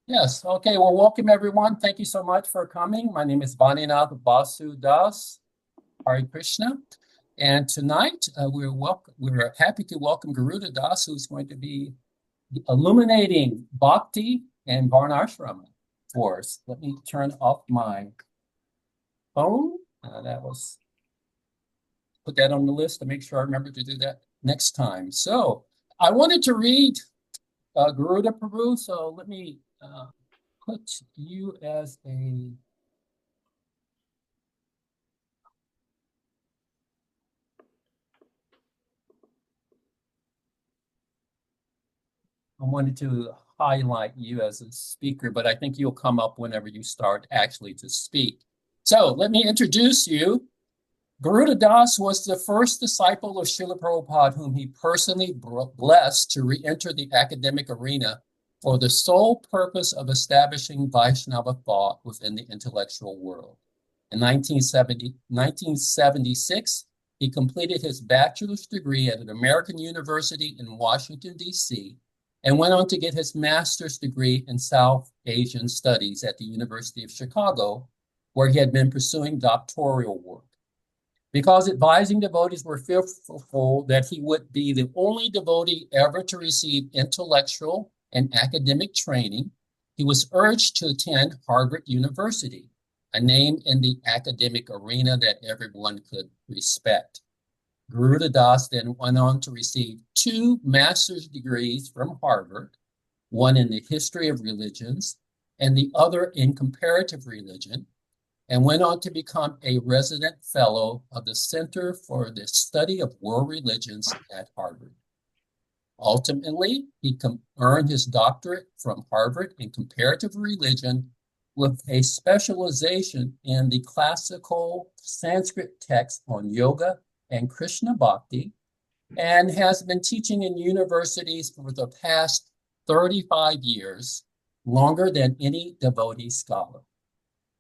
Yes. Okay. Well, welcome everyone. Thank you so much for coming. My name is Vaninath Basu Das. Hare Krishna. And tonight we're happy to welcome Garuda Das, who's going to be illuminating Bhakti and Varnasrama for us. Let me turn off my phone. That was put that on the list to make sure I remember to do that next time. So I wanted to read Garuda Prabhu, so let me put you as a I wanted to highlight you as a speaker, but I think you'll come up whenever you start actually to speak. So let me introduce you. Garuda Das was the first disciple of Srila Prabhupada whom he personally blessed to re-enter the academic arena for the sole purpose of establishing Vaishnava thought within the intellectual world. In 1976, he completed his bachelor's degree at an American university in Washington, D.C., and went on to get his master's degree in South Asian Studies at the University of Chicago, where he had been pursuing doctoral work. Because advising devotees were fearful that he would be the only devotee ever to receive intellectual and academic training, he was urged to attend Harvard University, a name in the academic arena that everyone could respect. Garuda Das then went on to receive two master's degrees from Harvard, one in the history of religions and the other in comparative religion, and went on to become a resident fellow of the Center for the Study of World Religions at Harvard. Ultimately, he earned his doctorate from Harvard in comparative religion with a specialization in the classical Sanskrit text on yoga and Krishna Bhakti, and has been teaching in universities for the past 35 years, longer than any devotee scholar.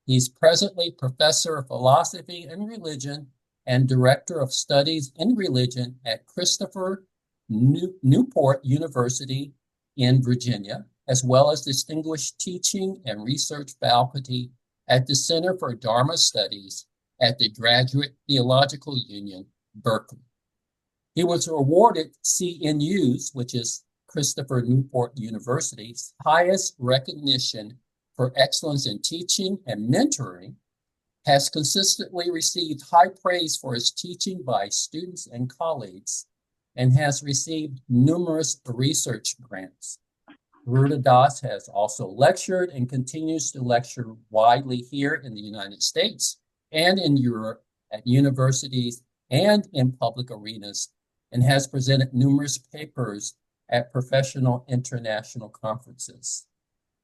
He's presently professor of philosophy and religion and director of studies in religion at Christopher Newport University in Virginia, as well as distinguished teaching and research faculty at the Center for Dharma Studies at the Graduate Theological Union, Berkeley. He was awarded CNU's, which is Christopher Newport University's highest recognition for excellence in teaching and mentoring, has consistently received high praise for his teaching by students and colleagues, and has received numerous research grants. Garuda Das has also lectured and continues to lecture widely here in the United States and in Europe at universities and in public arenas, and has presented numerous papers at professional international conferences.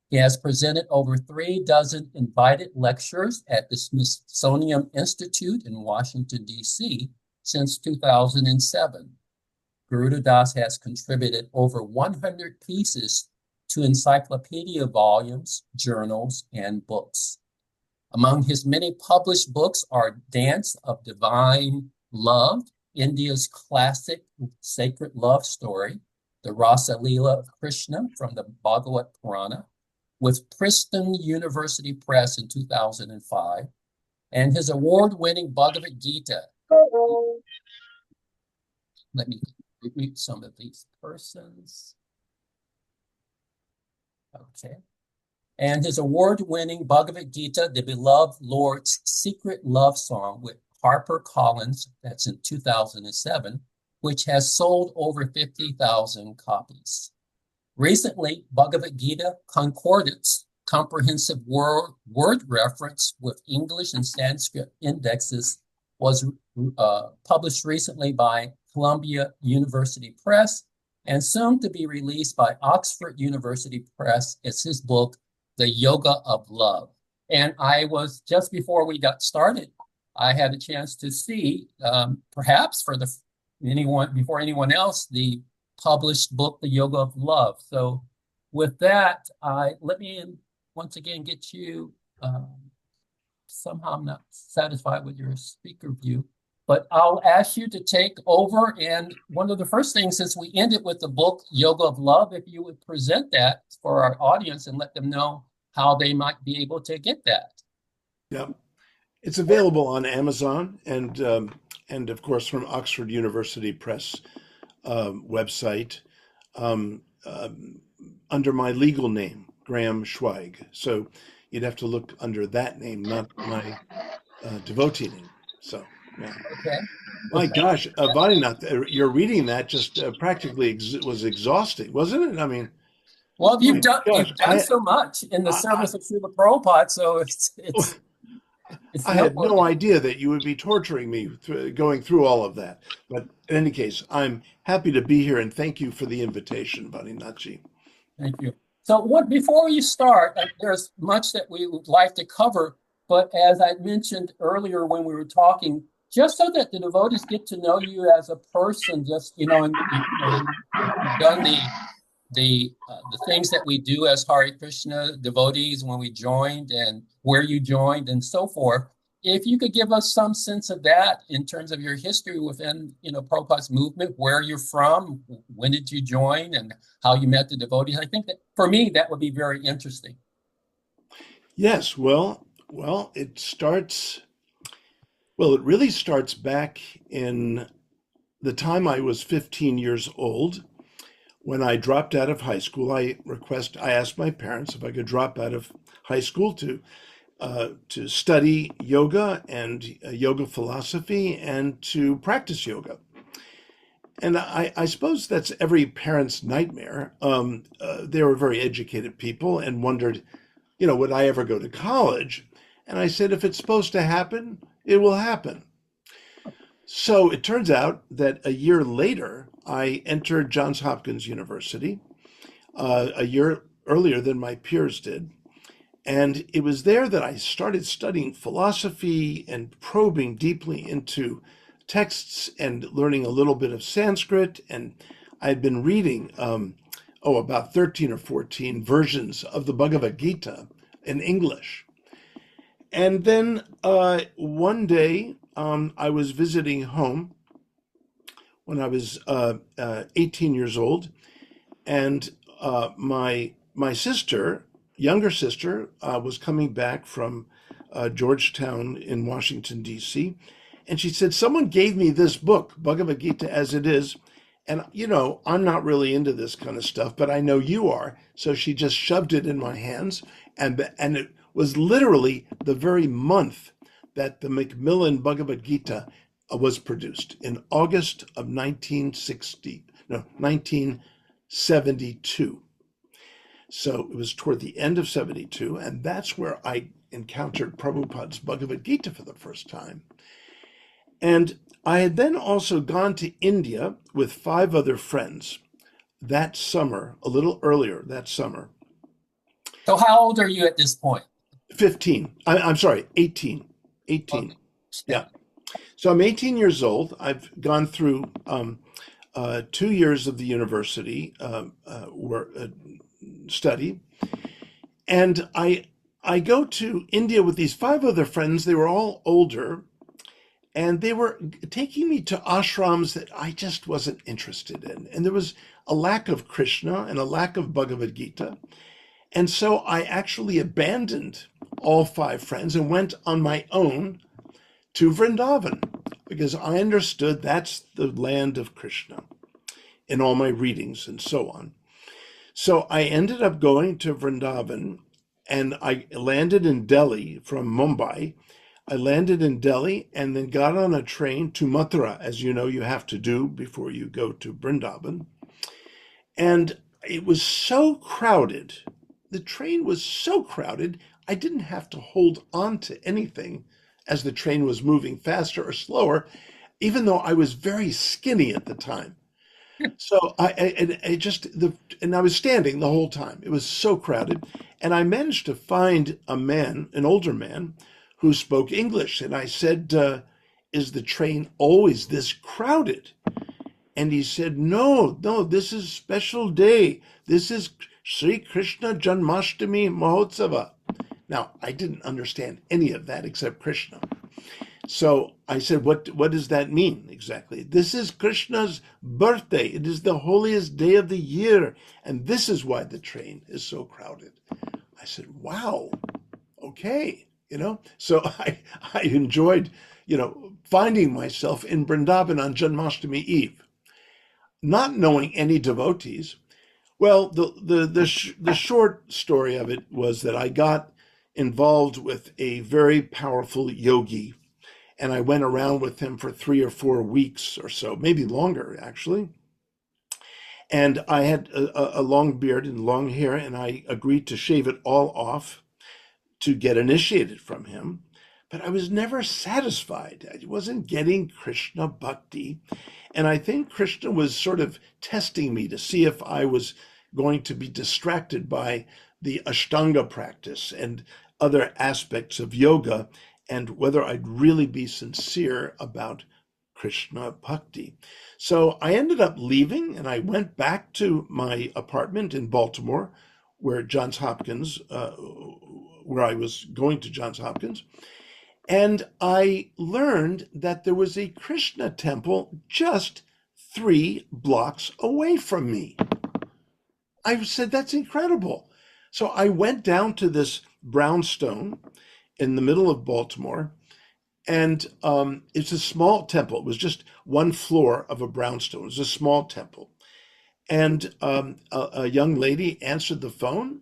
He has presented over 36 invited lectures at the Smithsonian Institute in Washington, D.C. since 2007. Garuda Das has contributed over 100 pieces to encyclopedia volumes, journals, and books. Among his many published books are Dance of Divine Love, India's classic sacred love story, the Rasa Leela of Krishna from the Bhagavad Purana, with Princeton University Press in 2005, and his award-winning Bhagavad Gita. Let me read some of these persons. Okay. And his award-winning Bhagavad Gita, The Beloved Lord's Secret Love Song with HarperCollins, that's in 2007, which has sold over 50,000 copies. Recently, Bhagavad Gita Concordance, comprehensive word reference with English and Sanskrit indexes, was published recently by Columbia University Press and soon to be released by Oxford University Press. It's his book, The Yoga of Love. And I was, just before we got started, I had a chance to see, perhaps before anyone else, the published book, The Yoga of Love. So with that, let me once again get you, somehow I'm not satisfied with your speaker view. But I'll ask you to take over. And one of the first things, since we ended with the book Yoga of Love, if you would present that for our audience and let them know how they might be able to get that. Yeah, it's available on Amazon and of course from Oxford University Press website um, um, under my legal name, Graham Schweig. So you'd have to look under that name, not my devotee name. So yeah. Okay. My gosh, Vadinath, you're reading that just practically was exhausting, wasn't it? I mean, Well, my gosh, you've done so much in the I, service of Srila Prabhupada, so I, it's I had no noteworthy. idea that you would be torturing me going through all of that. But in any case, I'm happy to be here and thank you for the invitation, Vadinathji. Thank you. So what before you start, there's much that we would like to cover, but as I mentioned earlier when we were talking, just so that the devotees get to know you as a person, just and you've done the things that we do as Hare Krishna devotees when we joined and where you joined and so forth. If you could give us some sense of that in terms of your history within, Prabhupada's movement, where you're from, when did you join, and how you met the devotees, I think that for me that would be very interesting. Yes, it really starts back in the time I was 15 years old. When I dropped out of high school, I asked my parents if I could drop out of high school to study yoga and yoga philosophy and to practice yoga. And I suppose that's every parent's nightmare. They were very educated people and wondered, would I ever go to college? And I said, if it's supposed to happen, it will happen. So it turns out that a year later, I entered Johns Hopkins University, a year earlier than my peers did. And it was there that I started studying philosophy and probing deeply into texts and learning a little bit of Sanskrit. And I had been reading, about 13 or 14 versions of the Bhagavad Gita in English. And then one day I was visiting home when I was 18 years old, and my sister, younger sister, was coming back from Georgetown in Washington D.C., and she said, "Someone gave me this book, Bhagavad Gita as it is, and I'm not really into this kind of stuff, but I know you are." So she just shoved it in my hands, and it was literally the very month that the Macmillan Bhagavad Gita was produced in August of 1972. So it was toward the end of 72, and that's where I encountered Prabhupada's Bhagavad Gita for the first time. And I had then also gone to India with 5 other friends that summer, a little earlier that summer. So how old are you at this point? 15. I'm sorry, 18. 18. Okay. Yeah. So I'm 18 years old. I've gone through 2 years of the university study, and I go to India with these 5 other friends. They were all older, and they were taking me to ashrams that I just wasn't interested in. And there was a lack of Krishna and a lack of Bhagavad Gita. And so I actually abandoned all 5 friends and went on my own to Vrindavan because I understood that's the land of Krishna in all my readings and so on. So I ended up going to Vrindavan, and I landed in Delhi from Mumbai. I landed in Delhi and then got on a train to Mathura, as you know, you have to do before you go to Vrindavan. And it was so crowded. The train was so crowded, I didn't have to hold on to anything as the train was moving faster or slower, even though I was very skinny at the time. So and I was standing the whole time. It was so crowded, and I managed to find a man, an older man, who spoke English. And I said, "Is the train always this crowded?" And he said, "No, no, this is a special day. This is Sri Krishna Janmashtami Mahotsava." Now, I didn't understand any of that except Krishna. So I said, what does that mean exactly? This is Krishna's birthday. It is the holiest day of the year. And this is why the train is so crowded. I said, wow, okay. So I enjoyed, finding myself in Vrindavan on Janmashtami Eve, not knowing any devotees. Well, the short story of it was that I got involved with a very powerful yogi, and I went around with him for 3 or 4 weeks or so, maybe longer actually. And I had a long beard and long hair, and I agreed to shave it all off to get initiated from him. But I was never satisfied. I wasn't getting Krishna bhakti. And I think Krishna was sort of testing me to see if I was going to be distracted by the Ashtanga practice and other aspects of yoga, and whether I'd really be sincere about Krishna bhakti. So I ended up leaving and I went back to my apartment in Baltimore, where Johns Hopkins, where I was going to Johns Hopkins. And I learned that there was a Krishna temple just 3 blocks away from me. I said, that's incredible. So I went down to this brownstone in the middle of Baltimore, and it's a small temple. It was just one floor of a brownstone. It was a small temple. And a young lady answered the phone,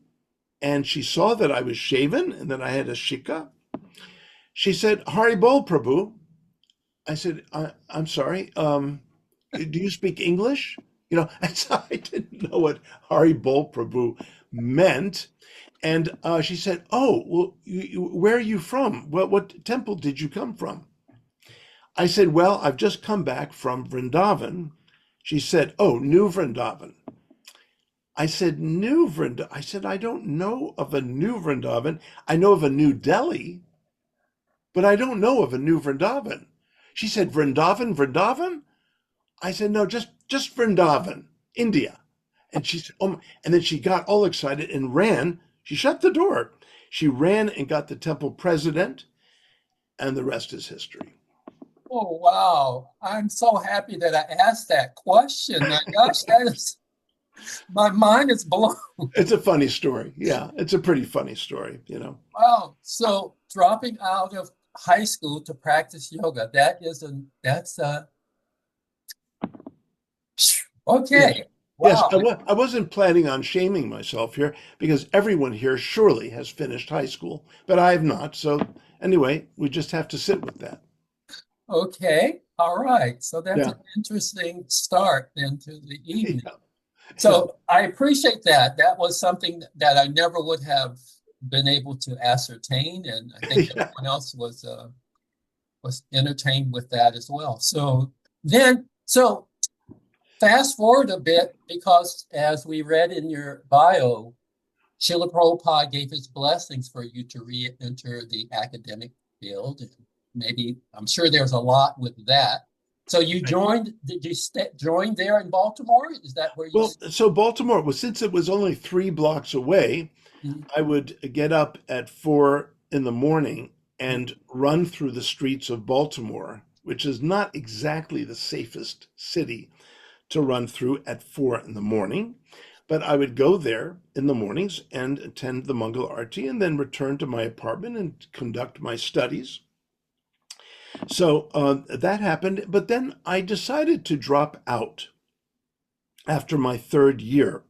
and she saw that I was shaven and that I had a shika. She said, Hari Bol, Prabhu. I said, I'm sorry. Do you speak English? And so I didn't know what Hari Bol Prabhu meant. And she said, oh, well, where are you from? What temple did you come from? I said, well, I've just come back from Vrindavan. She said, oh, New Vrindavan. I said, New Vrindavan. I said, I don't know of a New Vrindavan. I know of a New Delhi, but I don't know of a New Vrindavan. She said, Vrindavan, Vrindavan? I said, no, just Vrindavan, India. And she said, oh, and then she got all excited and ran. She shut the door. She ran and got the temple president, and the rest is history. Oh, wow. I'm so happy that I asked that question. My gosh, my mind is blown. It's a funny story. Yeah, it's a pretty funny story. Wow. So dropping out of high school to practice yoga, that's Yes. okay. Yes, Wow. I wasn't planning on shaming myself here because everyone here surely has finished high school, but I have not. So anyway, we just have to sit with that. Okay. All right. So that's Yeah. an interesting start into the evening. Yeah. Yeah. So I appreciate that. That was something that I never would have been able to ascertain, and I think Yeah. everyone else was entertained with that as well. So fast forward a bit, because as we read in your bio, Srila Prabhupada gave his blessings for you to re-enter the academic field. And maybe, I'm sure there's a lot with that. So did you join there in Baltimore? Is that where you? Well, so Baltimore was, since it was only 3 blocks away, Mhm. I would get up at 4 in the morning and run through the streets of Baltimore, which is not exactly the safest city to run through at 4 in the morning. But I would go there in the mornings and attend the Mangal Arti and then return to my apartment and conduct my studies. So that happened. But then I decided to drop out after my third year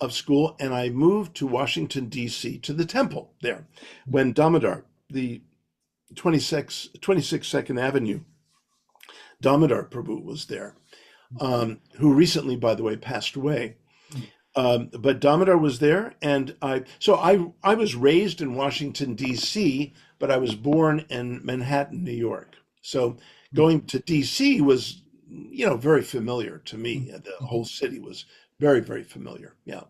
of school, and I moved to Washington, D.C., to the temple there when Damodar, the 26 Second Avenue, Damodar Prabhu was there, who recently, by the way, passed away. But Damodar was there, and I was raised in Washington, D.C., but I was born in Manhattan, New York. So going to D.C. was, very familiar to me. The whole city was very, very familiar. Yeah.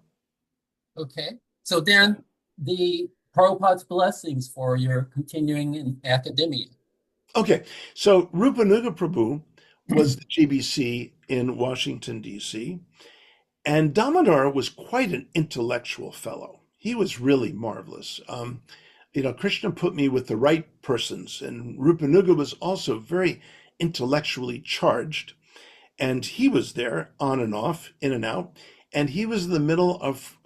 Okay. So then the Prabhupada's blessings for your continuing in academia. Okay. So Rupanuga Prabhu was the GBC in Washington, D.C., and Damodar was quite an intellectual fellow. He was really marvelous. Krishna put me with the right persons, and Rupanuga was also very intellectually charged, and he was there on and off, in and out, and he was in the middle of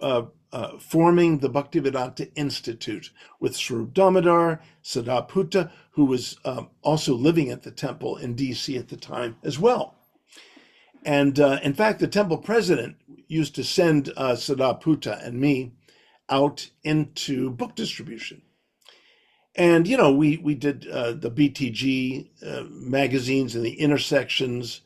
forming the Bhaktivedanta Institute with Swarup Damodar, Siddhartha, who was also living at the temple in D.C. at the time as well. And in fact, the temple president used to send Siddhartha and me out into book distribution. And we did the BTG magazines and the intersections,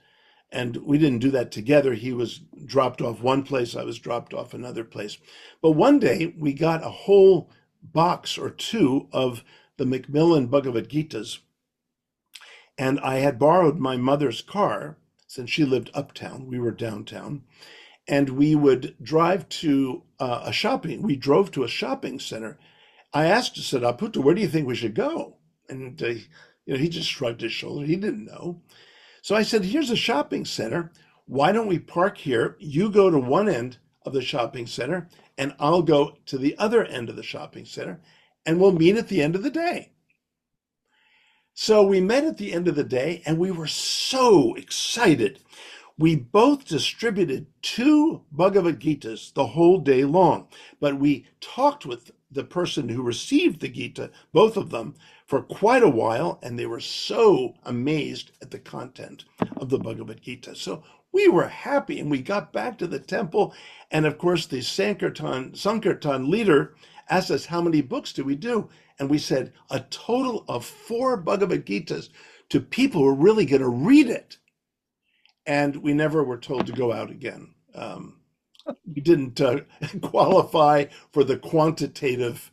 and we didn't do that together. He was dropped off one place, I was dropped off another place. But one day we got a whole box or two of the Macmillan Bhagavad Gitas, and I had borrowed my mother's car since she lived uptown. We were downtown, and we would drive to we drove to a shopping center. I asked Siddhartha, where do you think we should go? And he just shrugged his shoulder. He didn't know. So I said, here's a shopping center. Why don't we park here? You go to one end of the shopping center, and I'll go to the other end of the shopping center, and we'll meet at the end of the day. So we met at the end of the day, and we were so excited. We both distributed 2 Bhagavad Gitas the whole day long, but we talked with the person who received the Gita, both of them, for quite a while, and they were so amazed at the content of the Bhagavad Gita. So we were happy, and we got back to the temple, and of course the Sankirtan leader asked us, how many books do we do? And we said a total of 4 Bhagavad Gitas to people who are really going to read it. And we never were told to go out again. We didn't qualify for the quantitative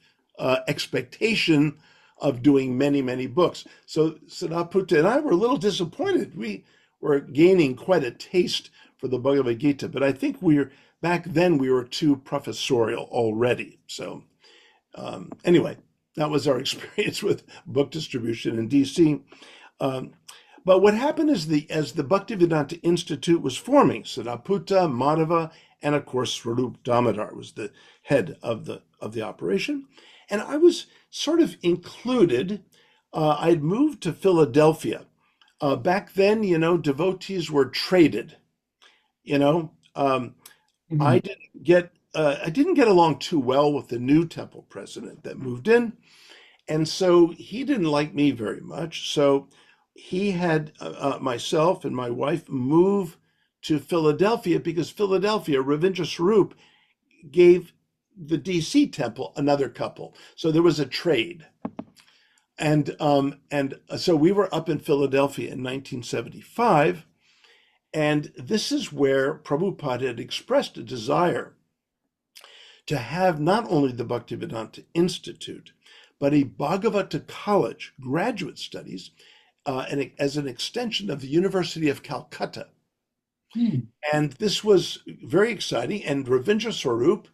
expectation of doing many, many books. So Siddhartha and I were a little disappointed. We were gaining quite a taste for the Bhagavad Gita, but I think back then we were too professorial already. So anyway, that was our experience with book distribution in DC. But what happened is as the Bhaktivedanta Institute was forming, Siddhartha, Madhava, and of course Swarup Damodar was the head of the operation. And I was sort of included. I'd moved to Philadelphia. Back then, devotees were traded. Mm-hmm. I didn't get along too well with the new temple president that moved in. And so he didn't like me very much. So he had myself and my wife move to Philadelphia because Philadelphia, Ravindra Swarup, gave the DC temple another couple. So there was a trade. And so we were up in Philadelphia in 1975. And this is where Prabhupada had expressed a desire to have not only the Bhaktivedanta Institute, but a Bhagavata College, graduate studies, as an extension of the University of Calcutta. And this was very exciting. And Ravindra Swarup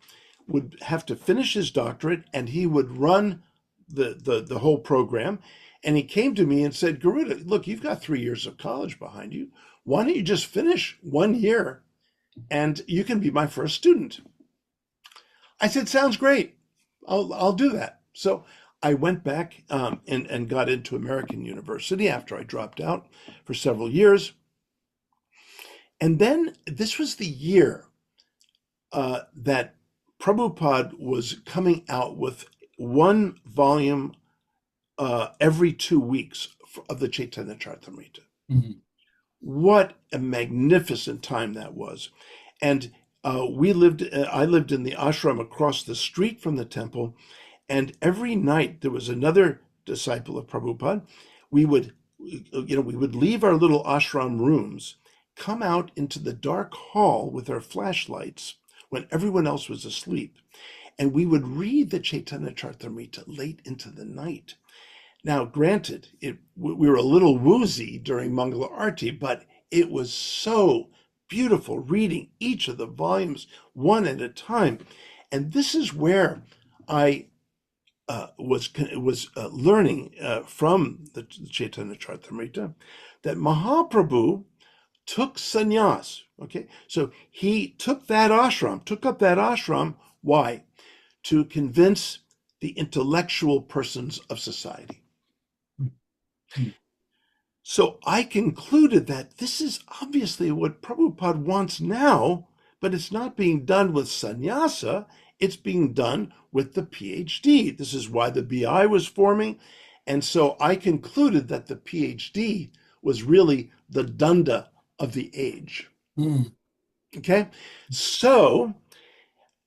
would have to finish his doctorate, and he would run the whole program. And he came to me and said, Garuda, look, you've got 3 years of college behind you. Why don't you just finish 1 year and you can be my first student? I said, sounds great. I'll do that. So I went back and got into American University after I dropped out for several years. And then this was the year that Prabhupada was coming out with 1 volume every 2 weeks of the Chaitanya Charitamrita. Mm-hmm. What a magnificent time that was. And I lived in the ashram across the street from the temple, and every night there was another disciple of Prabhupada. We would leave our little ashram rooms, come out into the dark hall with our flashlights when everyone else was asleep, and we would read the Chaitanya Charitamrita late into the night. Now, granted, we were a little woozy during Mangala Arati, but it was so beautiful reading each of the volumes one at a time. And this is where I was learning from the Chaitanya Charitamrita that Mahaprabhu took sannyas. Okay, so he took up that ashram. Why? To convince the intellectual persons of society. Mm. So I concluded that this is obviously what Prabhupada wants now, but it's not being done with sannyasa, it's being done with the PhD. This is why the BI was forming. And so I concluded that the PhD was really the danda of the age. Mm. Okay? So,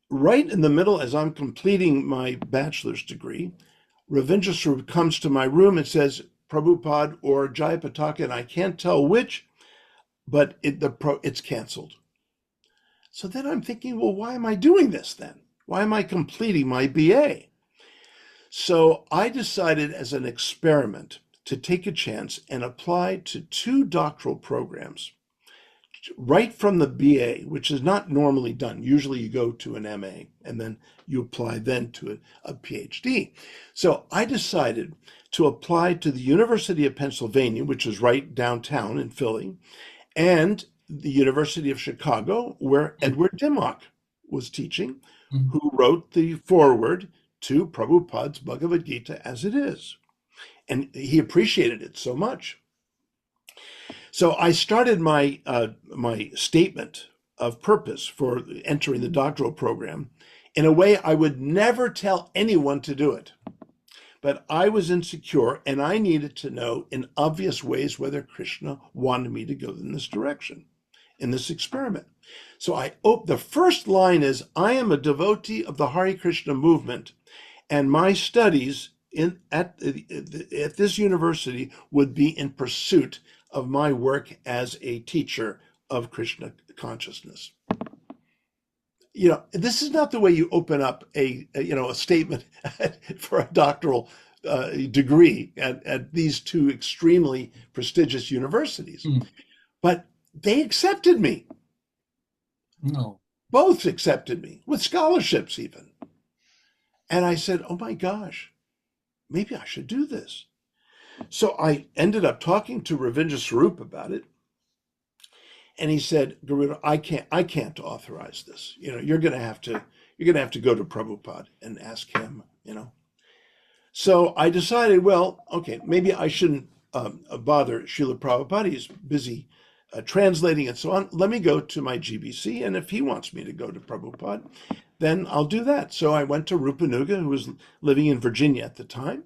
right in the middle, as I'm completing my bachelor's degree, Ravindra Swarup comes to my room and says, Prabhupada or Jayapataka, and I can't tell which, but it's canceled. So then I'm thinking, well, why am I doing this then? Why am I completing my BA? So I decided as an experiment to take a chance and apply to 2 doctoral programs right from the BA, which is not normally done. Usually you go to an MA and then you apply then to a PhD. So I decided to apply to the University of Pennsylvania, which is right downtown in Philly, and the University of Chicago, where Edward Dimmock was teaching, Mm. who wrote the foreword to Prabhupada's Bhagavad Gita as it is. And he appreciated it so much. So I started my statement of purpose for entering the doctoral program in a way I would never tell anyone to do it. But I was insecure and I needed to know in obvious ways whether Krishna wanted me to go in this direction, in this experiment. So the first line is, I am a devotee of the Hare Krishna movement, and my studies at this university would be in pursuit of my work as a teacher of Krishna consciousness. This is not the way you open up a statement for a doctoral degree at these 2 extremely prestigious universities. Mm. But they accepted me. No. Both accepted me with scholarships even. And I said, oh my gosh, maybe I should do this. So I ended up talking to Ravindra Swarup about it. And he said, Garuda, I can't authorize this. You're gonna have to go to Prabhupada and ask him, So I decided, well, okay, maybe I shouldn't bother Srila Prabhupada. He's busy translating and so on. Let me go to my GBC, and if he wants me to go to Prabhupada, then I'll do that. So I went to Rupanuga, who was living in Virginia at the time,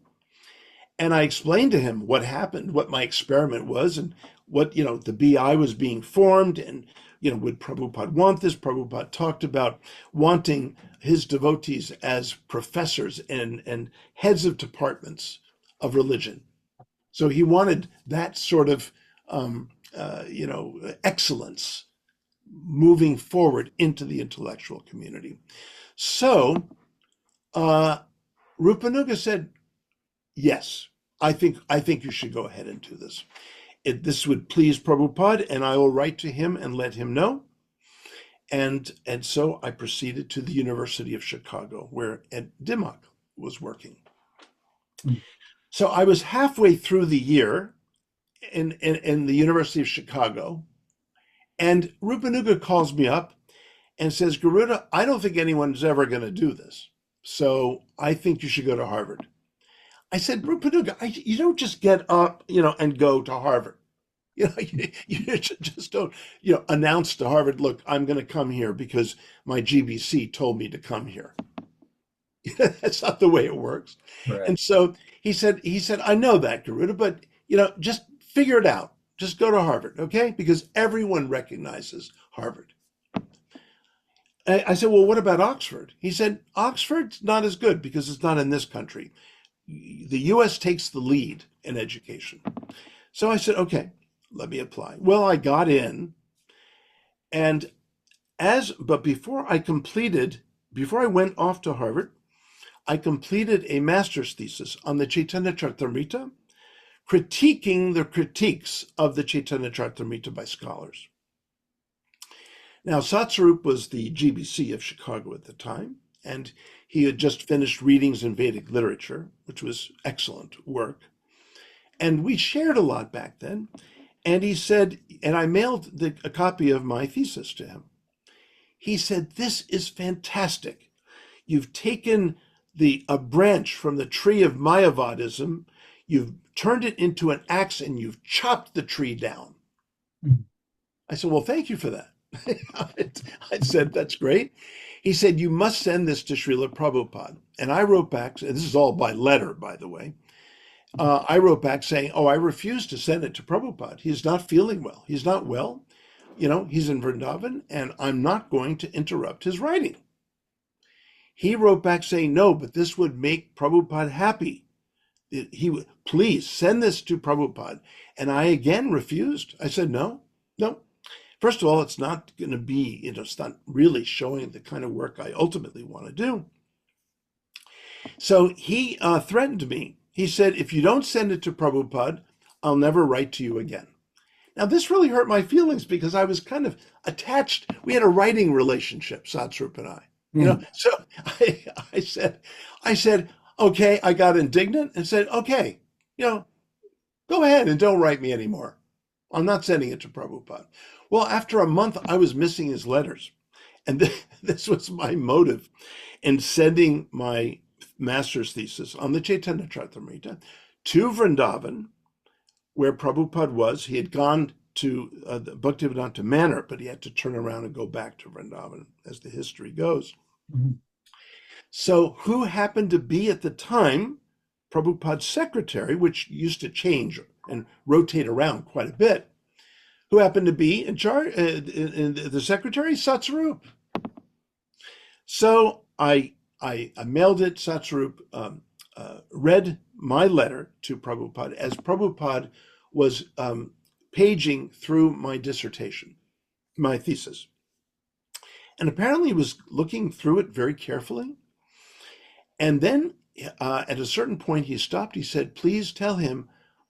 and I explained to him what happened, what my experiment was, and what, the BI was being formed, and, would Prabhupada want this? Prabhupada talked about wanting his devotees as professors and heads of departments of religion. So he wanted that sort of, excellence moving forward into the intellectual community. So Rupanuga said, yes, I think you should go ahead and do this. This would please Prabhupada, and I will write to him and let him know. And so I proceeded to the University of Chicago, where Ed Dimmock was working. Mm. So I was halfway through the year in the University of Chicago, and Rupanuga calls me up and says, Garuda, I don't think anyone's ever going to do this. So I think you should go to Harvard. I said, Rupanuga, you don't just get up, and go to Harvard. You just don't, announce to Harvard, look, I'm going to come here because my GBC told me to come here. That's not the way it works. Right. And so he said, I know that, Garuda, but, just figure it out. Just go to Harvard, okay? Because everyone recognizes Harvard. I said, well, what about Oxford? He said, Oxford's not as good because it's not in this country. The US takes the lead in education. So I said, okay, let me apply. Well, I got in, but before I went off to Harvard, I completed a master's thesis on the Chaitanya Charitamrita, critiquing the critiques of the Chaitanya Charitamrita by scholars. Now, Satsarup was the GBC of Chicago at the time, and he had just finished readings in Vedic literature, which was excellent work. And we shared a lot back then. And he said, and I mailed a copy of my thesis to him. He said, this is fantastic. You've taken a branch from the tree of Mayavadism, you've turned it into an axe and you've chopped the tree down. Mhm. I said, well, thank you for that. I said, that's great. He said, you must send this to Srila Prabhupada. And I wrote back, and this is all by letter, by the way. I wrote back saying, oh, I refuse to send it to Prabhupada. He's not feeling well. He's not well. He's in Vrindavan, and I'm not going to interrupt his writing. He wrote back saying, no, but this would make Prabhupada happy. He would, please send this to Prabhupada. And I again refused. I said, no, no. First of all, it's not going to be, it's not really showing the kind of work I ultimately want to do. So he threatened me. He said, if you don't send it to Prabhupada, I'll never write to you again. Now, this really hurt my feelings because I was kind of attached. We had a writing relationship, Satsrup and I. Mm. So I said, okay, I got indignant and said, okay, go ahead and don't write me anymore. I'm not sending it to Prabhupada. Well, after a month, I was missing his letters. And this was my motive in sending my master's thesis on the Chaitanya Charitamrita to Vrindavan, where Prabhupada was. He had gone to the Bhaktivedanta Manor, but he had to turn around and go back to Vrindavan, as the history goes. Mhm. So who happened to be at the time Prabhupada's secretary, which used to change and rotate around quite a bit, who happened to be in charge, the secretary, Satsarup. So I mailed it. Satsarup read my letter to Prabhupada as Prabhupada was paging through my dissertation, my thesis. And apparently he was looking through it very carefully. And then at a certain point he stopped. He said, please tell him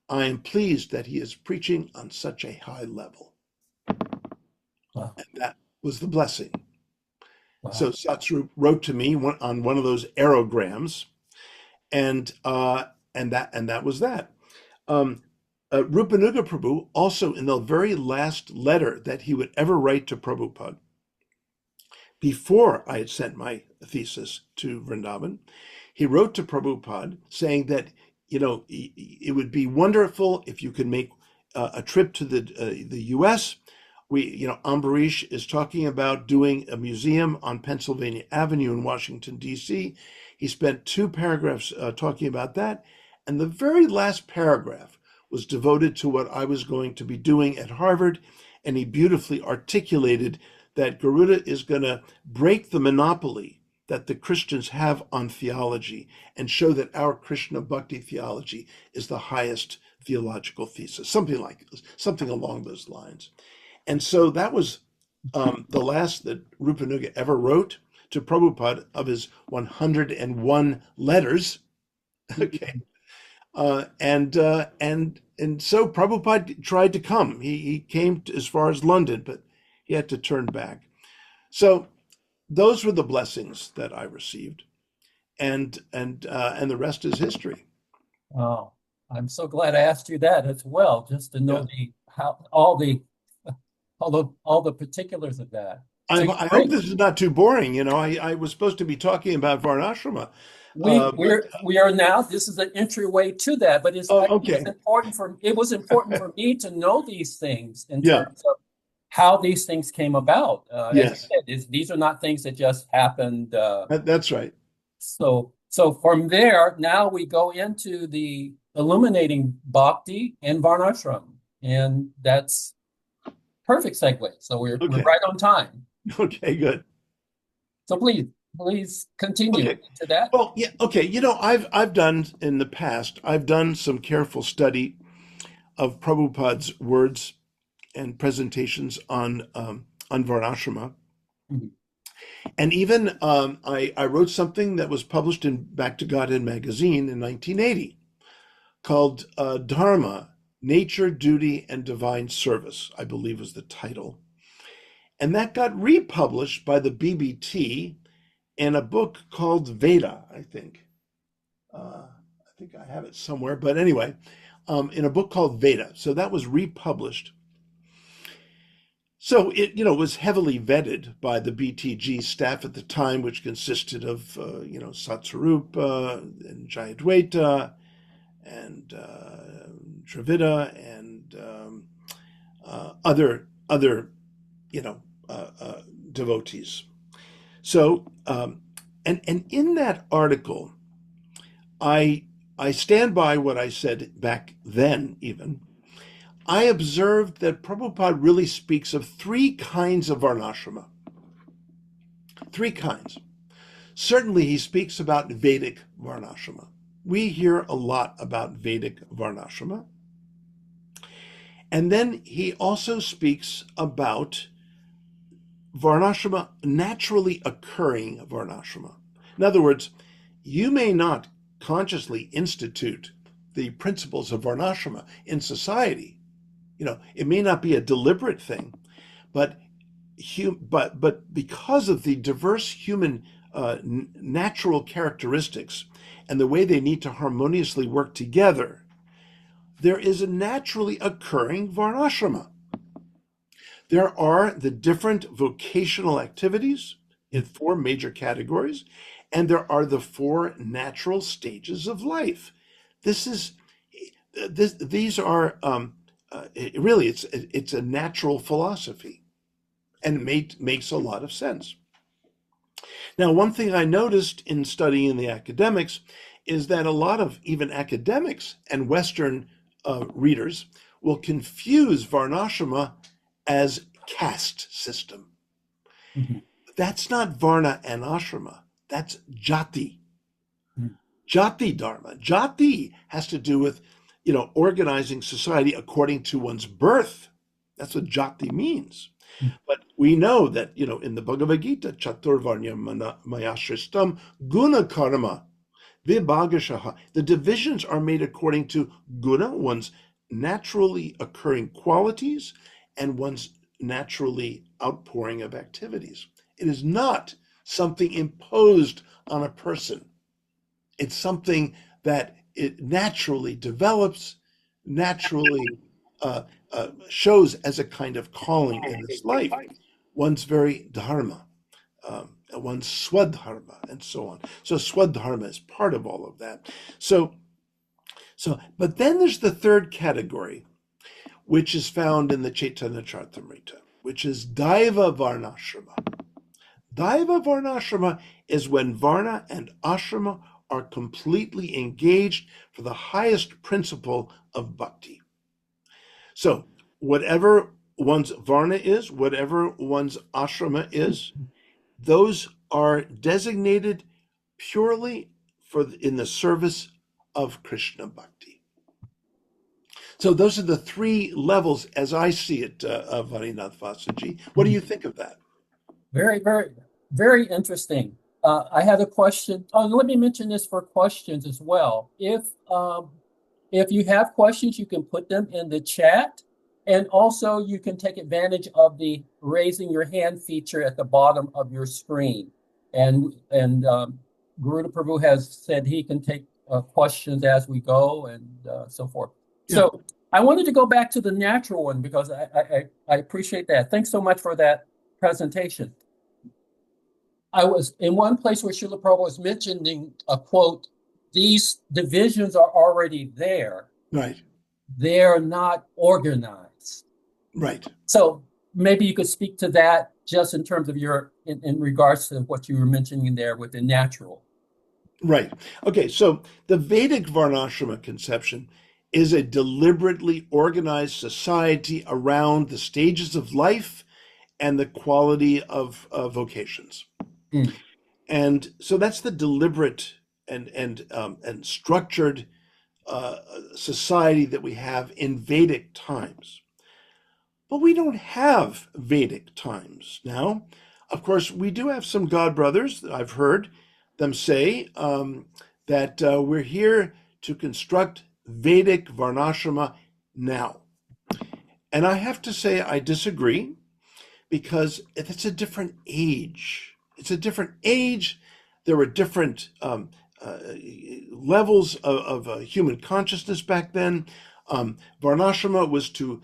I am pleased that he is preaching on such a high level. Wow. And that was the blessing. So Wow. Satsrup wrote to me on one of those aerograms, and that was that. Rupanuga Prabhu also, in the very last letter that he would ever write to Prabhupada, before I had sent my thesis to Vrindavan, he wrote to Prabhupada saying that it would be wonderful if you could make a trip to the U.S. Ambarish is talking about doing a museum on Pennsylvania Avenue in Washington, D.C. He spent 2 paragraphs talking about that. And the very last paragraph was devoted to what I was going to be doing at Harvard. And he beautifully articulated that Garuda is going to break the monopoly that the Christians have on theology and show that our Krishna Bhakti theology is the highest theological thesis, something along those lines. And so that was the last that Rupanuga ever wrote to Prabhupada of his 101 letters. Okay. And so Prabhupada tried to come. He came as far as London, but he had to turn back. So those were the blessings that I received, and the rest is history. Oh, I'm so glad I asked you that as well, just to know Yeah. the how all the particulars of that. So I hope great. this is not too boring. I was supposed to be talking about Varnasrama, We but we're we are now. This is an entryway to that, but I think it's okay. important for it was important for me to know these things in Yeah. terms of how these things came about. As you Yes. said, these are not things that just happened. That's right. So from there, now we go into the illuminating Bhakti and Varnashram, and that's perfect segue. So we're Okay. right on time. Okay, good. So please continue Okay. into that. Well, yeah, okay. I've done in the past, I've done some careful study of Prabhupada's words and presentations on Varnashrama. Mhm. And even I wrote something that was published in Back to Godhead magazine in 1980 called Dharma, Nature, Duty, and Divine Service, I believe was the title. And that got republished by the BBT in a book called Veda, I think. I think I have it somewhere, but anyway, in a book called Veda. So that was republished. So it was heavily vetted by the BTG staff at the time, which consisted of, Satsarup and Jayadwaita and Dravida and other you know, devotees. So, and in that article, I I stand by what I said back then, even. I observed that Prabhupada really speaks of three kinds of varnashrama. Three kinds. Certainly, he speaks about Vedic varnashrama. We hear a lot about Vedic varnashrama. And then he also speaks about varnashrama, naturally occurring varnashrama. In other words, you may not consciously institute the principles of varnashrama in society. It may not be a deliberate thing, but because of the diverse human natural characteristics and the way they need to harmoniously work together, there is a naturally occurring varnashrama. There are the different vocational activities in four major categories, and there are the four natural stages of life. These are really it's a natural philosophy, and makes a lot of sense. Now, one thing I noticed in studying the academics is that a lot of even academics and Western readers will confuse varnashrama as caste system. Mhm. That's not varna and ashrama. That's jati. Mhm. Jati dharma. Jati has to do with, organizing society according to one's birth. That's what jati means. But we know that, in the Bhagavad Gita, Chaturvarnya Mayashristam Guna Karma Vibhagashaha, the divisions are made according to guna, one's naturally occurring qualities, and one's naturally outpouring of activities. It is not something imposed on a person. It's something that it naturally develops, naturally shows as a kind of calling in this life. One's very dharma, one's swadharma, and so on. So swadharma is part of all of that. But then there's the third category, which is found in the Chaitanya Charitamrita, which is Daiva Varnashrama. Daiva Varnashrama is when Varna and Ashrama are completely engaged for the highest principle of bhakti. So, whatever one's Varna is, whatever one's Ashrama is, those are designated purely in the service of Krishna bhakti. So those are the three levels as I see it, Varinath Vasaji. What do you think of that? Very, very, very interesting. I had a question. Oh, let me mention this for questions as well. If you have questions, you can put them in the chat, and also you can take advantage of the raising your hand feature at the bottom of your screen. And Garuda Prabhu has said he can take questions as we go and so forth. Yeah. So I wanted to go back to the natural one because I appreciate that. Thanks so much for that presentation. I was in one place where Srila Prabhupada was mentioning a quote, these divisions are already there. Right. They're not organized. Right. So maybe you could speak to that just in terms of in regards to what you were mentioning there with the natural. Right. Okay, so the Vedic Varnashrama conception is a deliberately organized society around the stages of life and the quality of vocations. Mm. And so that's the deliberate and structured society that we have in Vedic times. But we don't have Vedic times now. Of course, we do have some God brothers that I've heard them say that we're here to construct Vedic Varnashrama now. And I have to say I disagree because it's a different age. It's a different age. There were different levels of human consciousness back then. Varnashrama was to,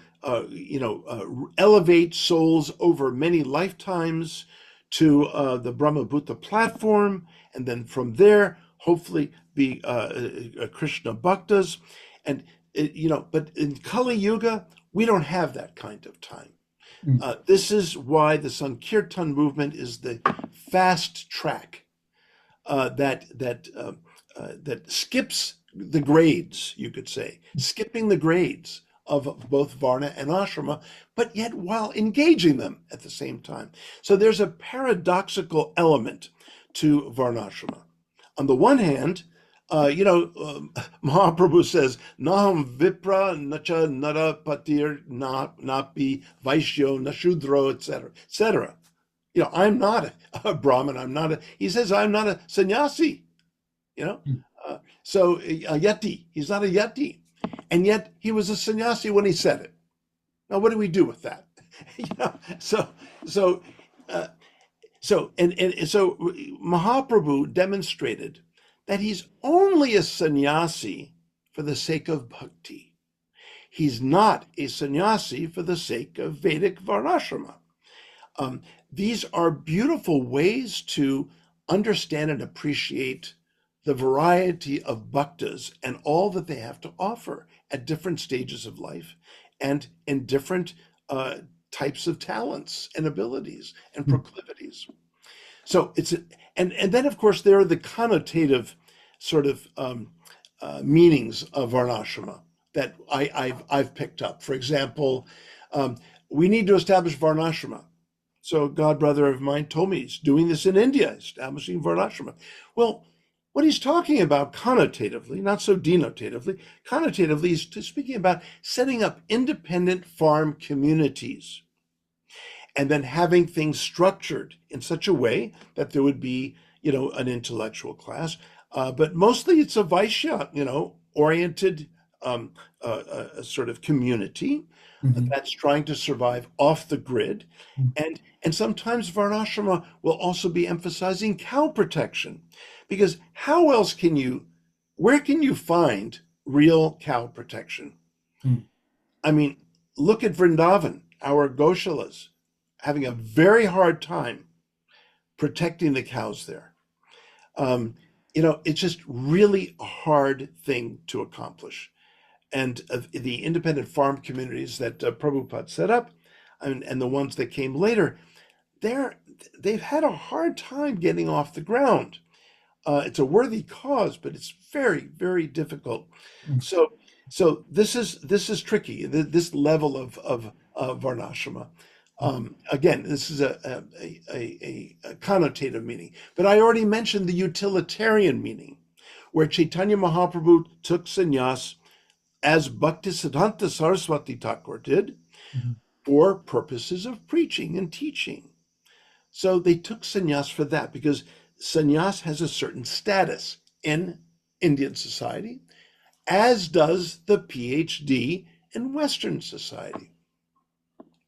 elevate souls over many lifetimes to the Brahmabhuta platform, and then from there, hopefully, be Krishna bhaktas. And but in Kali Yuga, we don't have that kind of time. Mm, This is why the Sankirtan movement is the fast track that skips the grades, you could say, skipping the grades of both Varna and Ashrama, but yet while engaging them at the same time. So there's a paradoxical element to Varnashrama. On the one hand, Mahaprabhu says, Naham Vipra Nacha Nara Patir Napi Vaishyo Nashudro, etc., etc. I'm not a Brahmin. He says, I'm not a sannyasi, you know. mm, So a yati, he's not a yati. And yet he was a sannyasi when he said it. Now, what do we do with that? you know, so, so, uh, so Mahaprabhu demonstrated that he's only a sannyasi for the sake of bhakti. He's not a sannyasi for the sake of Vedic Varnashrama. Um, these are beautiful ways to understand and appreciate the variety of bhaktas and all that they have to offer at different stages of life and in different types of talents and abilities and mm, proclivities. So and then of course there are the connotative sort of meanings of varnashrama that I've picked up. For example, um, we need to establish varnashrama. So a god brother of mine told me he's doing this in India, establishing varnashrama. Well, what he's talking about connotatively, not so denotatively, connotatively, he's speaking about setting up independent farm communities and then having things structured in such a way that there would be, an intellectual class. But mostly it's a Vaishya, oriented sort of community mhm, that's trying to survive off the grid. mm, And sometimes Varnashrama will also be emphasizing cow protection, because where can you find real cow protection? mm, I mean, look at Vrindavan, our Goshalas, having a very hard time protecting the cows there. Um, it's just really a hard thing to accomplish. And the independent farm communities that Prabhupada set up, and the ones that came later, they're they've had a hard time getting off the ground. It's a worthy cause, but it's very, very difficult. mm, So, so this is tricky. This level of varnashrama. mm, Again, this is a connotative meaning, but I already mentioned the utilitarian meaning, where Chaitanya Mahaprabhu took sannyas as Bhaktisiddhanta Saraswati Thakur did mhm, for purposes of preaching and teaching. So they took sannyas for that because sannyas has a certain status in Indian society, as does the PhD in Western society.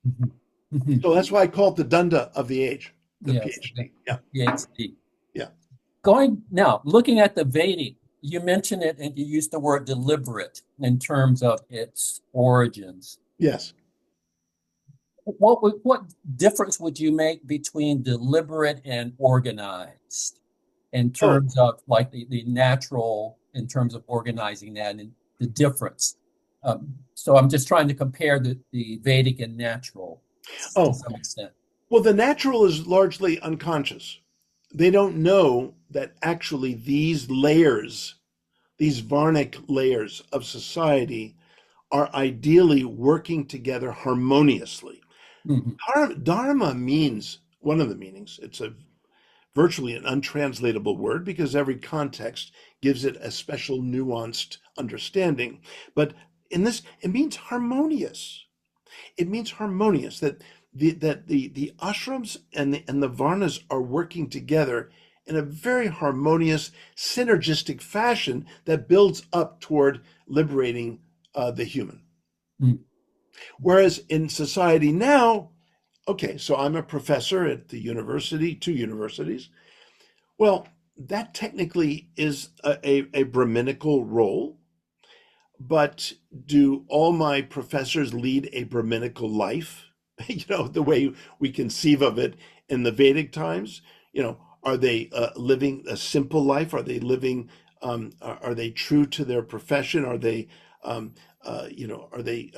mhm, mhm. So that's why I call it the dunda of the age, the Yes, PhD. Yeah, PhD. yeah, Going now, looking at the Vedic, you mentioned it and you used the word deliberate in terms of its origins. yes. What difference would you make between deliberate and organized in Oh, terms of like the natural, in terms of organizing that and the difference? So I'm just trying to compare the Vedic and natural to oh. some extent. Well, the natural is largely unconscious. They don't know that actually these layers, these Varnic layers of society, are ideally working together harmoniously. Mhm, Dharma means one of the meanings. It's a virtually an untranslatable word because every context gives it a special nuanced understanding. But in this, it means harmonious. It means harmonious that the ashrams and the varnas are working together in a very harmonious, synergistic fashion that builds up toward liberating the human. mm, Whereas in society now, okay, so I'm a professor at the university, two universities. Well, that technically is a Brahminical role, but do all my professors lead a Brahminical life? The way we conceive of it in the Vedic times. Are they living a simple life? Are they living? Are they true to their profession? Are they, are they,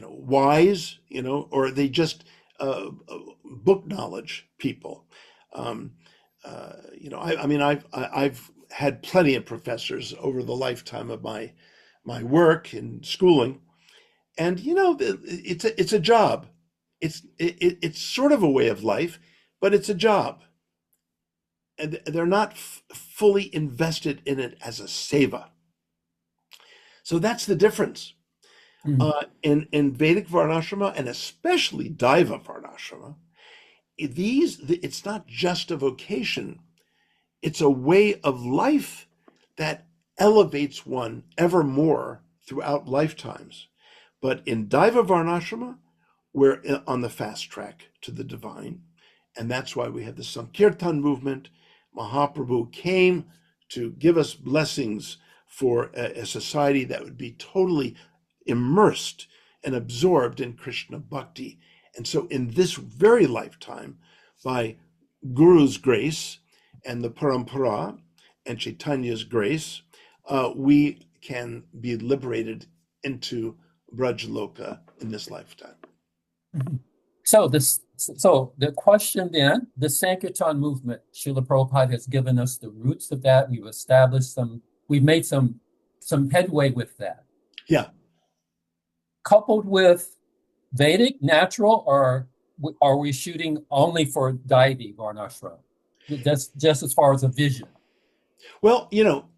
wise? Or are they just book knowledge people? Um, I mean, I've had plenty of professors over the lifetime of my work and schooling, and it's a job. It's sort of a way of life, but it's a job, and they're not fully invested in it as a seva. So that's the difference. Mhm. In Vedic Varnashrama, and especially Daiva Varnashrama, it's not just a vocation, it's a way of life that elevates one ever more throughout lifetimes. But in Daiva Varnashrama, we're on the fast track to the divine. And that's why we have the Sankirtan movement. Mahaprabhu came to give us blessings for a society that would be totally immersed and absorbed in Krishna bhakti. And so, in this very lifetime, by Guru's grace and the Parampara and Chaitanya's grace, we can be liberated into Brajloka in this lifetime. Mhm. So the question then, the Sankirtan movement, Srila Prabhupada has given us the roots of that. We've made some headway with that. Yeah. Coupled with Vedic, natural, or are we shooting only for Daivi Varnashram? Just as far as a vision. Well,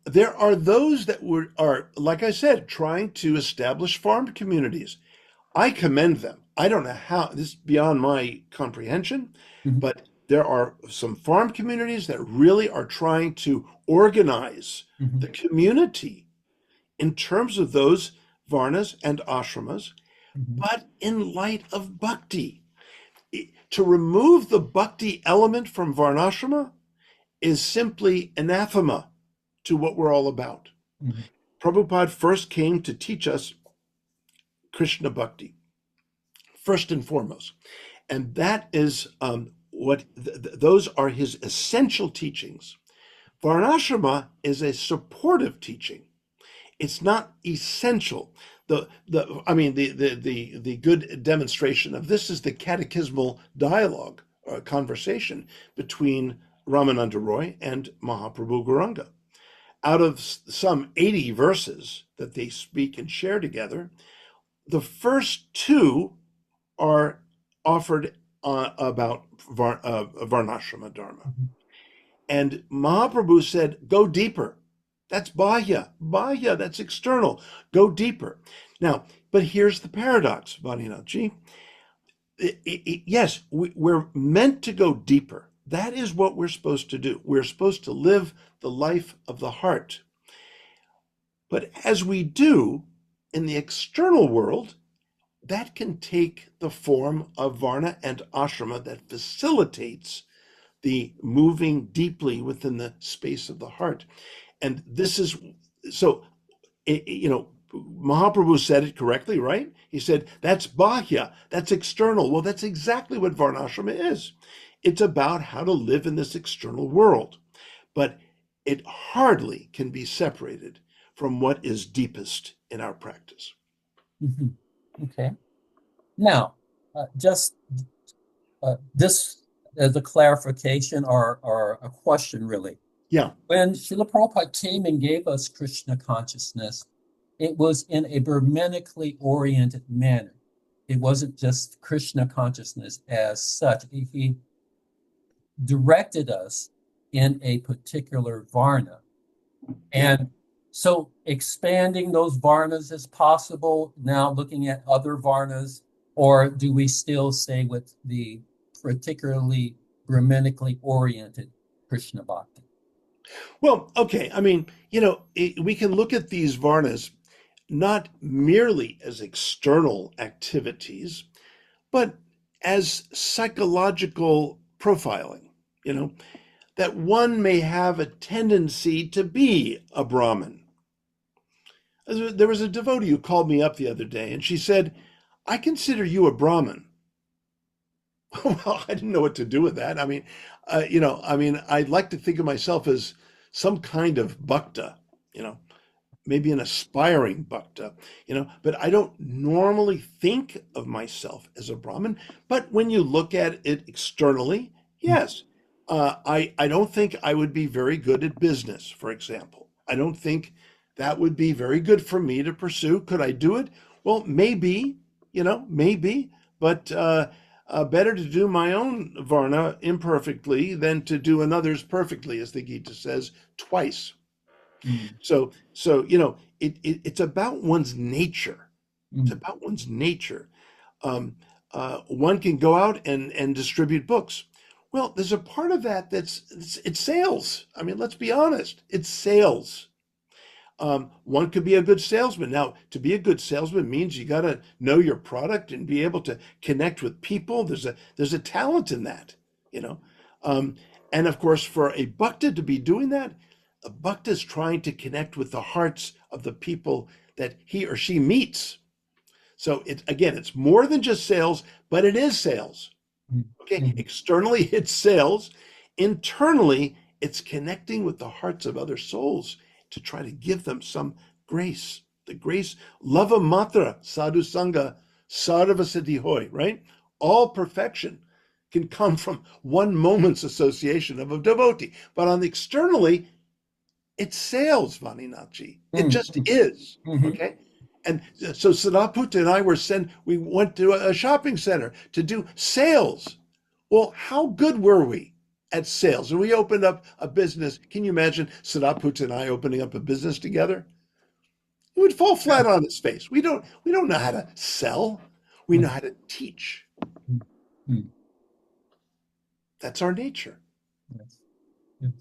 there are those that are, like I said, trying to establish farm communities. I commend them. I don't know how, this is beyond my comprehension, Mhm. but there are some farm communities that really are trying to organize the Mhm. community in terms of those varnas and ashramas, Mhm. but in light of bhakti. To remove the bhakti element from varnashrama is simply anathema to what we're all about. Mhm. Prabhupada first came to teach us Krishna bhakti, first and foremost. And that is those are his essential teachings. Varnashrama is a supportive teaching. It's not essential. The good demonstration of this is the catechismal dialogue, conversation between Ramananda Roy and Mahaprabhu Gauranga. Out of some 80 verses that they speak and share together, the first two are offered about Varnashrama Dharma. Mhm. And Mahaprabhu said, go deeper. That's Bahya. Bahya, that's external. Go deeper. Now, but here's the paradox, Vadinathji. Yes, we're meant to go deeper. That is what we're supposed to do. We're supposed to live the life of the heart. But as we do in the external world, that can take the form of Varna and Ashrama that facilitates the moving deeply within the space of the heart. And this is so, Mahaprabhu said it correctly, right? He said, that's Bahya, that's external. Well, that's exactly what Varnashrama is. It's about how to live in this external world. But it hardly can be separated from what is deepest in our practice. Mhm. Okay. Now, just this as a clarification or a question, really. Yeah. When Srila Prabhupada came and gave us Krishna consciousness, it was in a Brahmanically oriented manner. It wasn't just Krishna consciousness as such. He directed us in a particular varna. Yeah. And so expanding those varnas is possible now looking at other varnas, or do we still stay with the particularly Brahmanically oriented Krishna Bhakti? Well, okay. I mean, we can look at these varnas not merely as external activities, but as psychological profiling, you know, that one may have a tendency to be a Brahmin, There was a devotee who called me up the other day, and she said, "I consider you a Brahmin." Well, I didn't know what to do with that. I mean, I'd like to think of myself as some kind of bhakta, you know, maybe an aspiring bhakta, but I don't normally think of myself as a Brahmin. But when you look at it externally, yes, I don't think I would be very good at business, for example. I don't think that would be very good for me to pursue. Could I do it? Well, maybe, maybe, but better to do my own Varna imperfectly than to do another's perfectly, as the Gita says, twice. Mm, So it's about one's nature. It's mm, about one's nature. One can go out and distribute books. Well, there's a part of that it's sales. I mean, let's be honest, it's sales. One could be a good salesman. Now, to be a good salesman means you got to know your product and be able to connect with people. There's a talent in that, you know. Um, and of course, for a bhakta to be doing that, a bhakta is trying to connect with the hearts of the people that he or she meets. So it's more than just sales, but it is sales. mm, Okay, mm, externally it's sales, internally it's connecting with the hearts of other souls to try to give them some grace. The grace, lava matra, sadhu sangha, sarvasiddhi hoy, right? All perfection can come from one moment's association of a devotee. But on the externally, it's sales, Vaninachi. It mm, just is. mhm. Okay. And so Sadaputa and I we went to a shopping center to do sales. Well, how good were we at sales? And we opened up a business. Can you imagine Sadaputa and I opening up a business together? It would fall flat on its face. We don't know how to sell. We know Mm, how to teach. mm, mm. That's our nature. Yes, yes.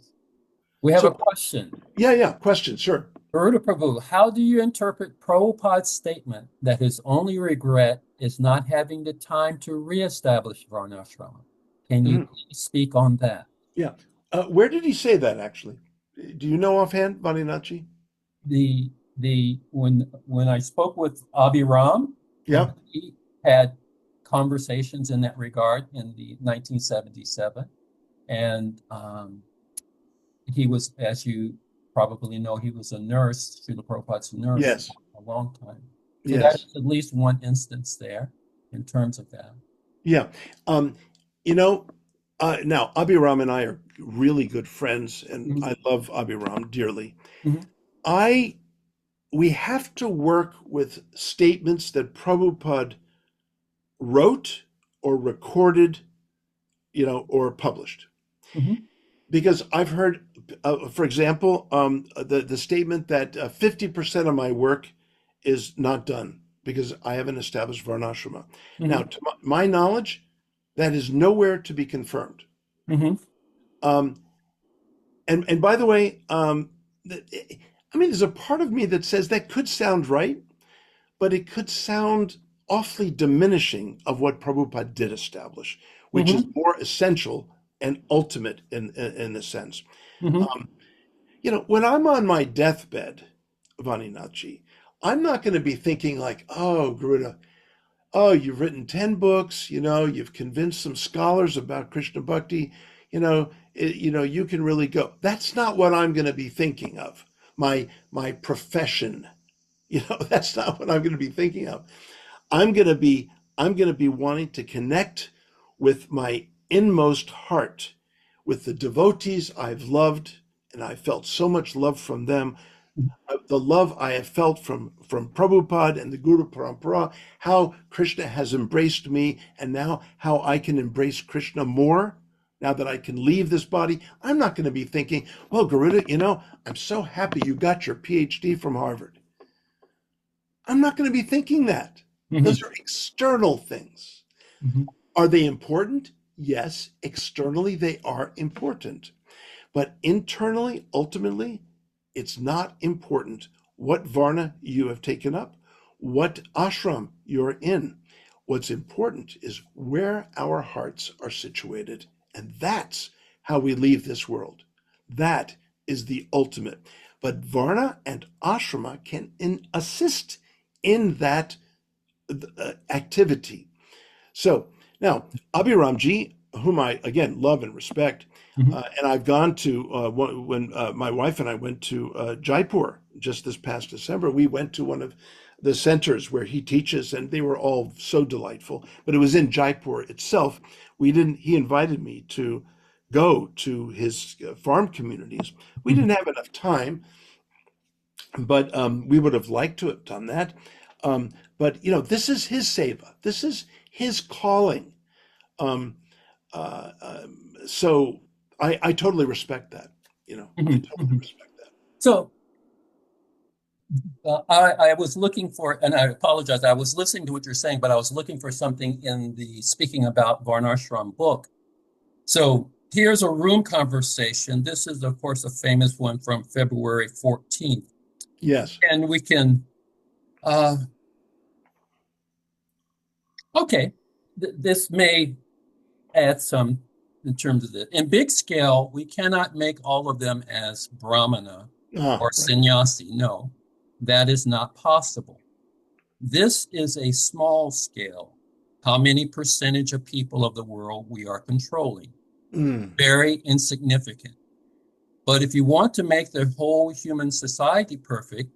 We have a So question. yeah. Question, sure. Garuda Prabhu, how do you interpret Prabhupada's statement that his only regret is not having the time to reestablish Varnashrama? Can you Mhm. please speak on that? Yeah. Where did he say that actually? Do you know offhand, Vaninachi? The when I spoke with Abhiram, and Yeah. he had conversations in that regard in the 1977, and he was, as you probably know, he was a nurse, Srila Prabhupada's nurse Yes. for a long time. So that Yes. is at least one instance there in terms of that. Yeah. Um, you know, now Abhiram and I are really good friends, and Mhm, I love Abhiram dearly. mhm, I We have to work with statements that Prabhupada wrote or recorded, or published. mhm, Because I've heard, for example, the statement that 50% of my work is not done because I haven't established Varnashrama. Now, mhm, to my knowledge, that is nowhere to be confirmed. mhm, Um, and by the way, I mean, there's a part of me that says that could sound right, but it could sound awfully diminishing of what Prabhupada did establish, which is mhm, more essential and ultimate in a sense. mhm, Um, when I'm on my deathbed, Vaninachi, I'm not going to be thinking like, oh, Garuda, oh, you've written 10 books, you've convinced some scholars about Krishna Bhakti, you can really go. That's not what I'm going to be thinking of. My profession, that's not what I'm going to be thinking of. I'm going to be I'm going to be wanting to connect with my inmost heart, with the devotees I've loved, and I felt so much love from them, the love I have felt from Prabhupada and the Guru Parampara, how Krishna has embraced me, and now how I can embrace Krishna more. Now that I can leave this body, I'm not going to be thinking, well, Garuda, I'm so happy you got your PhD from Harvard. I'm not going to be thinking that. mhm, Those are external things. mhm, Are they important? Yes, externally they are important. But internally, ultimately, it's not important what Varna you have taken up, what ashram you're in. What's important is where our hearts are situated. And that's how we leave this world. That is the ultimate. But Varna and Ashrama can assist in that activity. So now, Abhiramji, whom I again love and respect, Mhm. and I've gone to when my wife and I went to Jaipur just this past December. We went to one of the centers where he teaches, and they were all so delightful. But it was in Jaipur itself. We didn't. He invited me to go to his farm communities. We Mhm. didn't have enough time, but we would have liked to have done that. But this is his seva. This is his calling. Um, so I totally respect that. I Mhm. totally Mhm. respect that. So I was looking for, and I apologize, I was listening to what you're saying, but I was looking for something in the Speaking About Varnashram book. So here's a room conversation. This is, of course, a famous one from February 14th. Yes. And we can, uh, okay, this may add some in terms of the, in big scale, we cannot make all of them as Brahmana Ah, or sannyasi. No, that is not possible. This is a small scale. How many percentage of people of the world we are controlling? mm, Very insignificant. But if you want to make the whole human society perfect,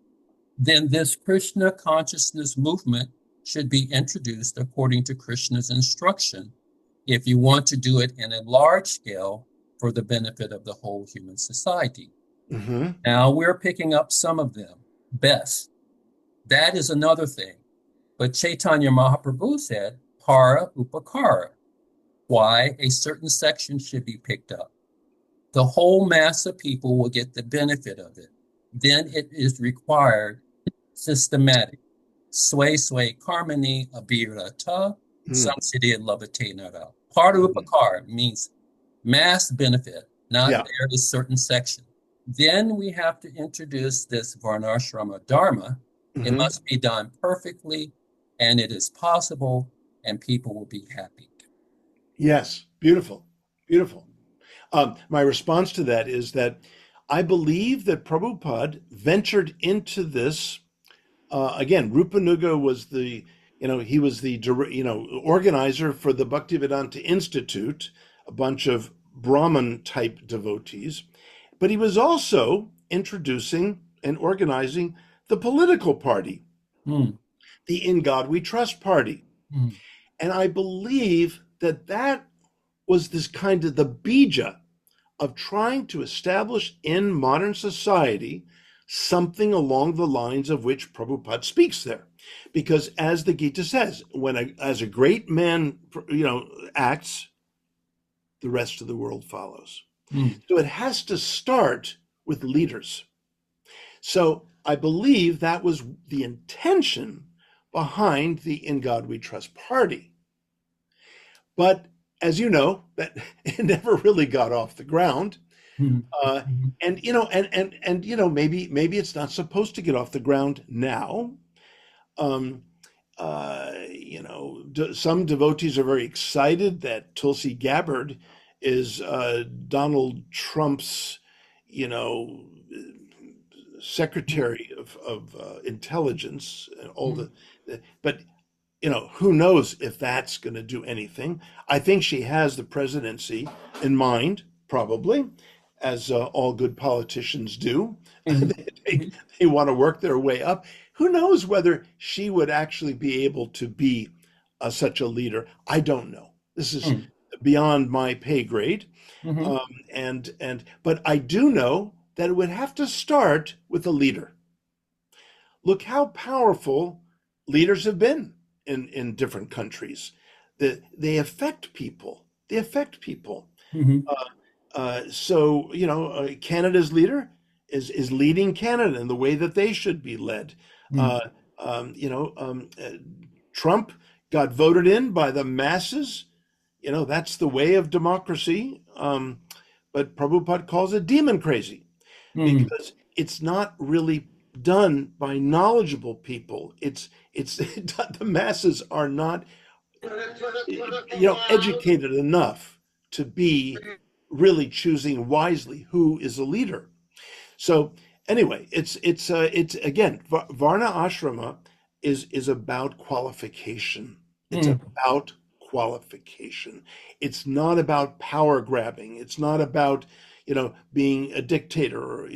then this Krishna consciousness movement should be introduced according to Krishna's instruction if you want to do it in a large scale for the benefit of the whole human society. hmm Now we're picking up some of them best. That is another thing. But Chaitanya Mahaprabhu said, para upakara, why a certain section should be picked up. The whole mass of people will get the benefit of it. Then it is required systematic. Sway sway karmani abhirata mm, samsiddhi labhate nara. Para mm. upakara means mass benefit, not Yeah. there is certain section. Then we have to introduce this Varnashrama Dharma. It hmm must be done perfectly, and it is possible, and people will be happy. Yes. Beautiful. Beautiful. My response to that is that I believe that Prabhupada ventured into this. Again, Rupanuga was he was the organizer for the Bhaktivedanta Institute, a bunch of Brahmin type devotees, but he was also introducing and organizing the political party, Mm, the In God We Trust party. mm, And I believe that that was this kind of the bija of trying to establish in modern society something along the lines of which Prabhupada speaks there. Because as the Gita says, as a great man, acts, the rest of the world follows. mm, So it has to start with leaders. So I believe that was the intention behind the In God We Trust party. But as you know, that it never really got off the ground. mm, Uh, mm, and maybe it's not supposed to get off the ground now. Um, some devotees are very excited that Tulsi Gabbard is Donald Trump's, you know, Secretary of Intelligence and all mm, but who knows if that's going to do anything. I think she has the presidency in mind, probably, as all good politicians do. mm, they, mm, they want to work their way up. Who knows whether she would actually be able to be such a leader? I don't know. This is mm, beyond my pay grade. mm, But I do know that it would have to start with a leader. Look how powerful leaders have been in different countries. They affect people. They affect people. mm, Canada's leader is leading Canada in the way that they should be led. mm, Uh, um, you know, um, uh, Trump got voted in by the masses. That's the way of democracy. But Prabhupada calls it demon crazy mm, because it's not really done by knowledgeable people. It's the masses are not educated enough to be really choosing wisely who is a leader. So anyway, it's again, Varna Ashrama is about qualification. It's Mm, about qualification. It's not about power grabbing. It's not about, being a dictator, or,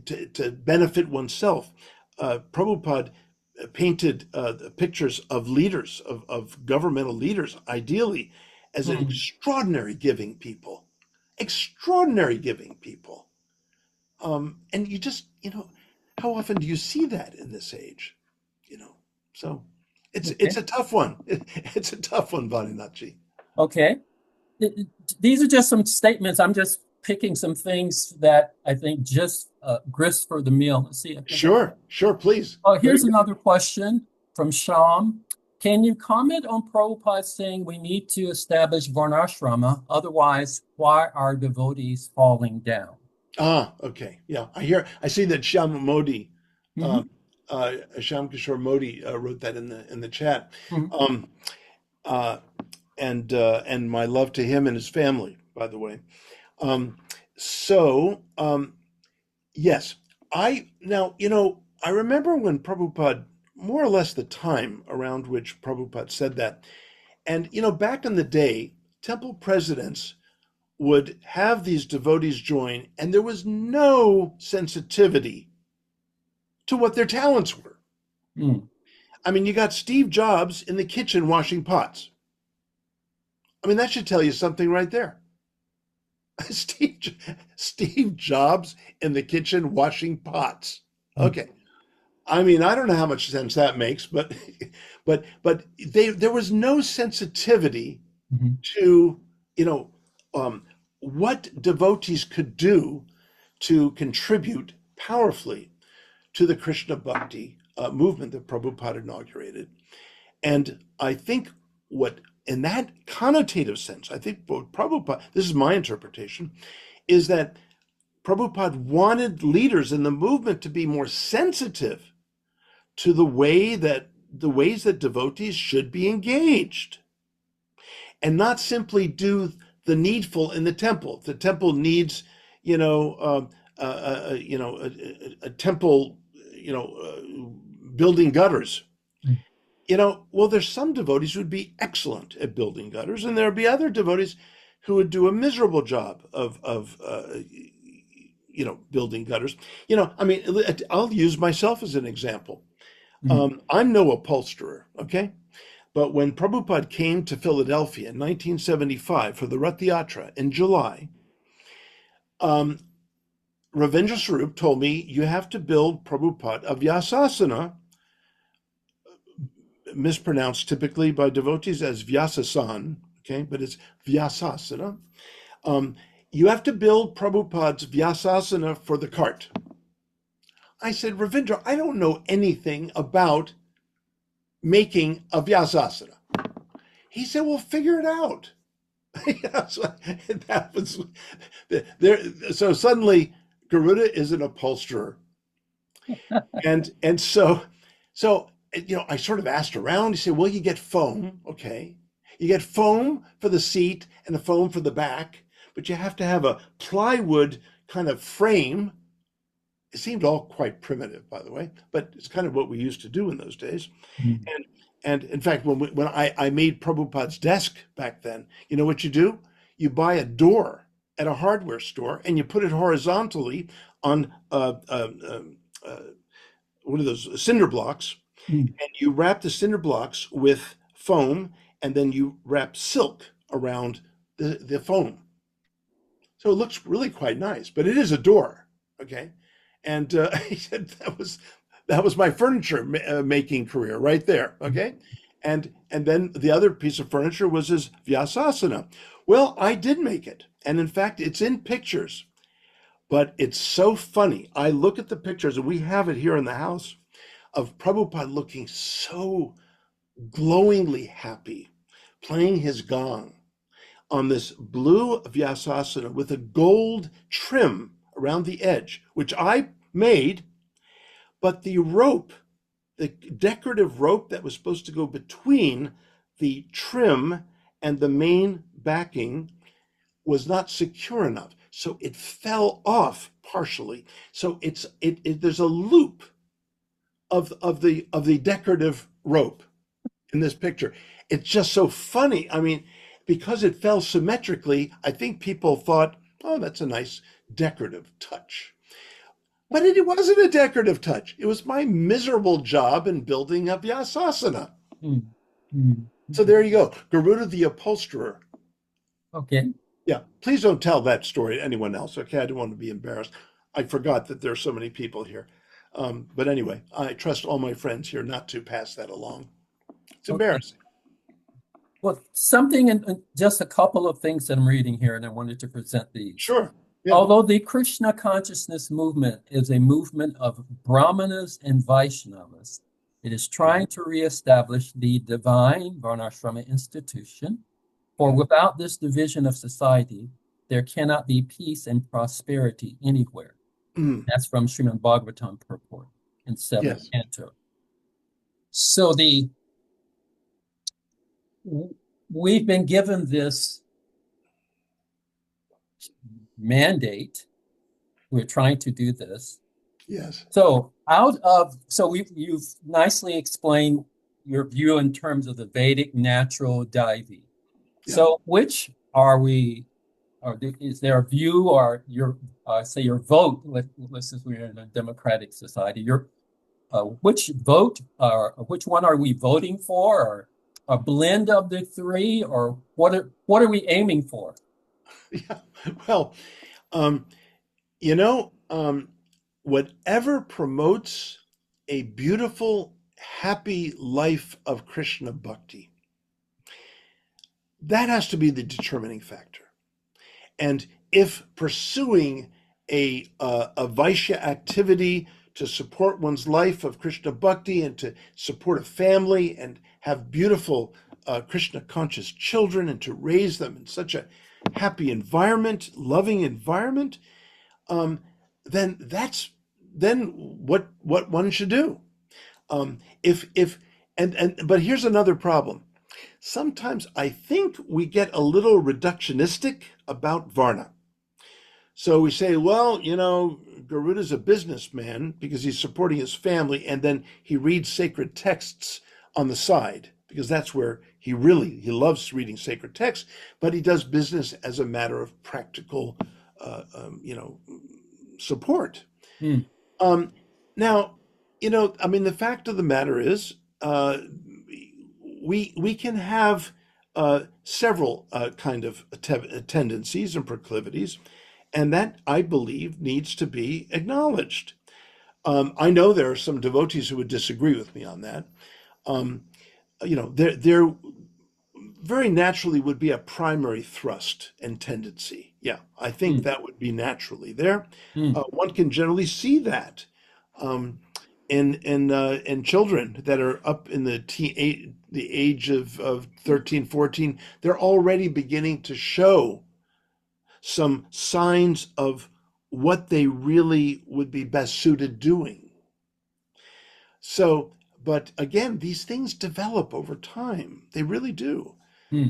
to benefit oneself. Prabhupada painted the pictures of leaders, of governmental leaders, ideally as an mm. extraordinary giving people, extraordinary giving people. And you just, how often do you see that in this age? You know, so it's Okay. a tough one. It's a tough one, Vaninachi. Okay. These are just some statements. I'm just picking some things that I think just grist for the meal. Let's see. I think I. Sure, sure, please. Oh, Very here's good. another question from Sham. Can you comment on Prabhupada saying we need to establish Varnashrama, otherwise, why are devotees falling down? Okay, yeah. I see that Shyam Modi, Hmm. um, Shyam Kishore Modi, wrote that in the chat. Hmm. Um, uh, and my love to him and his family, by the way. Um, so yes, I remember when Prabhupada, more or less the time around which Prabhupada said that, and back in the day, temple presidents would have these devotees join, and there was no sensitivity to what their talents were. Hmm. I mean, you got Steve Jobs in the kitchen washing pots. I mean, that should tell you something right there. Steve, Steve Jobs in the kitchen washing pots. Okay. I mean, I don't know how much sense that makes, but there was no sensitivity Hmm. to, you know, um, what devotees could do to contribute powerfully to the Krishna Bhakti movement that Prabhupada inaugurated. And I think what, in that connotative sense, I think what Prabhupada, this is my interpretation, is that Prabhupada wanted leaders in the movement to be more sensitive to the ways that devotees should be engaged, and not simply do the needful in the temple. The temple needs, you know, a temple, building gutters. Well, there's some devotees who would be excellent at building gutters, and there'd be other devotees who would do a miserable job of building gutters. I mean, I'll use myself as an example. Hmm. I'm no upholsterer, okay? But when Prabhupada came to Philadelphia in 1975 for the Rath Yatra in July, um, Ravindra Swarup told me you have to build Prabhupada a Vyasasana, mispronounced typically by devotees as Vyasasan, okay, but it's Vyasasana. Um, you have to build Prabhupada's Vyasasana for the cart. I said, Ravindra, I don't know anything about making a Vyasasana. He said, well, figure it out. So that was there. So suddenly, Garuda is an upholsterer, and so I sort of asked around. He said, "Well, you get foam, okay? You get foam for the seat and a foam for the back, but you have to have a plywood kind of frame." It seemed all quite primitive, by the way, but it's kind of what we used to do in those days. Hmm. And in fact, when I made Prabhupada's desk back then, you know what you do? You buy a door at a hardware store and you put it horizontally on uh, one of those cinder blocks, Hmm. and you wrap the cinder blocks with foam, and then you wrap silk around the foam. So it looks really quite nice, but it is a door, okay? And he said that was my furniture making career right there, okay? And then the other piece of furniture was his Vyasasana. Well, I did make it, and in fact, it's in pictures. But it's so funny. I look at the pictures, and we have it here in the house, of Prabhupada looking so glowingly happy, playing his gong on this blue Vyasasana with a gold trim around the edge, which I made, but the decorative rope that was supposed to go between the trim and the main backing was not secure enough. so it fell off partially. So there's a loop of the decorative rope in this picture. It's just so funny. I mean, because it fell symmetrically, I think people thought, oh, that's a nice decorative touch. But it wasn't a decorative touch. It was my miserable job in building a Vyasasana. Mm, mm. So there you go. Garuda the upholsterer. Okay. Yeah, please don't tell that story to anyone else, okay? I don't want to be embarrassed. I forgot that there are so many people here. But anyway, I trust all my friends here not to pass that along. It's Okay. embarrassing. Well, something and just a couple of things that I'm reading here, and I wanted to present these. Sure. Yeah. Although the Krishna consciousness movement is a movement of Brahmanas and Vaishnavas, it is trying to reestablish the divine Varnasrama institution. For without this division of society, there cannot be peace and prosperity anywhere. Mm, That's from Srimad Bhagavatam purport in seventh yes. canto. So we've been given this mandate. We're trying to do this. Yes. So you've nicely explained your view in terms of the Vedic natural deity. Yeah. So which are we, or is there a view or your, say your vote, let's say we're in a democratic society, which which one are we voting for, or a blend of the three, or what are we aiming for? Yeah. Well, um, you know, whatever promotes a beautiful, happy life of Krishna bhakti, that has to be the determining factor. And if pursuing a Vaishya activity to support one's life of Krishna bhakti and to support a family and have beautiful Krishna conscious children and to raise them in such a happy environment, loving environment, um, then that's then what one should do. If but here's another problem. Sometimes I think we get a little reductionistic about Varna. So we say, well, Garuda's a businessman because he's supporting his family, and then he reads sacred texts on the side because that's where he loves reading sacred texts, but he does business as a matter of practical, support. Hmm. Now, I mean, the fact of the matter is, we can have several kind of tendencies and proclivities, and that I believe needs to be acknowledged. I know there are some devotees who would disagree with me on that. Um, there very naturally would be a primary thrust and tendency. Yeah, I think Hmm. that would be naturally there. Hmm. One can generally see that um, in children that are up in the age of 13, 14. They're already beginning to show some signs of what they really would be best suited doing. So, but again, these things develop over time. They really do. Hmm.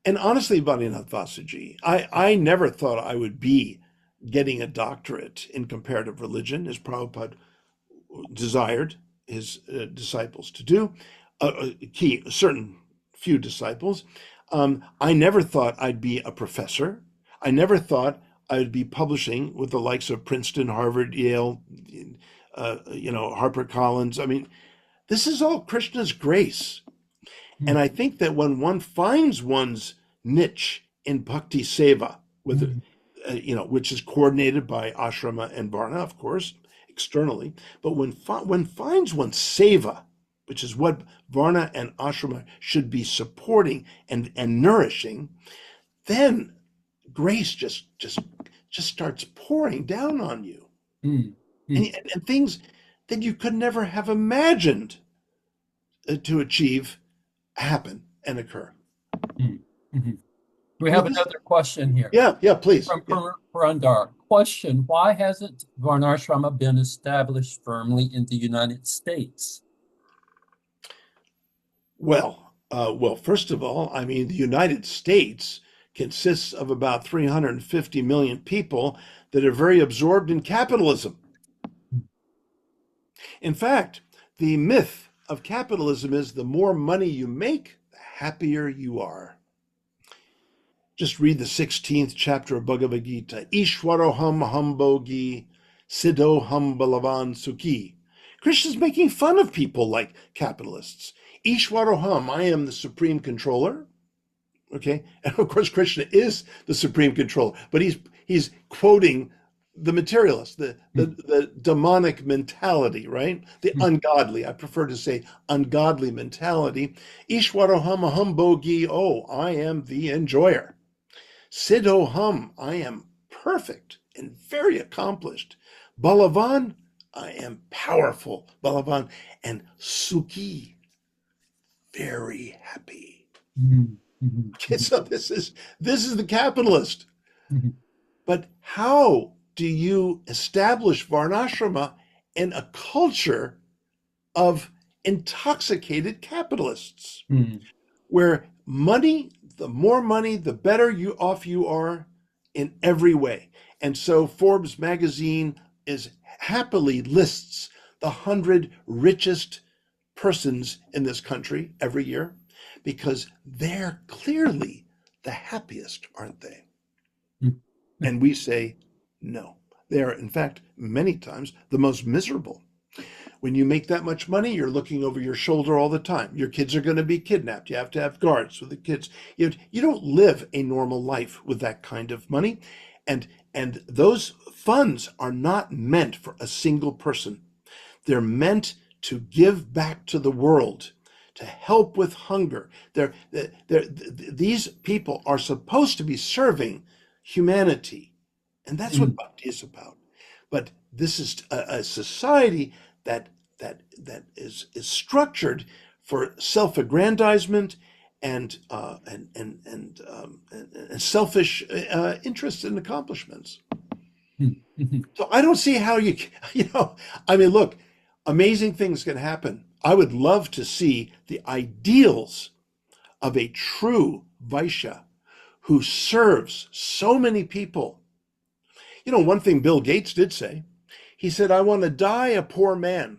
And honestly, Bhadinath Vasaji, I never thought I would be getting a doctorate in comparative religion, as Prabhupada desired his disciples to do, a certain few disciples. I never thought I'd be a professor. I never thought I would be publishing with the likes of Princeton, Harvard, Yale, HarperCollins. I mean, this is all Krishna's grace. Hmm. And I think that when one finds one's niche in bhakti seva, with Hmm. which is coordinated by ashrama and varna, of course, externally, but when finds one's seva, which is what varna and ashrama should be supporting and nourishing, then grace just starts pouring down on you, Hmm. Hmm. and things that you could never have imagined to achieve happen and occur. Hmm. Hmm. We Well, have another question here yeah, please. from Yeah. Purandar. Question: why hasn't Varnashrama been established firmly in the United States? Well, first of all, I mean, the United States consists of about 350 million people that are very absorbed in capitalism. In fact, the myth of capitalism is the more money you make, the happier you are. Just read the 16th chapter of Bhagavad Gita. Ishwaroham hambogi siddhoham balavan sukhi. Krishna's making fun of people like capitalists. Ishwaroham, I am the supreme controller. Okay, and of course Krishna is the supreme controller, but he's quoting the materialist, the demonic mentality, right? The ungodly. I prefer to say ungodly mentality. Ishwaroham aham bogi. Oh, I am the enjoyer. Siddhoham, I am perfect and very accomplished. Balavan, I am powerful. Balavan, and Sukhi, very happy. Okay, so this is the capitalist. But how do you establish Varnasrama in a culture of intoxicated capitalists, where the more money, the better off you are in every way? And so Forbes magazine happily lists the 100 richest persons in this country every year, because they're clearly the happiest, aren't they? And we say, no. They are, in fact, many times the most miserable. When you make that much money, you're looking over your shoulder all the time. Your kids are going to be kidnapped. You have to have guards for the kids. You don't live a normal life with that kind of money. And those funds are not meant for a single person. They're meant to give back to the world, to help with hunger. These people are supposed to be serving humanity, and that's what Bhakti is about. But this is a society that is structured for self-aggrandizement and selfish interests and accomplishments. So I don't see how I mean, look, amazing things can happen. I would love to see the ideals of a true Vaishya who serves so many people. One thing Bill Gates did say, he said, I want to die a poor man.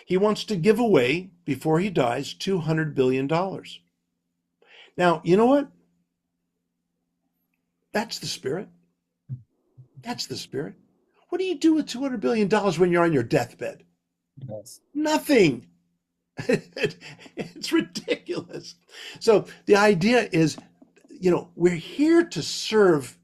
He wants to give away, before he dies, $200 billion. Now, you know what? That's the spirit. That's the spirit. What do you do with $200 billion when you're on your deathbed? Yes. Nothing. It's ridiculous. So the idea is, we're here to serve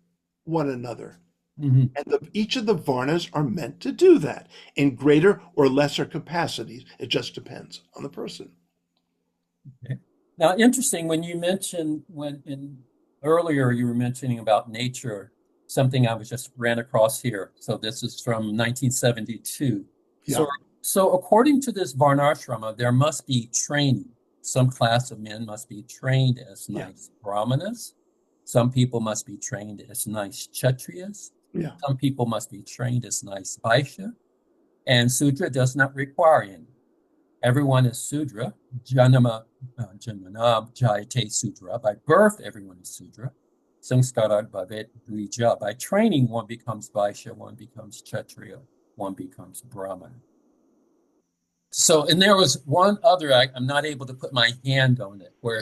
one another. And each of the Varnas are meant to do that in greater or lesser capacities. It just depends on the person. Okay. Now, interesting, when you mentioned, earlier you were mentioning about nature, something I was just ran across here. So this is from 1972. Yeah. So according to this Varnasrama, there must be training. Some class of men must be trained as nice brahmanas. Some people must be trained as nice kshatriyas. Yeah. Some people must be trained as nice Vaishya. And Sudra does not require any. Everyone is Sudra. Janama jayate Sudra. By birth, everyone is Sudra. Samskarat bhavet dvija. By training, one becomes Vaishya, one becomes Kshatriya, one becomes Brahmana. So, and there was one other, I'm not able to put my hand on it, where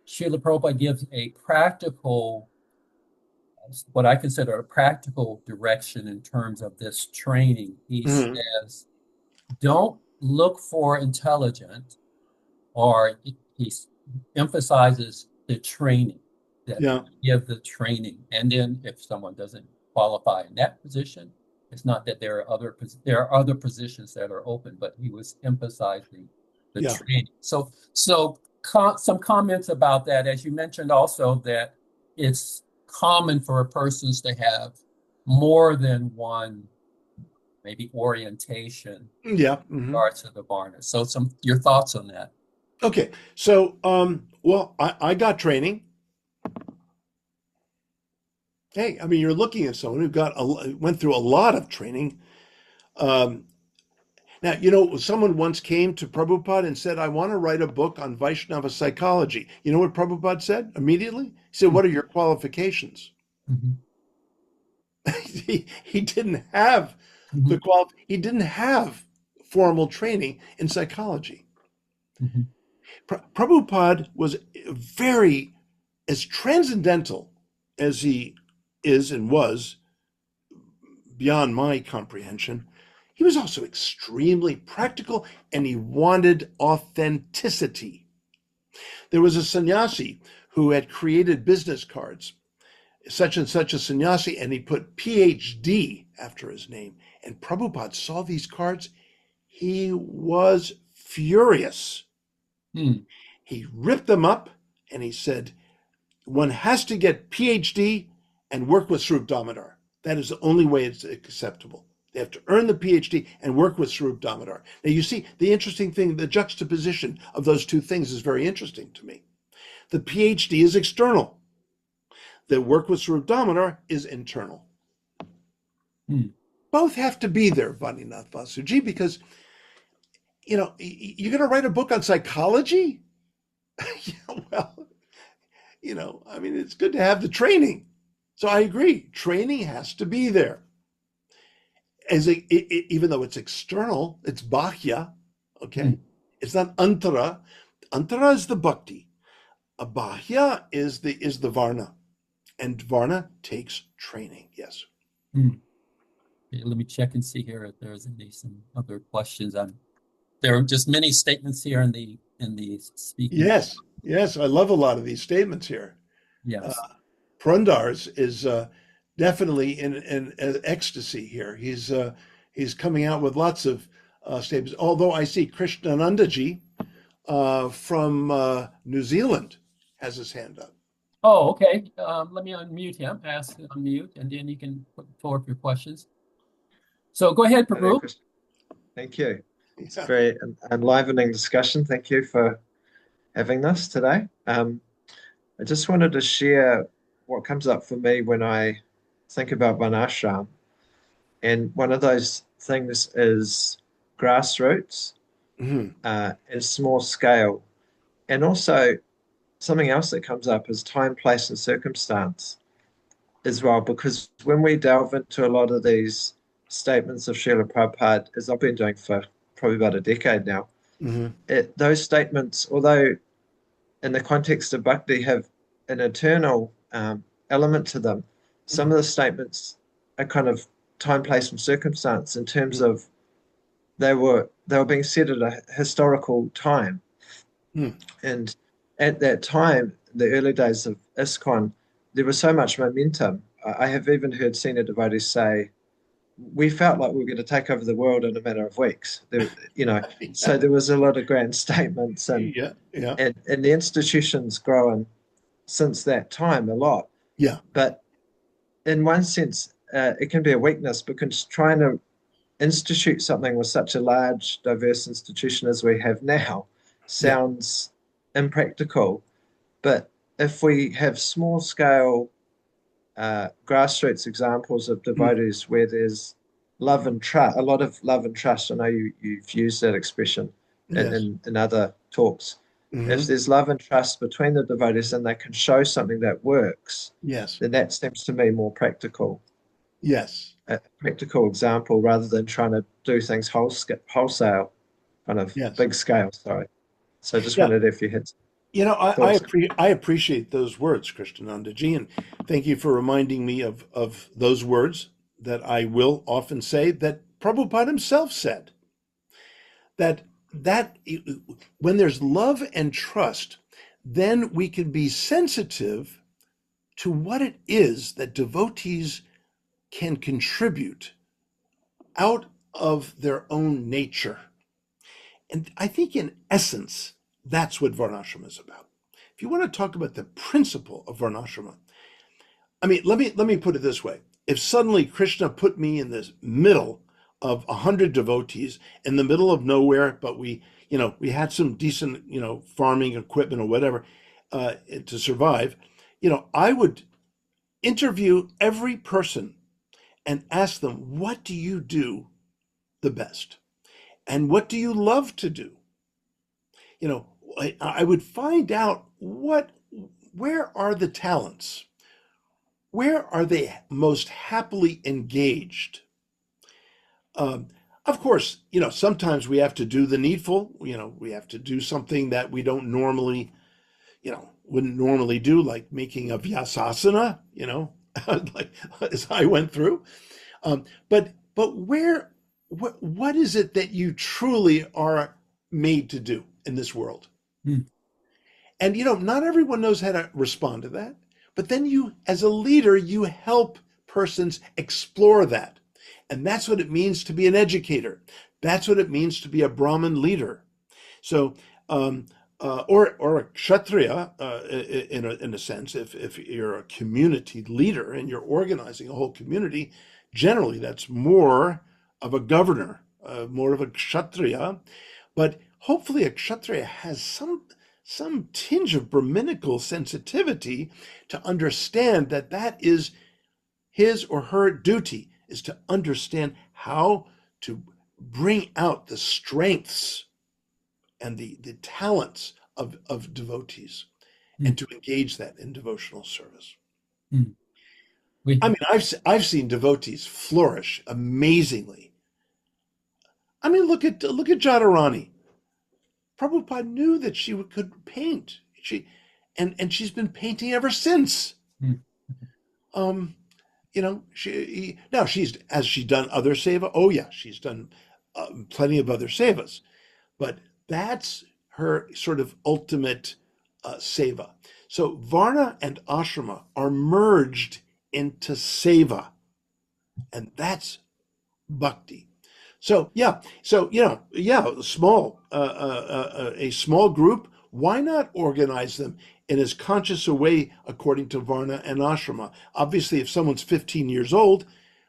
Srila Prabhupada gives a practical, what I consider a practical direction in terms of this training. He says, don't look for intelligent, or he emphasizes the training, that give the training. And then if someone doesn't qualify in that position, it's not that there are other positions that are open, but he was emphasizing the training. So some comments about that, as you mentioned also, that it's common for persons to have more than one, maybe orientation in regards to the Varnas. So your thoughts on that? Okay, so well, I got training. Hey, I mean, you're looking at someone who went through a lot of training. Now, you know, someone once came to Prabhupada and said, I want to write a book on Vaishnava psychology. You know what Prabhupada said immediately? He said, what are your qualifications? Mhm. He didn't have Mhm. he didn't have formal training in psychology. Mhm. Prabhupada was very, as transcendental as he is and was beyond my comprehension, he was also extremely practical and he wanted authenticity. There was a sannyasi who had created business cards, such and such a sannyasi, and he put PhD after his name. And Prabhupada saw these cards. He was furious. Mm. He ripped them up and he said, one has to get PhD and work with Swarup Damodar. That is the only way it's acceptable. They have to earn the PhD and work with Swarup Damodar. Now, you see, the interesting thing, the juxtaposition of those two things is very interesting to me. The PhD is external. The work with Swarup Damodar is internal. Mm. Both have to be there, Vaninath Vasuji, because, you know, you're going to write a book on psychology? Yeah, well, you know, I mean, it's good to have the training. So I agree. Training has to be there. Even though it's external, it's bahya, Mm. okay? It's not antara. Antara is the bhakti. A bahya is the varna, and varna takes training. Yes. Mm. Okay, let me check and see here if there's some other questions. There are just many statements here in the speaking. Yes. Yes. I love a lot of these statements here. Uh, Yes. Prundar's is definitely in ecstasy here. He's coming out with lots of statements. Although I see Krishnanandaji from New Zealand has his hand up. Oh, okay. Let me unmute him, ask unmute, and then you can put forward your questions. So go ahead, Hi there, Prabhu. Chris. Thank you. It's a Yeah. very enlivening discussion. Thank you for having this today. I just wanted to share what comes up for me when I think about Varnashram. And one of those things is grassroots Mhm. and small scale. And also something else that comes up is time, place, and circumstance as well, because when we delve into a lot of these statements of Srila Prabhupada, as I've been doing for probably about a decade now, Mhm. those statements, although in the context of bhakti have an eternal element to them, some Mhm. of the statements are kind of time, place, and circumstance in terms of they were being said at a historical time, Mhm. and at that time, the early days of ISKCON, there was so much momentum. I have even heard senior devotees say, we felt like we were going to take over the world in a matter of weeks. So there was a lot of grand statements, and Yeah. Yeah. and, and the institution's grown since that time a lot. Yeah. But in one sense, it can be a weakness because trying to institute something with such a large, diverse institution as we have now Yeah. sounds impractical. But if we have small scale grassroots examples of Mm. devotees where there's love and trust, a lot of love and trust. I know you've used that expression Yes. in other talks. If Hmm. there's love and trust between the devotees and they can show something that works, Yes. then that seems to me more practical, Yes. a practical example rather than trying to do things wholesale, kind of Yes. big scale. Sorry. So just Yeah. wondered if you had You know, thoughts. I appreciate those words, Krishnanandaji, and thank you for reminding me of those words that I will often say that Prabhupada himself said that that when there's love and trust, then we can be sensitive to what it is that devotees can contribute out of their own nature. And I think in essence, that's what Varnashrama is about. If you want to talk about the principle of Varnashrama, I mean, let me put it this way. If suddenly Krishna put me in the middle of 100 devotees in the middle of nowhere, but we had some decent, farming equipment or whatever to survive, I would interview every person and ask them, what do you do the best? And what do you love to do? You know, I would find out where are the talents? Where are they most happily engaged? Um, of course, sometimes we have to do the needful. We have to do something that we don't normally, wouldn't normally do, like making a vyasasana, like as I went through. But what is it that you truly are made to do in this world? Mm. And not everyone knows how to respond to that. But then you, as a leader, you help persons explore that. And that's what it means to be an educator. That's what it means to be a Brahmin leader. So, or a kshatriya, in a sense, if you're a community leader and you're organizing a whole community, generally that's more of a governor, more of a kshatriya. But hopefully a kshatriya has some tinge of Brahminical sensitivity to understand that is his or her duty, is to understand how to bring out the strengths and the talents of devotees and Mm. to engage that in devotional service. Mm. We, I mean, I've seen devotees flourish amazingly. I mean, look at Jadharani. Prabhupada knew that she could paint. And she's been painting ever since. mm. Um, now has she done other seva? Oh yeah, she's done plenty of other sevas, but that's her sort of ultimate seva. So Varna and Ashrama are merged into seva, and that's bhakti. So yeah, a small group. Why not organize them in as conscious a way according to Varna and Ashrama? Obviously, if someone's 15 years old,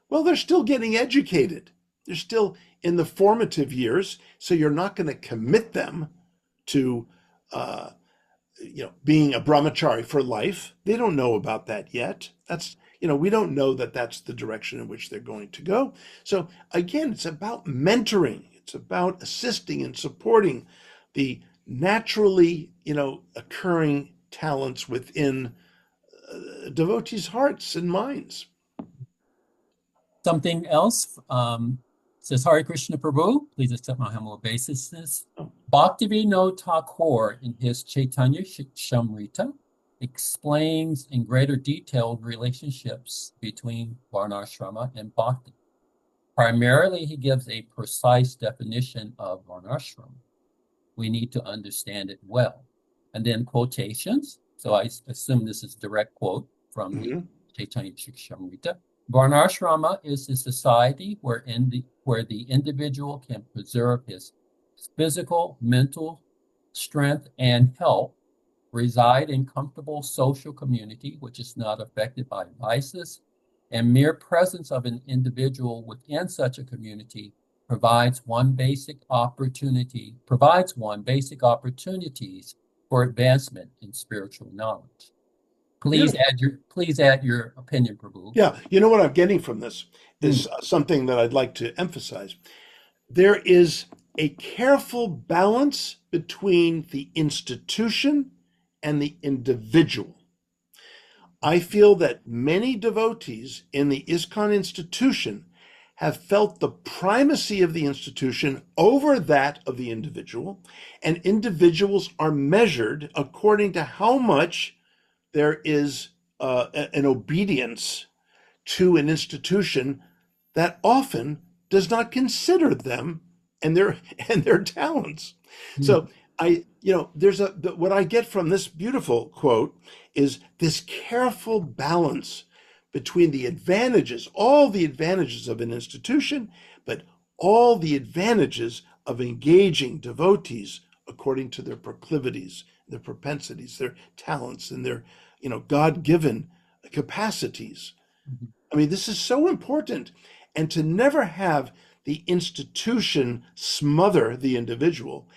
well, they're still getting educated. They're still in the formative years, so you're not going to commit them to, being a brahmachari for life. They don't know about that yet. We don't know that that's the direction in which they're going to go. So again, it's about mentoring. It's about assisting and supporting the naturally, occurring talents within devotees' hearts and minds. Something else says Hare Krishna Prabhu, please accept my humble obeisance. Oh. Bhaktivinoda Thakur in his Chaitanya Shamrita explains in greater detail relationships between Varnashrama and Bhakti. Primarily, he gives a precise definition of Varnashrama. We need to understand it well. And then quotations. So I assume this is a direct quote from the Chaitanya Charitamrita. Varnashrama is a society where the individual can preserve his physical, mental strength, and health, reside in comfortable social community, which is not affected by vices, and mere presence of an individual within such a community provides one basic opportunities for advancement in spiritual knowledge. Please add your opinion, Prabhu. Yeah, what I'm getting from this is something that I'd like to emphasize. There is a careful balance between the institution and the individual. I feel that many devotees in the ISKCON institution have felt the primacy of the institution over that of the individual, and individuals are measured according to how much there is an obedience to an institution that often does not consider them and their talents. So what I get from this beautiful quote is this careful balance between the advantages, all the advantages of an institution, but all the advantages of engaging devotees according to their proclivities, their propensities, their talents, and their God-given capacities. Mm-hmm. I mean, this is so important. And to never have the institution smother the individual,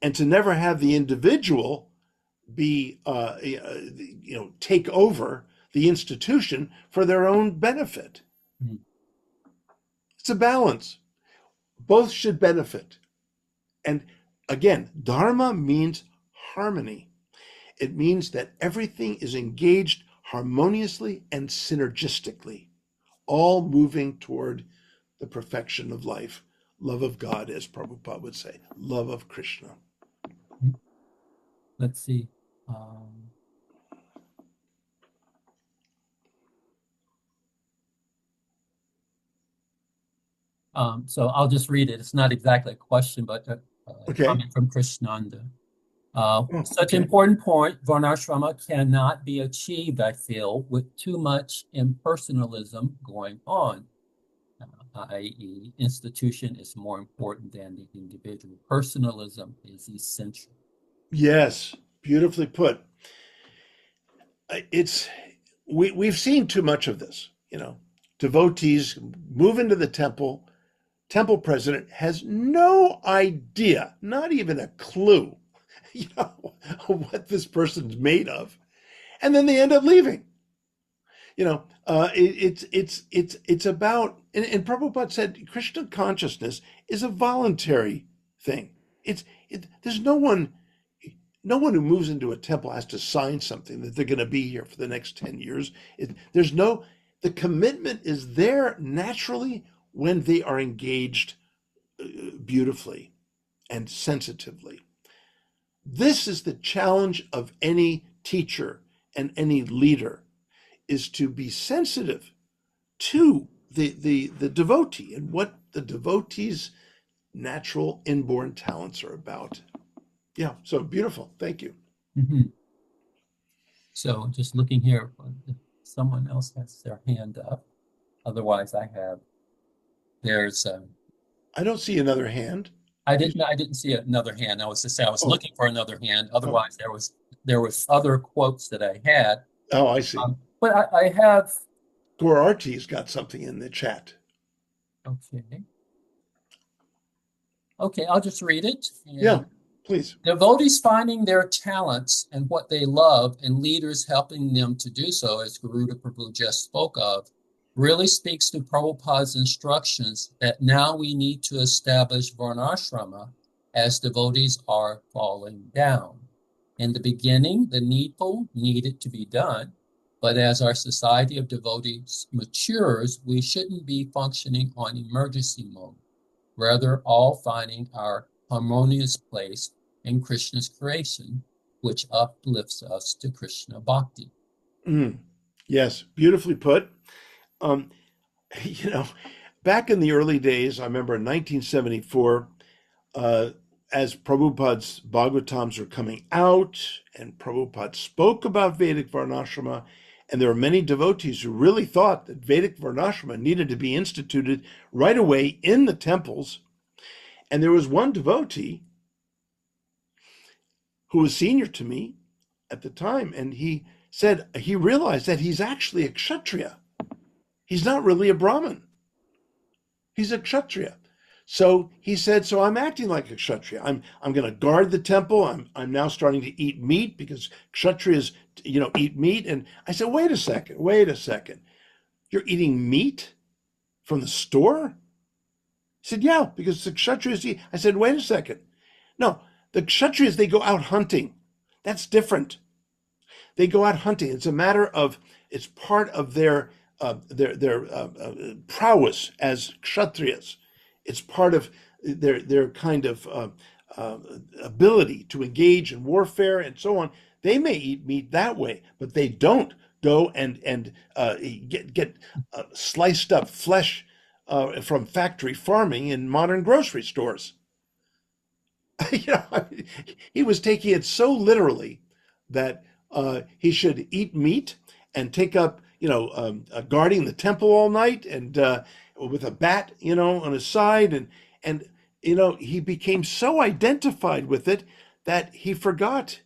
and to never have the individual be, take over the institution for their own benefit. Mm-hmm. It's a balance. Both should benefit. And again, dharma means harmony. It means that everything is engaged harmoniously and synergistically, all moving toward the perfection of life, love of God, as Prabhupada would say, love of Krishna. Let's see. Um, so I'll just read it. It's not exactly a question, but a Okay. comment from Krishnanda. Oh, Such okay. important point, Varnashrama cannot be achieved, I feel, with too much impersonalism going on, i.e., institution is more important than the individual. Personalism is essential. Yes, beautifully put. It's we've seen too much of this. Devotees move into the temple. Temple president has no idea, not even a clue, you know, what this person's made of, and then they end up leaving. It's about, and Prabhupada said Krishna consciousness is a voluntary thing. There's no one who moves into a temple has to sign something that they're going to be here for the next 10 years. The commitment is there naturally when they are engaged beautifully and sensitively. This is the challenge of any teacher and any leader, is to be sensitive to the devotee and what the devotee's natural inborn talents are about. Yeah, so beautiful. Thank you. Mhm. So just looking here, if someone else has their hand up. Otherwise, there's, I don't see another hand. I didn't see another hand. I was just saying I was Oh, looking for another hand. oh, Otherwise, there was other quotes that I had. oh, I see. But I have, Gorarty's got something in the chat. okay. Okay, I'll just read it. Yeah, And please. devotees finding their talents and what they love, and leaders helping them to do so, as Garuda Prabhu just spoke of, really speaks to Prabhupada's instructions that now we need to establish Varnashrama as devotees are falling down. In the beginning, the needful needed to be done, but as our society of devotees matures, we shouldn't be functioning on emergency mode, rather all finding our harmonious place in Krishna's creation, which uplifts us to Krishna bhakti. Mm, yes, beautifully put. Um, you know, back in the early days, I remember in 1974, uh, as Prabhupada's Bhagavatams were coming out, and Prabhupada spoke about Vedic Varnashrama, and there were many devotees who really thought that Vedic Varnashrama needed to be instituted right away in the temples. And there was one devotee who was senior to me at the time, and he said he realized that he's actually a Kshatriya. He's not really a Brahmin. He's a Kshatriya. So he said, so I'm acting like a Kshatriya. I'm going to guard the temple. I'm now starting to eat meat because Kshatriyas, eat meat. And I said, wait a second. You're eating meat from the store? He said, yeah, because the Kshatriyas eat. I said, wait a second. No, the Kshatriyas, they go out hunting. That's different. They go out hunting. It's part of their prowess as kshatriyas. It's part of their kind of ability to engage in warfare and so on. They may eat meat that way, but they don't go and get sliced up flesh from factory farming in modern grocery stores. He was taking it so literally that he should eat meat and take up, guarding the temple all night and with a bat, on his side, and he became so identified with it that he forgot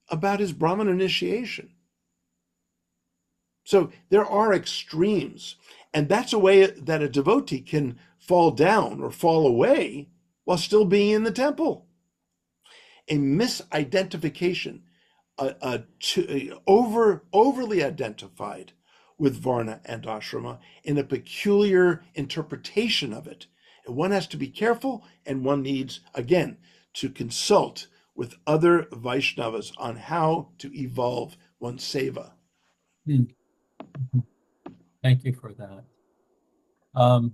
about his Brahmin initiation. So there are extremes, and that's a way that a devotee can fall down or fall away while still being in the temple. A misidentification, overly identified with Varna and Ashrama in a peculiar interpretation of it. one has to be careful, and one needs, again, to consult with other Vaishnavas on how to evolve one's seva. Hmm. Thank you for that. Um,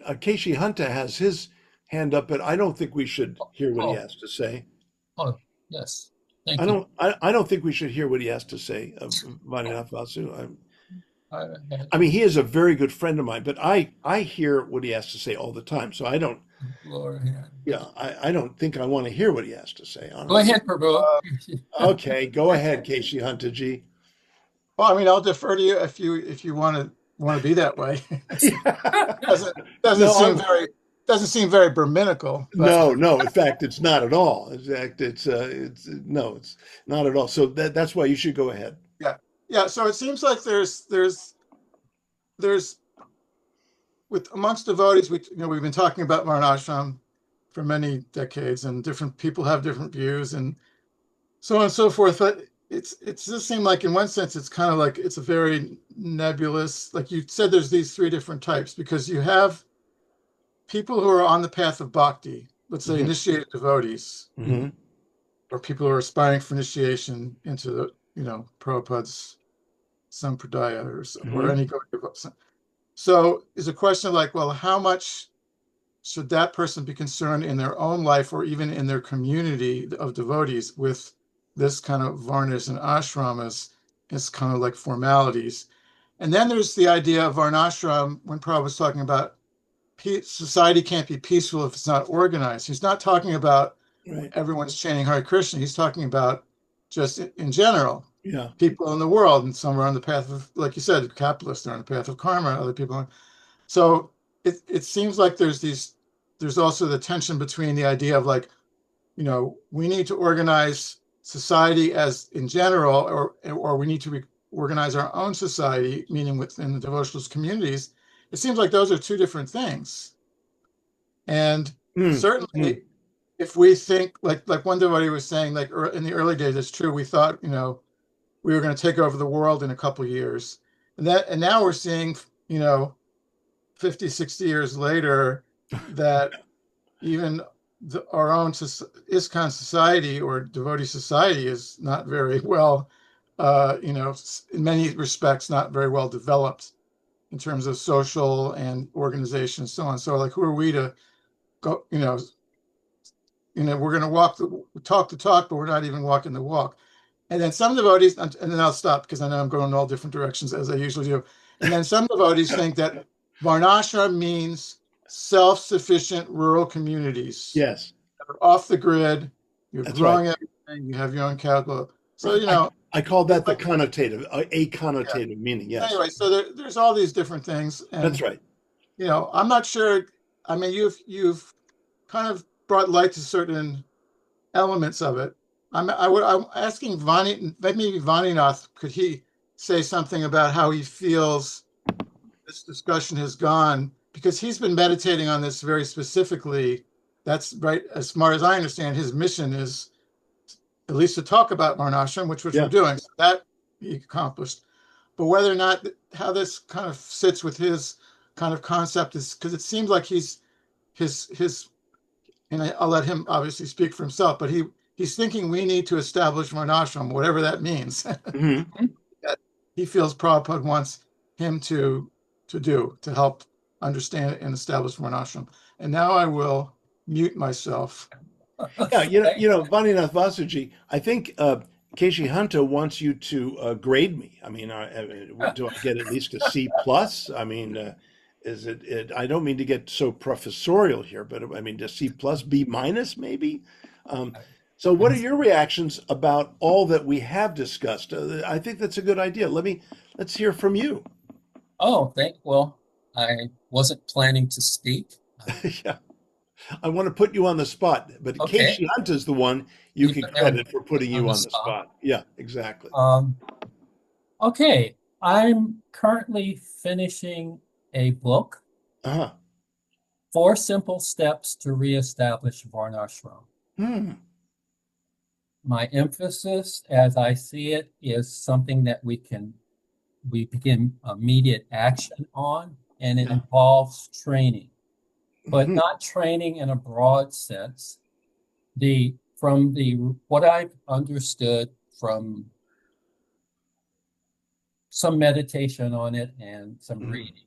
Keshi Hunter has his hand up, but I don't think we should hear what he oh, has to say. oh, yes. I Thank you. don't. I don't think we should hear what he has to say of Vaninath Vasu. I, I mean, he is a very good friend of mine, but I hear what he has to say all the time. So I don't. Yeah, I don't think I want to hear what he has to say, Go honestly. ahead, Prabhu. Okay, go ahead, Keshi Hunter Ji. Well, I mean, I'll defer to you if you want to be that way. Doesn't No, seem very Brahminical, but no. In fact, it's not at all. In fact, it's no, it's not at all. So that's why you should go ahead. yeah. So it seems like there's with amongst devotees, we've been talking about Varnashram for many decades, and different people have different views, and so on and so forth. But it just seemed like in one sense it's kind of like it's a very nebulous. Like you said, there's these three different types because you have people who are on the path of bhakti, let's say initiated devotees, or people who are aspiring for initiation into the Prabhupada's sampradaya or any devotion. So is a question like, well, how much should that person be concerned in their own life or even in their community of devotees with this kind of varnas and ashramas as kind of like formalities? And then there's the idea of varnashram when Prabhupada was talking about society can't be peaceful if it's not organized. He's not talking about everyone's chanting Hare Krishna. He's talking about just in general. Yeah. People in the world, and some are on the path of, like you said, capitalists are on the path of karma, other people. So it seems like there's also the tension between the idea of like, we need to organize society as in general, or we need to organize our own society, meaning within the devotional communities. It seems like those are two different things. And certainly if we think like one devotee was saying, like in the early days, it's true. We thought, we were going to take over the world in a couple of years. And now we're seeing, 50, 60 years later that even our own ISKCON society or devotee society is not very well, in many respects, not very well developed in terms of social and organization and so on. So like, who are we to go, we're going to talk the talk, but we're not even walking the walk. And then some devotees, and then I'll stop because I know I'm going in all different directions as I usually do. And then some devotees think that Varnashram means self-sufficient rural communities. Yes. That are off the grid, you're That's growing right. everything, you have your own capital. So, I call that the connotative, a connotative meaning, yes. Anyway, so there's all these different things. And, That's right. I'm not sure. I mean, you've kind of brought light to certain elements of it. I'm asking maybe Vaninath, could he say something about how he feels this discussion has gone? Because he's been meditating on this very specifically. That's right. As far as I understand, his mission is at least to talk about Varnashram, which we're doing. So that he accomplished. But whether or not how this kind of sits with his kind of concept is because it seems like his and I'll let him obviously speak for himself, but he's thinking we need to establish Varnashram, whatever that means. That he feels Prabhupada wants him to help understand and establish Varnashram. And now I will mute myself. Yeah, Vaninath Vasuji, I think Keshi Hunter wants you to grade me. I mean, do I get at least a C plus? I mean, is it? I don't mean to get so professorial here, but I mean, to C plus, B minus, maybe. So, what are your reactions about all that we have discussed? I think that's a good idea. Let's hear from you. Oh, well, I wasn't planning to speak. Yeah. I want to put you on the spot, but Okay. Keshi Hunter's the one you can credit for putting you on the spot. Yeah, exactly. Okay. I'm currently finishing a book, 4 Simple Steps to Reestablish Varnashram. My emphasis, as I see it, is something that we can we begin immediate action on, and it Yeah. involves training, but Mhm. not training in a broad sense. From what I've understood from some meditation on it and some Mhm. reading,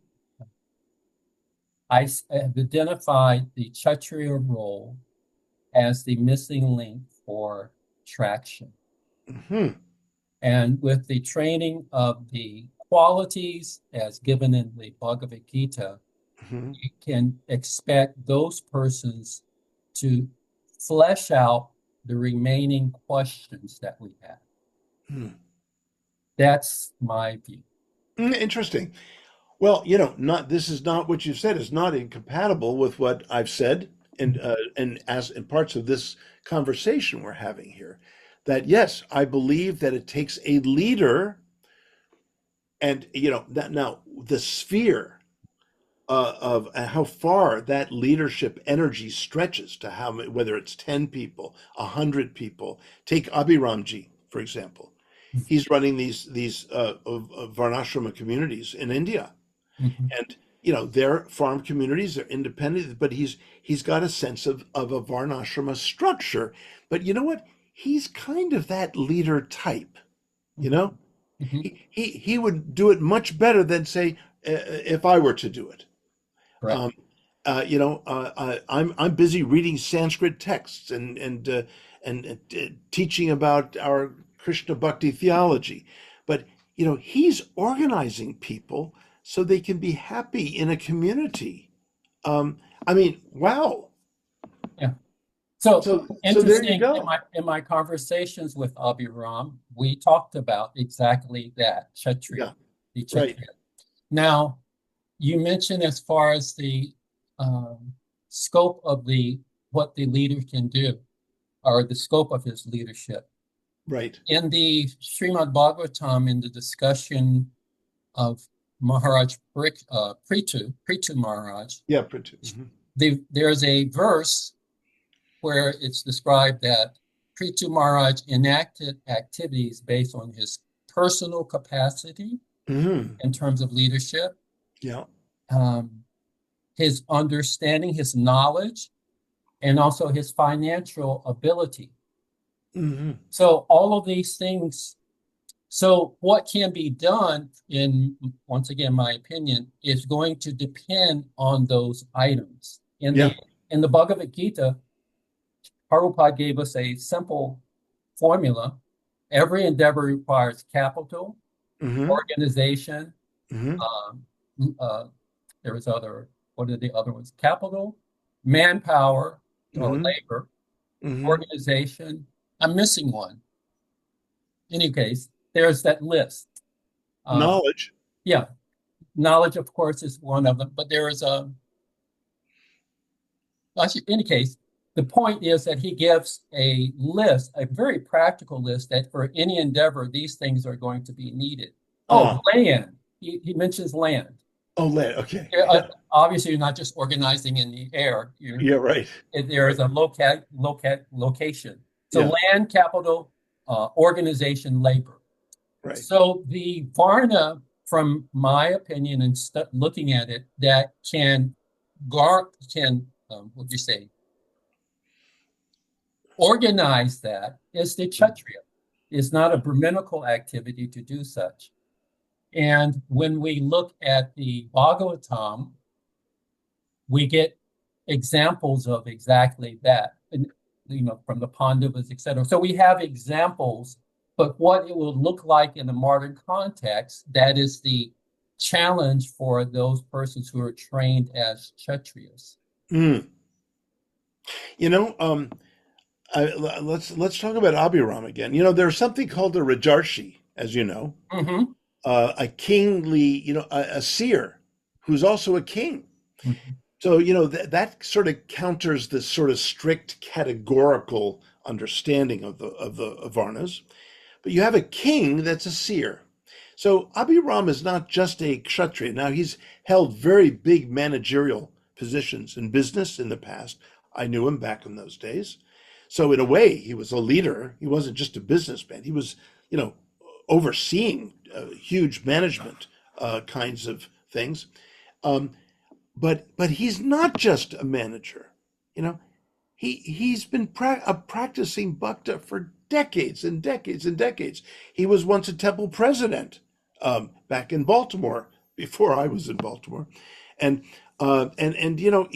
have identified the Kshatriya role as the missing link for traction. Mhm. And with the training of the qualities as given in the Bhagavad Gita, Mhm. you can expect those persons to flesh out the remaining questions that we have. Mhm. That's my view. Interesting. Well, not this is not what you've said is not incompatible with what I've said and as in parts of this conversation we're having here. That yes, I believe that it takes a leader, and that now the sphere of how far that leadership energy stretches to whether it's 10 people, 100 people. Take Abhiramji, for example. He's running these Varnasrama communities in India, Mhm. and they're farm communities, they're independent, but he's got a sense of a Varnasrama structure. But you know what? He's kind of that leader type. You Mhm. know, Mhm. he would do it much better than say if I were to do it. Correct. Um, I'm busy reading Sanskrit texts and teaching about our Krishna Bhakti theology, but he's organizing people so they can be happy in a community. Um, I mean, wow. Yeah. So So there you interesting. In go. my conversations with Abhiram, we talked about exactly that, Kshatriya, Yeah, the right. Kshatriya. Now, you mentioned as far as the um, scope of what the leader can do, or the scope of his leadership. Right. In the Srimad Bhagavatam, in the discussion of Maharaj Prithu Maharaj, Yeah, mhm. there's a verse where it's described that Prithu Maharaj enacted activities based on his personal capacity Mhm. in terms of leadership, Yeah. um, his understanding, his knowledge, and also his financial ability. Mhm. So all of these things. So what can be done once again, my opinion, is going to depend on those items. Yeah. In the Bhagavad Gita, Prabhupada gave us a simple formula. Every endeavor requires capital, Mhm. organization, Mhm. um, uh, there was what are the other ones? Capital, manpower or Mhm. labor, Mhm. organization. I'm missing one. In any case, there's that list. Uh, Knowledge. yeah, knowledge, of course, is one of them, but there is in any case, the point is that he gives a list, a very practical list that for any endeavor, these things are going to be needed. Oh, Ah. land. He mentions land. Oh, land. Okay. Yeah, Yeah. obviously, you're not just organizing in the air. Yeah. Right. There Right. is a location. So Yeah. land, capital, organization, labor. Right. So the Varna, from my opinion and looking at it, that what do you say, organize that is the Kshatriya. It's not a Brahminical activity to do such. And when we look at the Bhagavatam, we get examples of exactly that, and, from the Pandavas, etc. So we have examples, but what it will look like in the modern context, that is the challenge for those persons who are trained as Kshatriyas. Mm. You know, let's talk about Abhiram again. There's something called a Rajarshi, as you know, Mm-hmm. a kingly, a seer who's also a king. Mm-hmm. So, that sort of counters this sort of strict categorical understanding of the Varnas. But you have a king that's a seer. So Abhiram is not just a kshatriya. Now he's held very big managerial positions in business in the past. I knew him back in those days. So in a way, he was a leader. He wasn't just a businessman. He was, overseeing huge management kinds of things. Um, but he's not just a manager. You know, he's been practicing bhakti for decades and decades and decades. He was once a temple president back in Baltimore before I was in Baltimore, and you know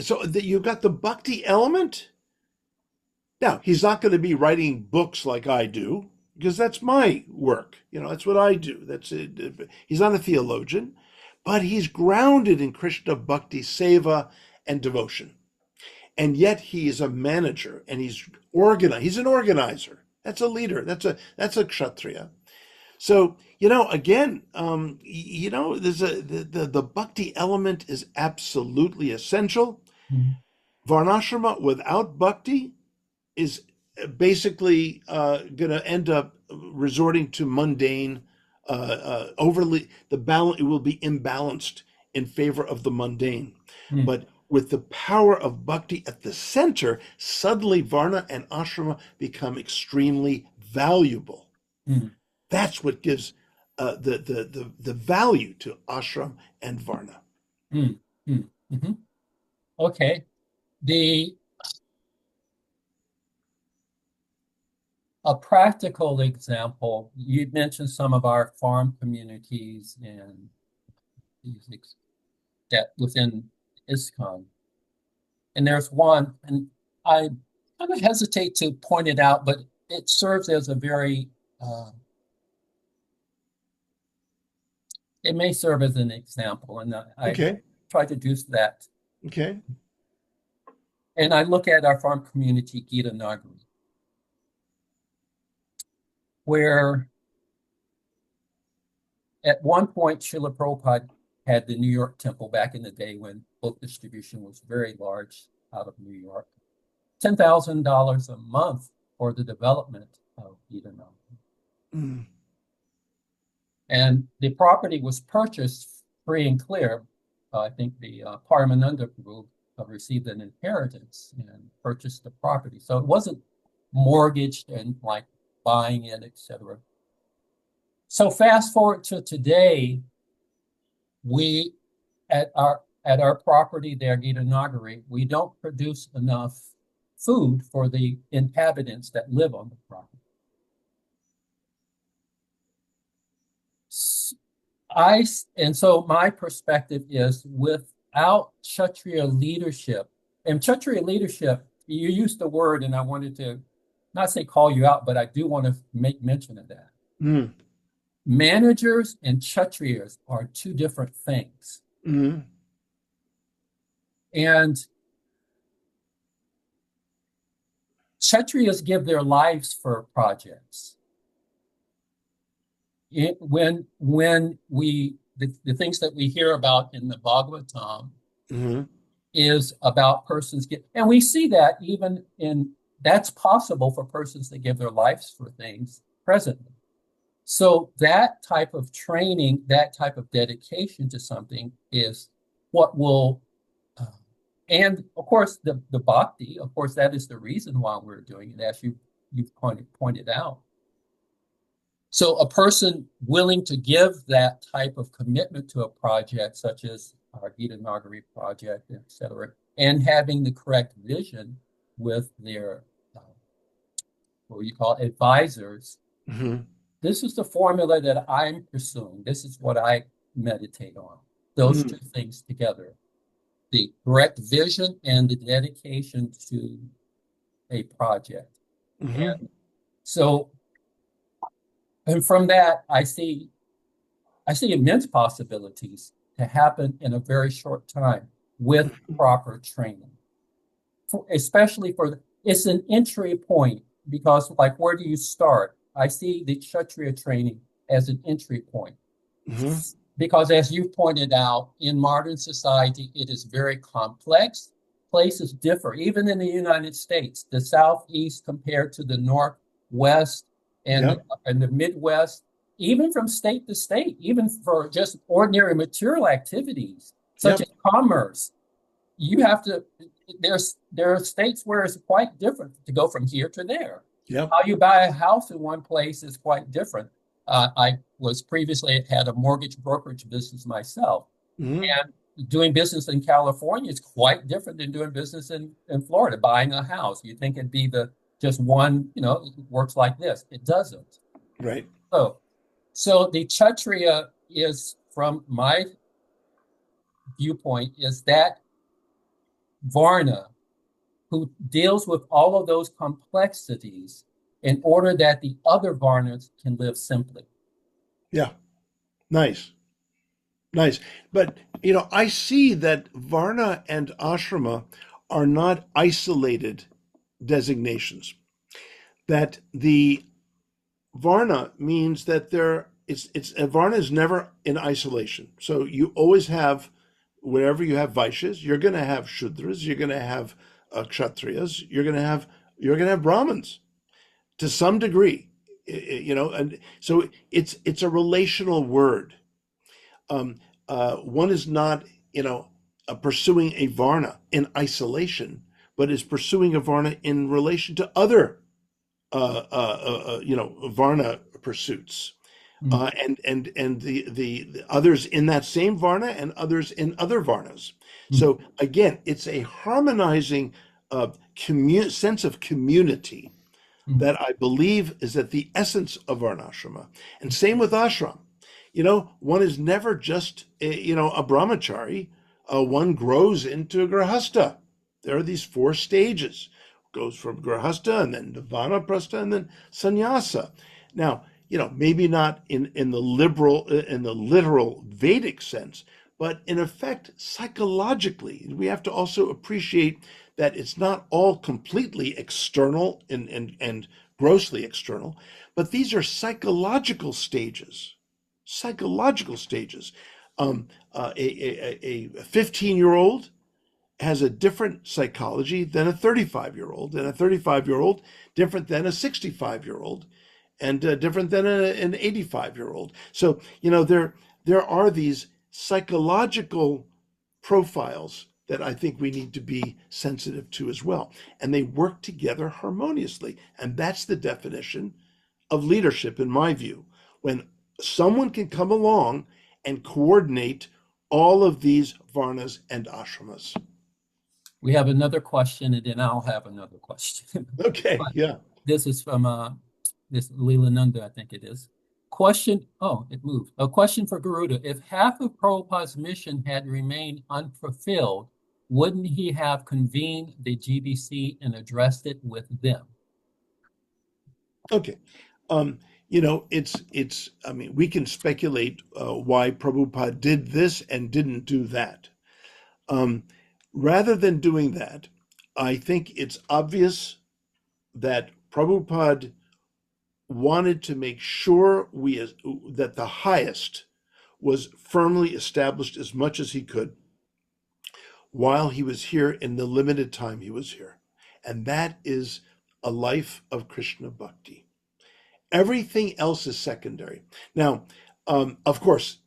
so that you've got the bhakti element. Now he's not going to be writing books like I do because that's my work. You know, that's what I do. That's it. He's not a theologian, but he's grounded in Krishna bhakti seva and devotion. And yet he is a manager and he's an organizer. That's a leader. That's a kshatriya. So, you know, again, you know, the bhakti element is absolutely essential. Mhm. Varnashrama without bhakti is basically going to end up resorting to mundane, overly the balance. It will be imbalanced in favor of the mundane. Mm. But with the power of bhakti at the center, suddenly varna and ashrama become extremely valuable. Mm. That's what gives the value to ashram and varna. Mm. Mm. Mhm. Okay. A practical example, you mentioned some of our farm communities and that within ISKCON. And there's one, and I kind of hesitate to point it out, but it serves as a very, it may serve as an example, and I Okay. try to do that. Okay. And I look at our farm community, Gita Nagari, where at one point, Srila Prabhupada had the New York Temple back in the day when book distribution was very large out of New York. $10,000 a month for the development of Gita Nagari. Mm. And the property was purchased free and clear. I think the Paramananda group received an inheritance and purchased the property. So it wasn't mortgaged and like buying it, etc. So fast forward to today, we at our property there, Gita Nagari, we don't produce enough food for the inhabitants that live on the property. And so my perspective is without Kshatriya leadership, and Kshatriya leadership, you used the word, and I wanted to not say call you out, but I do want to make mention of that. Mm. Managers and Kshatriyas are two different things. Mm. And Kshatriyas give their lives for projects. When the things that we hear about in the Bhagavatam Mm-hmm. is about persons and we see that even that's possible for persons that give their lives for things presently. So that type of training, that type of dedication to something is what will, and of course the bhakti, of course, that is the reason why we're doing it, as you've pointed out. So a person willing to give that type of commitment to a project, such as our Gita Nagari project, et cetera, and having the correct vision with their, what you call advisors, Mm-hmm. this is the formula that I'm pursuing. This is what I meditate on. Those two things together, the correct vision and the dedication to a project. Mm-hmm. And so, and from that, I see immense possibilities to happen in a very short time with proper training. Especially it's an entry point, because like, where do you start? I see the Kshatriya training as an entry point. Mm-hmm. Because as you pointed out, in modern society, it is very complex. Places differ, even in the United States, the Southeast compared to the Northwest and the Midwest, even from state to state, even for just ordinary material activities, such as commerce, you have to, there are states where it's quite different to go from here to there. Yep. How you buy a house in one place is quite different. I was previously had a mortgage brokerage business myself, Hmm. and doing business in California is quite different than doing business in Florida, buying a house. You think it'd be the just one, it works like this. It doesn't. Right. So, so the Kshatriya is, from my viewpoint, is that Varna who deals with all of those complexities in order that the other Varnas can live simply. Yeah. Nice. Nice. But, I see that Varna and Ashrama are not isolated designations. That the Varna means that it's a Varna is never in isolation. So you always have, wherever you have Vaishyas, you're going to have Shudras, you're going to have Kshatriyas, you're going to have Brahmins to some degree, and so it's a relational word. One is not, pursuing a Varna in isolation, but is pursuing a Varna in relation to other Varna pursuits, Mm, and the others in that same Varna and others in other Varnas. mm, So again, it's a harmonizing sense of community mm, that I believe is at the essence of Varnashrama. And same with ashram. One is never just a brahmachari. One grows into a grahasta. There are these four stages. Goes from grahasta and then vanaprastha and then sannyasa. Now, maybe not in the literal Vedic sense, but in effect, psychologically, we have to also appreciate that it's not all completely external and grossly external, but these are psychological stages. Psychological stages. A 15-year-old has a different psychology than a 35-year-old, and a 35-year-old different than a 65-year-old, and different than an 85-year-old. So, there are these psychological profiles that I think we need to be sensitive to as well. And they work together harmoniously. And that's the definition of leadership, in my view, when someone can come along and coordinate all of these varnas and ashramas. We have another question, and then I'll have another question. Okay, But yeah. this is from this Leela Nanda, I think it is. Question, oh, it moved. A question for Garuda. If half of Prabhupada's mission had remained unfulfilled, wouldn't he have convened the GBC and addressed it with them? Okay. I mean, we can speculate why Prabhupada did this and didn't do that. Um, Rather than doing that, I think it's obvious that Prabhupada wanted to make sure that the highest was firmly established as much as he could while he was here in the limited time he was here. And that is a life of Krishna bhakti. Everything else is secondary. Now, of course,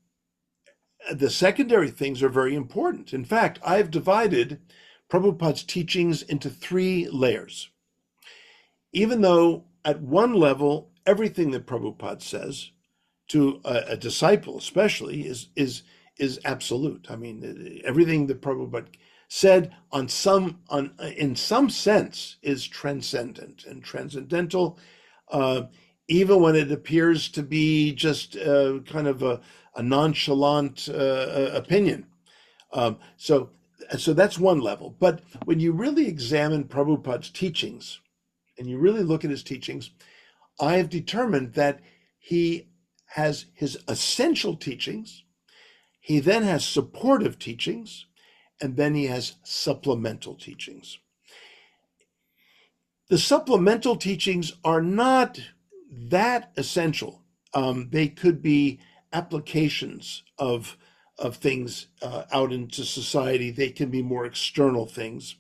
the secondary things are very important. In fact, I've divided Prabhupada's teachings into three layers. Even though at one level, everything that Prabhupada says to a disciple especially is absolute. I mean, everything that Prabhupada said in some sense is transcendent and transcendental, even when it appears to be just kind of a nonchalant opinion. So that's one level. But when you really examine Prabhupada's teachings and you really look at his teachings, I have determined that he has his essential teachings, he then has supportive teachings, and then he has supplemental teachings. The supplemental teachings are not that essential. They could be applications of things out into society. They can be more external things.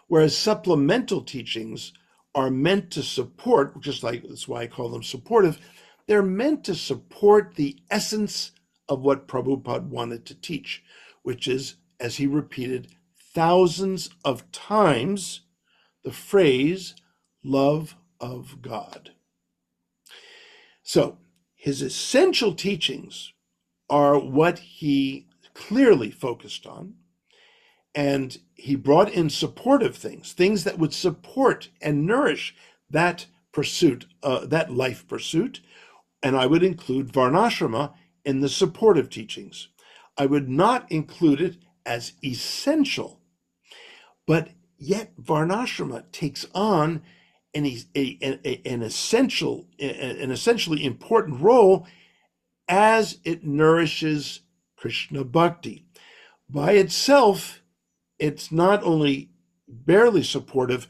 Whereas supplemental teachings are meant to support, just like that's why I call them supportive, they're meant to support the essence of what Prabhupada wanted to teach, which is, as he repeated thousands of times, the phrase love of God. So his essential teachings are what he clearly focused on. And he brought in supportive things that would support and nourish that pursuit, that life pursuit. And I would include Varnasrama in the supportive teachings. I would not include it as essential, but yet Varnasrama takes on an essentially important role as it nourishes Krishna Bhakti. By itself, it's not only barely supportive,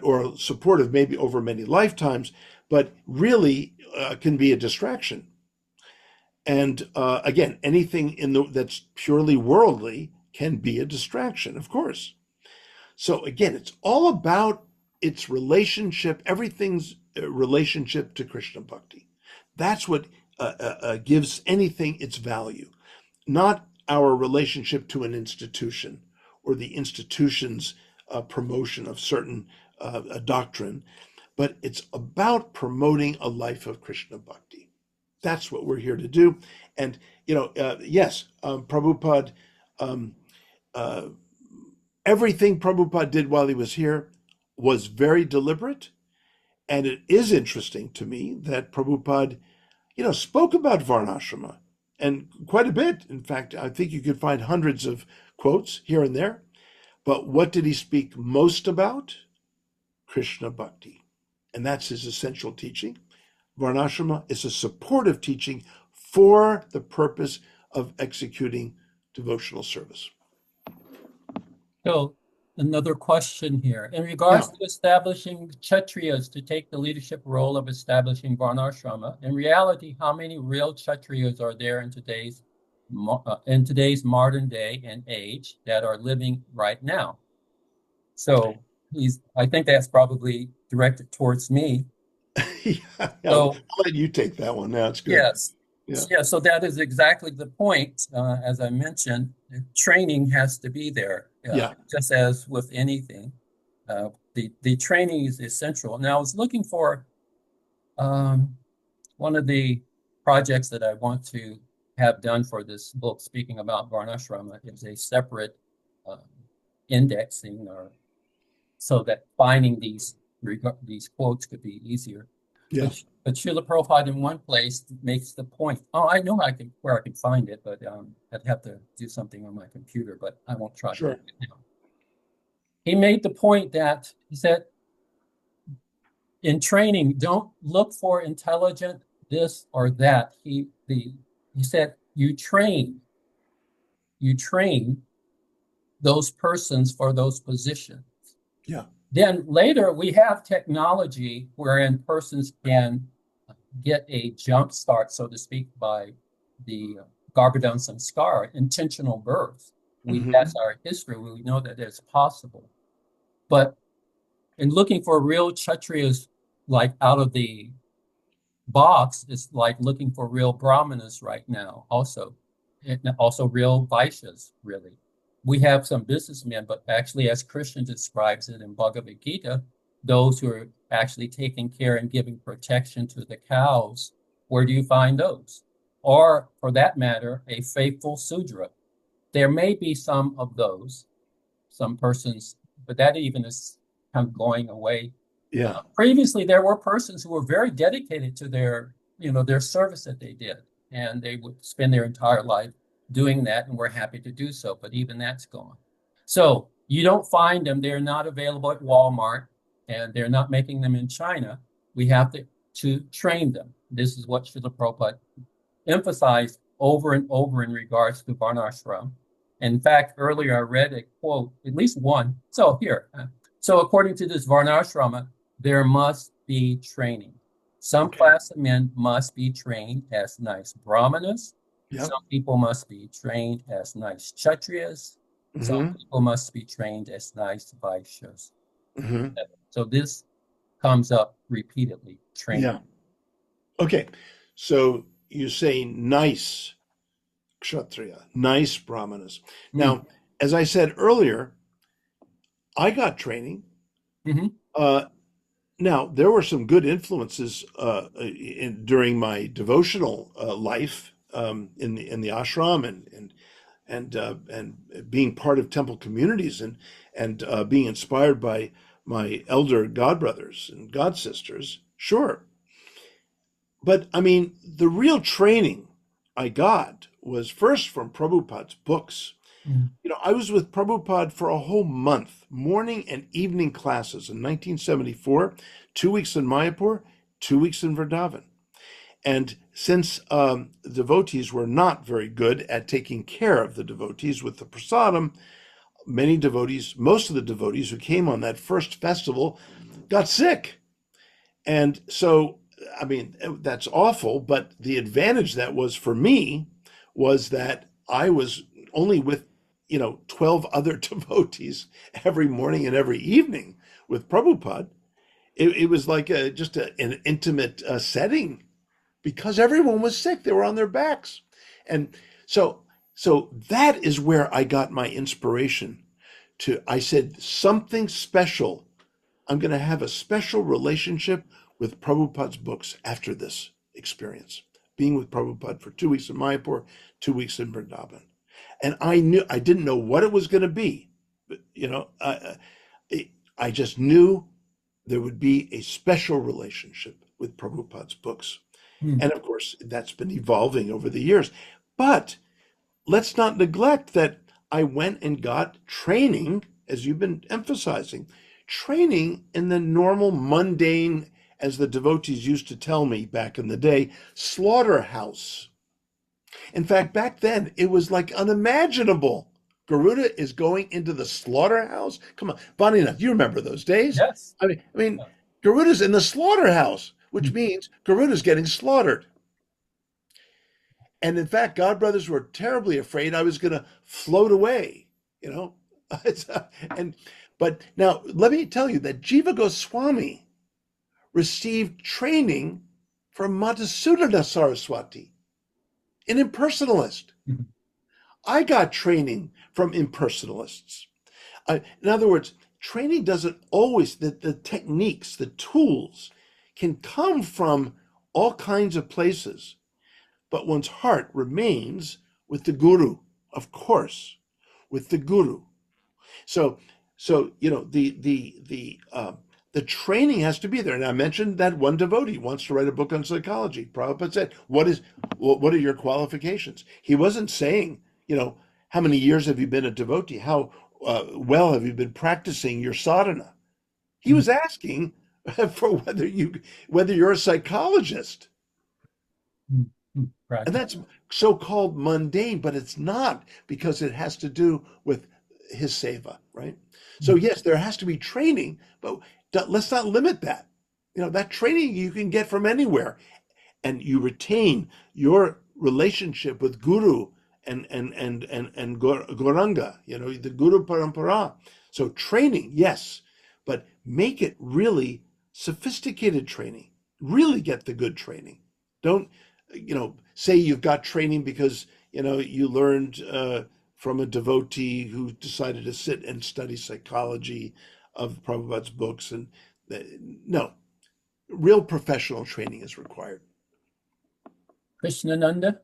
or supportive maybe over many lifetimes, but really can be a distraction. And again, anything that's purely worldly can be a distraction, of course. So again, it's all about its relationship, everything's relationship to Krishna Bhakti. That's what gives anything its value, not our relationship to an institution or the institution's promotion of certain doctrine, but it's about promoting a life of Krishna Bhakti. That's what we're here to do. And, yes, Prabhupada, everything Prabhupada did while he was here was very deliberate. And it is interesting to me that Prabhupada, spoke about Varnasrama, and quite a bit. In fact, I think you could find hundreds of quotes here and there. But what did he speak most about? Krishna Bhakti. And that's his essential teaching. Varnasrama is a supportive teaching for the purpose of executing devotional service. So another question here. In regards to establishing Kshatriyas to take the leadership role of establishing Varnasrama, in reality, how many real Kshatriyas are there in today's modern day and age that are living right now? So I think that's probably directed towards me. I'll let you take that one. Now it's good. Yes. Yeah. So that is exactly the point. As I mentioned, training has to be there. Just as with anything, the training is essential. Now, I was looking for one of the projects that I want to have done for this book, speaking about Varnasrama, is a separate indexing, or so that finding these quotes could be easier. Yeah. But Srila Prabhupada in one place makes the point. Oh, I know where I can find it, but I'd have to do something on my computer, but I won't try to do it now. He made the point that he said, in training, don't look for intelligent this or that. He said, you train those persons for those positions. Yeah. Then later we have technology wherein persons can get a jump start, so to speak, by the Garbhadam Samskara, intentional birth. That's our history. We know that it's possible. But in looking for real Kshatriyas, like out of the box, is like looking for real Brahmanas right now, also. And also real Vaishyas, really. We have some businessmen, but actually, as Krishna describes it in Bhagavad Gita, those who are actually taking care and giving protection to the cows, where do you find those? Or, for that matter, a faithful Sudra. There may be some of those, some persons, but that even is kind of going away. Yeah. Previously, there were persons who were very dedicated to their service that they did, and they would spend their entire life doing that, and we're happy to do so, but even that's gone. So you don't find them. They're not available at Walmart, and they're not making them in China. We have to train them. This is what Srila Prabhupada emphasized over and over in regards to Varnasrama. In fact, earlier I read a quote, at least one. So here, according to this Varnasrama, there must be training. Some class of men must be trained as nice Brahmanas. Yep. Some people must be trained as nice Kshatriyas. Some people must be trained as nice Vaishyas. So this comes up repeatedly, training. Yeah. Okay. So you say nice Kshatriya, nice Brahmanas. Now, as I said earlier, I got training. Now, there were some good influences during my devotional life in the ashram and being part of temple communities and being inspired by my elder godbrothers and godsisters. Sure, but I mean, the real training I got was first from Prabhupada's books. Mm. I was with Prabhupada for a whole month, morning and evening classes in 1974, 2 weeks in Mayapur, 2 weeks in Vrindavan. And since devotees were not very good at taking care of the devotees with the prasadam, many devotees, most of the devotees who came on that first festival got sick. And so, I mean, that's awful, but the advantage that was for me was that I was only with 12 other devotees every morning and every evening with Prabhupada. It was like an intimate setting because everyone was sick. They were on their backs. And so that is where I got my inspiration I said, something special. I'm going to have a special relationship with Prabhupada's books after this experience, being with Prabhupada for 2 weeks in Mayapur, 2 weeks in Vrindavan. And I didn't know what it was going to be, but I just knew there would be a special relationship with Prabhupada's books. Mm. And of course, that's been evolving over the years. But let's not neglect that I went and got training, as you've been emphasizing, training in the normal, mundane, as the devotees used to tell me back in the day, slaughterhouse. In fact, back then, it was like unimaginable. Garuda is going into the slaughterhouse. Come on, Vanina, you remember those days? Yes. I mean, Garuda's in the slaughterhouse, which Mm. means Garuda's getting slaughtered. And in fact, godbrothers were terribly afraid I was going to float away, you know. But now let me tell you that Jiva Goswami received training from Madhusudana Saraswati, an impersonalist. Mhm. I got training from impersonalists. In other words, training doesn't always, the techniques, the tools can come from all kinds of places, but one's heart remains with the guru, of course, with the guru. So the training has to be there. And I mentioned that one devotee wants to write a book on psychology. Prabhupada said, what are your qualifications? He wasn't saying, how many years have you been a devotee? How well have you been practicing your sadhana? He was asking for whether you're a psychologist. Mm. Mm. And Practice. that's so-called mundane, but it's not, because it has to do with his seva, right? So yes, there has to be training, but let's not limit that. That training you can get from anywhere, and you retain your relationship with Guru and Goranga, the Guru Parampara. So training, yes, but make it really sophisticated training. Really get the good training. Don't, say you've got training because, you learned from a devotee who decided to sit and study psychology of Prabhupada's books. And no, real professional training is required. Krishnananda?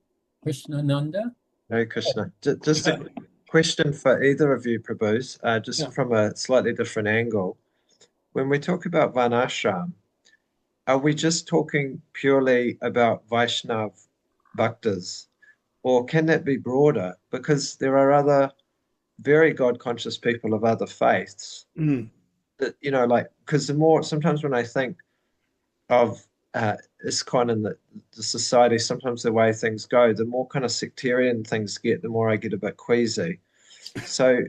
Hare Krishna. Just a question for either of you, Prabhus, just Yeah. from a slightly different angle. When we talk about Varnashram, are we just talking purely about Vaishnav bhaktas, or can that be broader? Because there are other very God-conscious people of other faiths Mm. that, because sometimes when I think of ISKCON and the society, sometimes the way things go, the more kind of sectarian things get, the more I get a bit queasy. So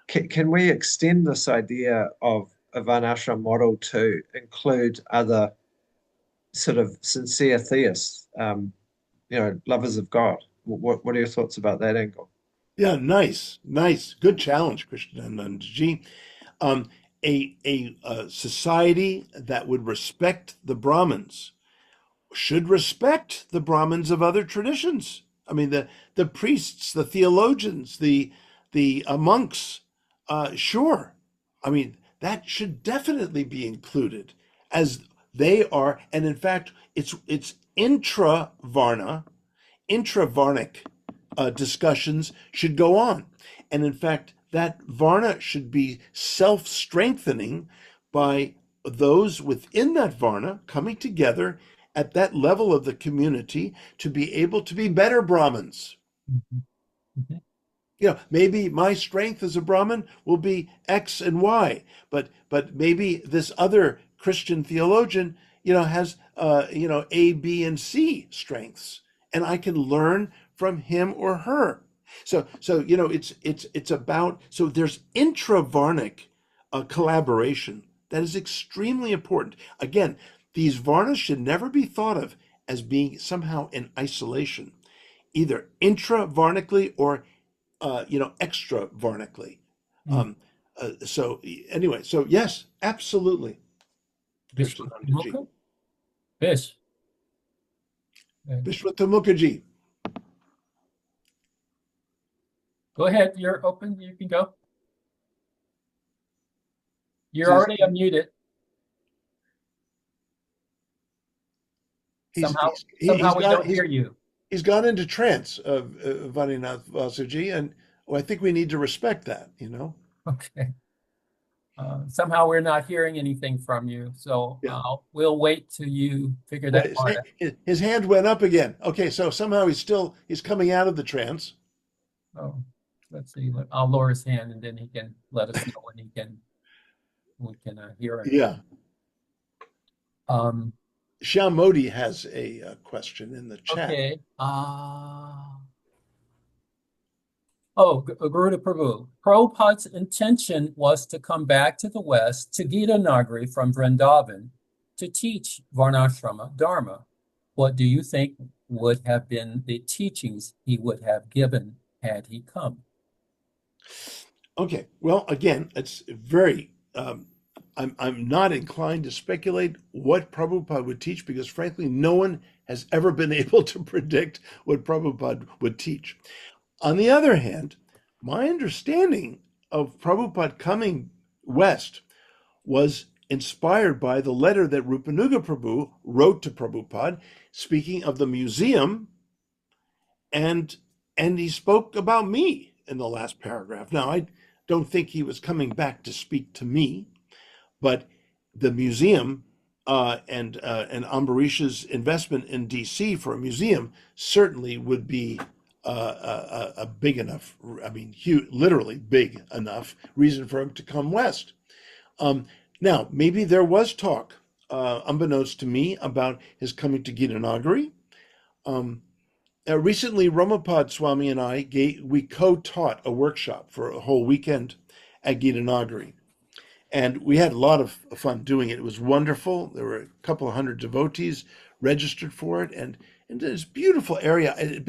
can we extend this idea of a Varnashram model to include other sort of sincere theists, lovers of God? What are your thoughts about that angle? Yeah, nice. Good challenge, Krishnanandaji. A society that would respect the Brahmins should respect the Brahmins of other traditions. I mean, the priests, the theologians, the monks. Sure. I mean, that should definitely be included. as they are, and in fact, it's intravarnic discussions should go on. And in fact, that Varna should be self strengthening by those within that Varna coming together at that level of the community to be able to be better Brahmins. Mhm. Mhm. Maybe my strength as a Brahmin will be X and Y, but maybe this other Christian theologian, has A, B, and C strengths, and I can learn from him or her. So it's about, so there's intravarnic collaboration that is extremely important. Again, these varnas should never be thought of as being somehow in isolation, either intravarnically or extra varnically. Mm. So anyway, so yes, absolutely. Krishnanandaji. Vishwanath Fish. Vishwata Mukherjee. Go ahead. You're open. You can go. You're He's, already unmuted. he's, Somehow, he's, he- somehow he's we got don't hear you. he's gone into trance of Vaninath Vasuji, and I think we need to respect that. Okay. Somehow we're not hearing anything from you, so Yeah. we'll wait till you figure Well, that part out. his hand went up again. Okay, so somehow he's coming out of the trance. Oh, let's see. I'll lower his hand, and then he can let us know when we can hear him. Yeah. Um. Shyam Modi has a question in the chat. Okay. Oh, Garuda Prabhu. Prabhupada's intention was to come back to the West to Gita Nagari from Vrindavan to teach Varnasrama Dharma. What do you think would have been the teachings he would have given had he come? Okay, well, again, it's very. I'm not inclined to speculate what Prabhupada would teach because, frankly, no one has ever been able to predict what Prabhupada would teach. On the other hand, my understanding of Prabhupada coming west was inspired by the letter that Rupanuga Prabhu wrote to Prabhupada, speaking of the museum, and he spoke about me in the last paragraph. Now, I don't think he was coming back to speak to me, but the museum and Ambarish's investment in DC for a museum certainly would be a big enough, I mean, huge, literally big enough reason for him to come west. Now, maybe there was talk, unbeknownst to me, about his coming to Gita Nagari. Recently, Ramapad Swami and we co-taught a workshop for a whole weekend at Gita Nagari. And we had a lot of fun doing it. It was wonderful. There were a couple of hundred devotees registered for it, and this beautiful area. It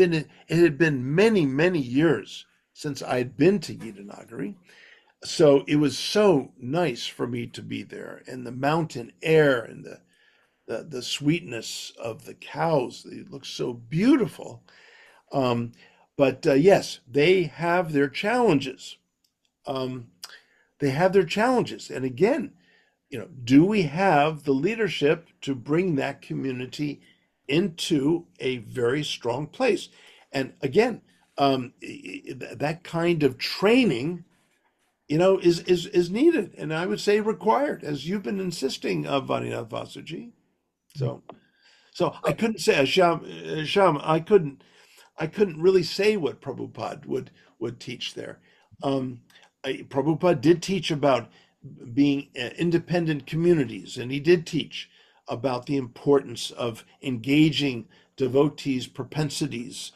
had been many, many years since I had been to Gita Nagari. So it was so nice for me to be there, and the mountain air and the sweetness of the cows. They look so beautiful. But yes, they have their challenges. They have their challenges. And again, do we have the leadership to bring that community into a very strong place? And again, that kind of training, is needed, and I would say required, as you've been insisting of Vaninath Vasuji. So I couldn't say, Sham, I couldn't really say what Prabhupada would teach there. Prabhupada did teach about being independent communities, and he did teach about the importance of engaging devotees' propensities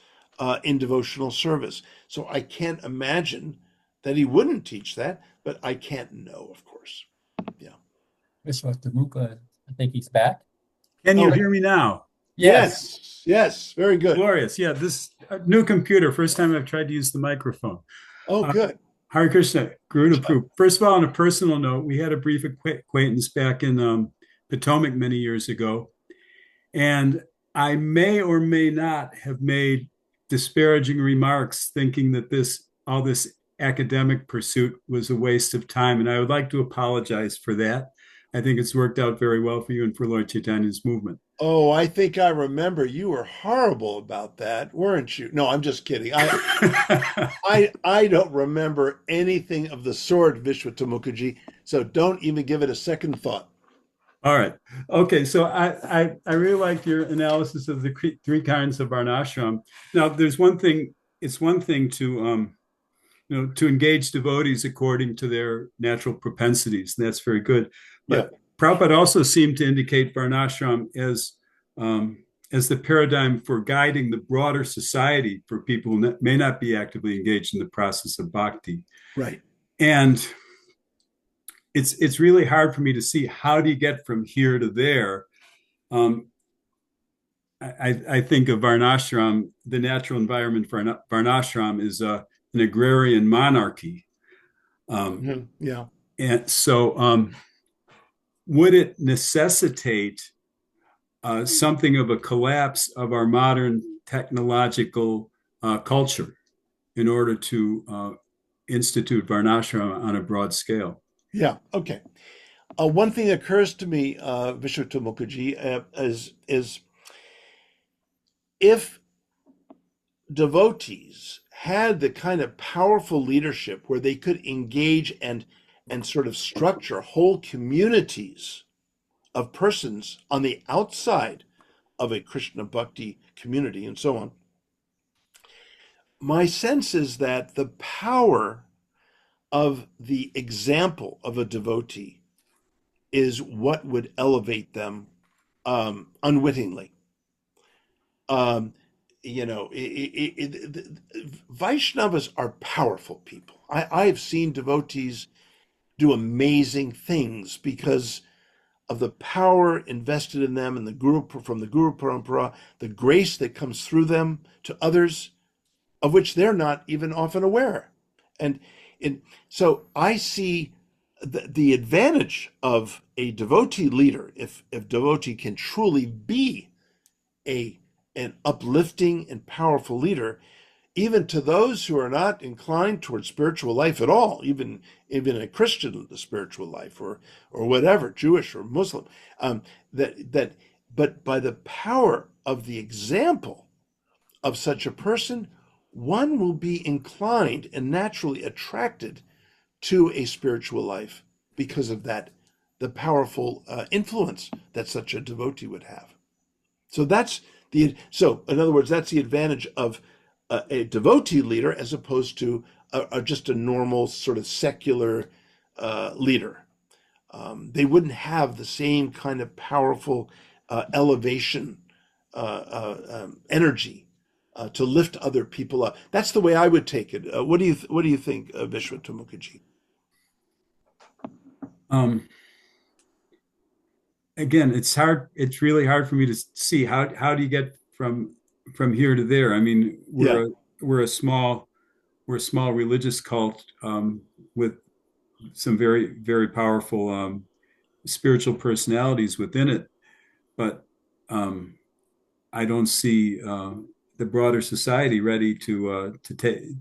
in devotional service. So I can't imagine that he wouldn't teach that, but I can't know, of course. Yeah. Vishwanath, I think he's back. Can you Oh. hear me now? Yes, very good. Glorious. Yeah, this new computer, first time I've tried to use the microphone. Oh, good. Hare Krishna, Garuda Prabhu. First of all, on a personal note, we had a brief acquaintance back in Potomac many years ago, and I may or may not have made disparaging remarks thinking that all this academic pursuit was a waste of time, and I would like to apologize for that. I think it's worked out very well for you and for Lord Chaitanya's movement. Oh, I think I remember you were horrible about that, weren't you? No, I'm just kidding. I don't remember anything of the sort, Vishwatamukherjee, so don't even give it a second thought. All right. Okay. So I really like your analysis of the three kinds of varnashram. Now, there's one thing. It's one thing to to engage devotees according to their natural propensities, and that's very good. Yeah, But Prabhupada also seemed to indicate varnashram as the paradigm for guiding the broader society for people who may not be actively engaged in the process of bhakti. right. And it's really hard for me to see how do you get from here to there. Um, I think of varnashram, the natural environment for varnashram is an agrarian monarchy. Yeah. And so would it necessitate something of a collapse of our modern technological culture in order to institute varnashram on a broad scale? Yeah. Okay. One thing that occurs to me, Vishwata Mukherjee, is if devotees had the kind of powerful leadership where they could engage and sort of structure whole communities of persons on the outside of a Krishna Bhakti community and so on, my sense is that the power of the example of a devotee is what would elevate them unwittingly. Vaishnavas are powerful people. I've seen devotees do amazing things because of the power invested in them and the guru from the Guru Parampara, the grace that comes through them to others, of which they're not even often aware. And so I see the advantage of a devotee leader, if devotee can truly be an uplifting and powerful leader, even to those who are not inclined towards spiritual life at all, even a Christian spiritual life or whatever, Jewish or Muslim, but by the power of the example of such a person, one will be inclined and naturally attracted to a spiritual life because of that, the powerful influence that such a devotee would have. So in other words, that's the advantage of a devotee leader as opposed to just a normal sort of secular leader. They wouldn't have the same kind of powerful elevation energy to lift other people up. That's the way I would take it. What do you think, Vishwata Mukherjee? Again, it's hard. It's really hard for me to see how do you get from here to there. I mean, Yeah. we're a small religious cult with some very powerful spiritual personalities within it, but I don't see the broader society ready to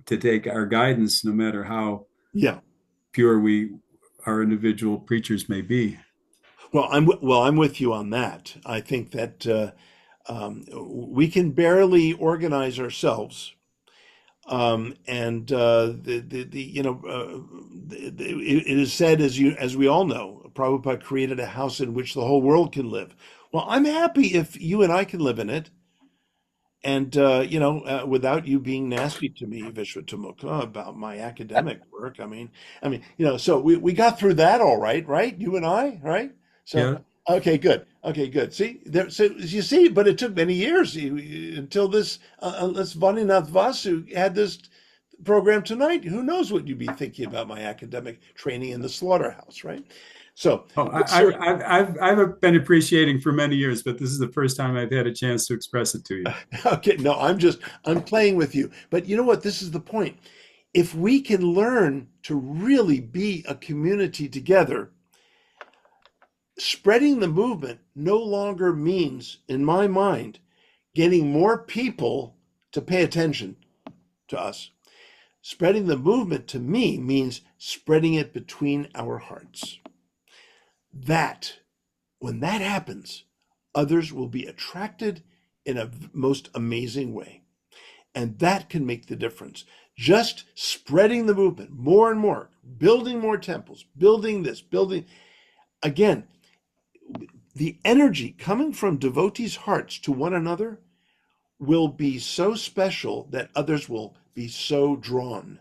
take our guidance, no matter how Yeah. pure our individual preachers may be. Well, I'm with you on that. I think that we can barely organize ourselves, and it is said, as we all know, Prabhupada created a house in which the whole world can live. Well, I'm happy if you and I can live in it, and without you being nasty to me, Vishwatamukha, about my academic work. So we got through that all right, right? You and I, right? So Yeah. okay, good. Okay, good. See, so you see, but it took many years until this Vaninath Vasu had this program tonight. Who knows what you'd be thinking about my academic training in the slaughterhouse, right? So, Oh, sir, I've been appreciating for many years, but this is the first time I've had a chance to express it to you. okay, no, I'm playing with you. But you know what? This is the point. If we can learn to really be a community together, spreading the movement no longer means, in my mind, getting more people to pay attention to us. Spreading the movement to me means spreading it between our hearts. that when that happens, others will be attracted in a most amazing way. And that can make the difference. Just spreading the movement more and more, building more temples, building this, building. Again, the energy coming from devotees' hearts to one another will be so special that others will be so drawn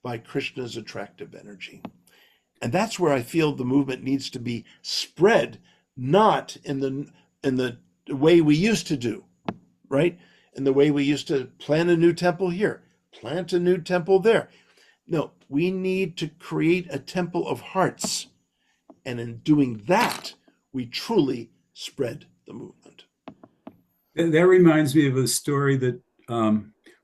by Krishna's attractive energy. And that's where I feel the movement needs to be spread, not in the way we used to do, right? In the way we used to plant a new temple here, plant a new temple there. No, we need to create a temple of hearts. And in doing that, we truly spread the movement. That reminds me of a story that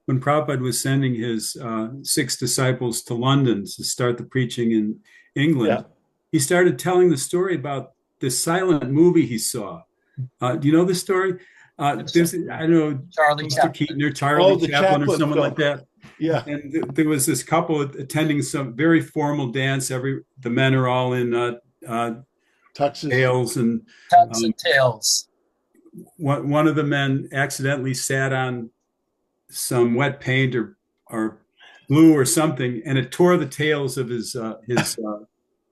when Prabhupada was sending his 6 disciples to London to start the preaching in England, he started telling the story about this silent movie he saw. Do you know the story? There's, I don't know, Charlie Mr. Keaton or the Chaplin or Chaplin someone film. like that. Yeah. And there was this couple attending some very formal dance. The men are all in Tuxes. tails and Tucks and tails. One of the men accidentally sat on some wet paint or glue or something, and it tore the tails of his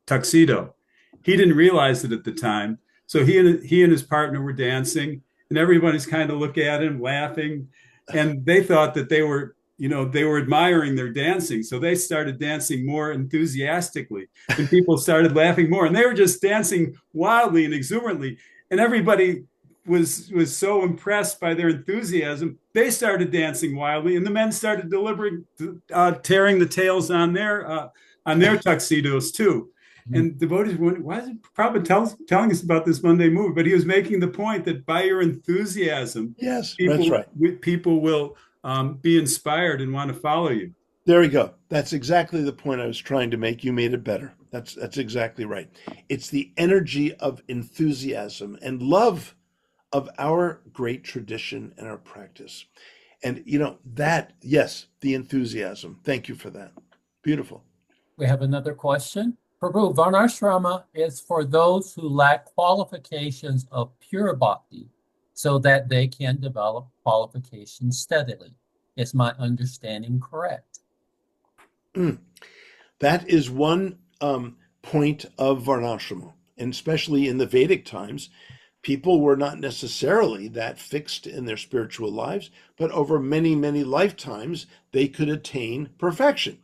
tuxedo. He didn't realize it at the time. So he and his partner were dancing, and everybody's kind of looking at him, laughing, and they thought that they were admiring their dancing. So they started dancing more enthusiastically, and people started laughing more, and they were just dancing wildly and exuberantly, and everybody was so impressed by their enthusiasm, they started dancing wildly, and the men started tearing the tails on their tuxedos too. And devotees wondered, why is Prabhupada telling us about this Monday movie? But he was making the point that by your enthusiasm, yes, that's right. People will be inspired and want to follow you. There we go. That's exactly the point I was trying to make. You made it better. That's exactly right. It's the energy of enthusiasm and love of our great tradition and our practice. And that, yes, the enthusiasm. Thank you for that. Beautiful. We have another question. Prabhu, Varnasrama is for those who lack qualifications of pure bhakti so that they can develop qualifications steadily. Is my understanding correct? That is one point of Varnasrama, and especially in the Vedic times, people were not necessarily that fixed in their spiritual lives, but over many, many lifetimes, they could attain perfection.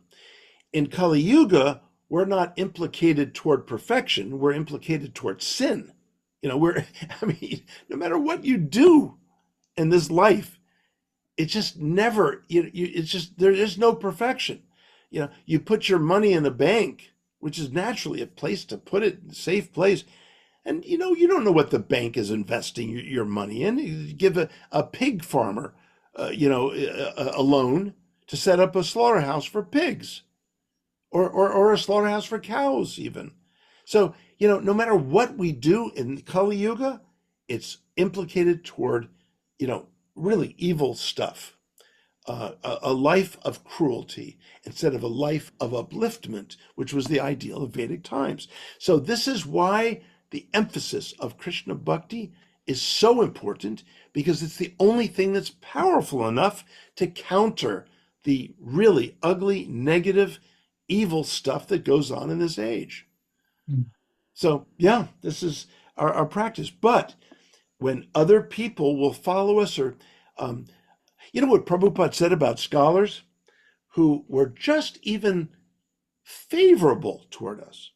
In Kali Yuga, we're not implicated toward perfection, we're implicated toward sin. No matter what you do in this life, it just never, it's just, there is no perfection. You put your money in a bank, which is naturally a place to put it, a safe place. And you don't know what the bank is investing your money in. You give a pig farmer, a loan to set up a slaughterhouse for pigs, or a slaughterhouse for cows even. So no matter what we do in Kali Yuga, it's implicated toward really evil stuff, a life of cruelty instead of a life of upliftment, which was the ideal of Vedic times. So this is why the emphasis of Krishna Bhakti is so important, because it's the only thing that's powerful enough to counter the really ugly, negative, evil stuff that goes on in this age. So, yeah, this is our practice. But when other people will follow us, or what Prabhupada said about scholars who were just even favorable toward us.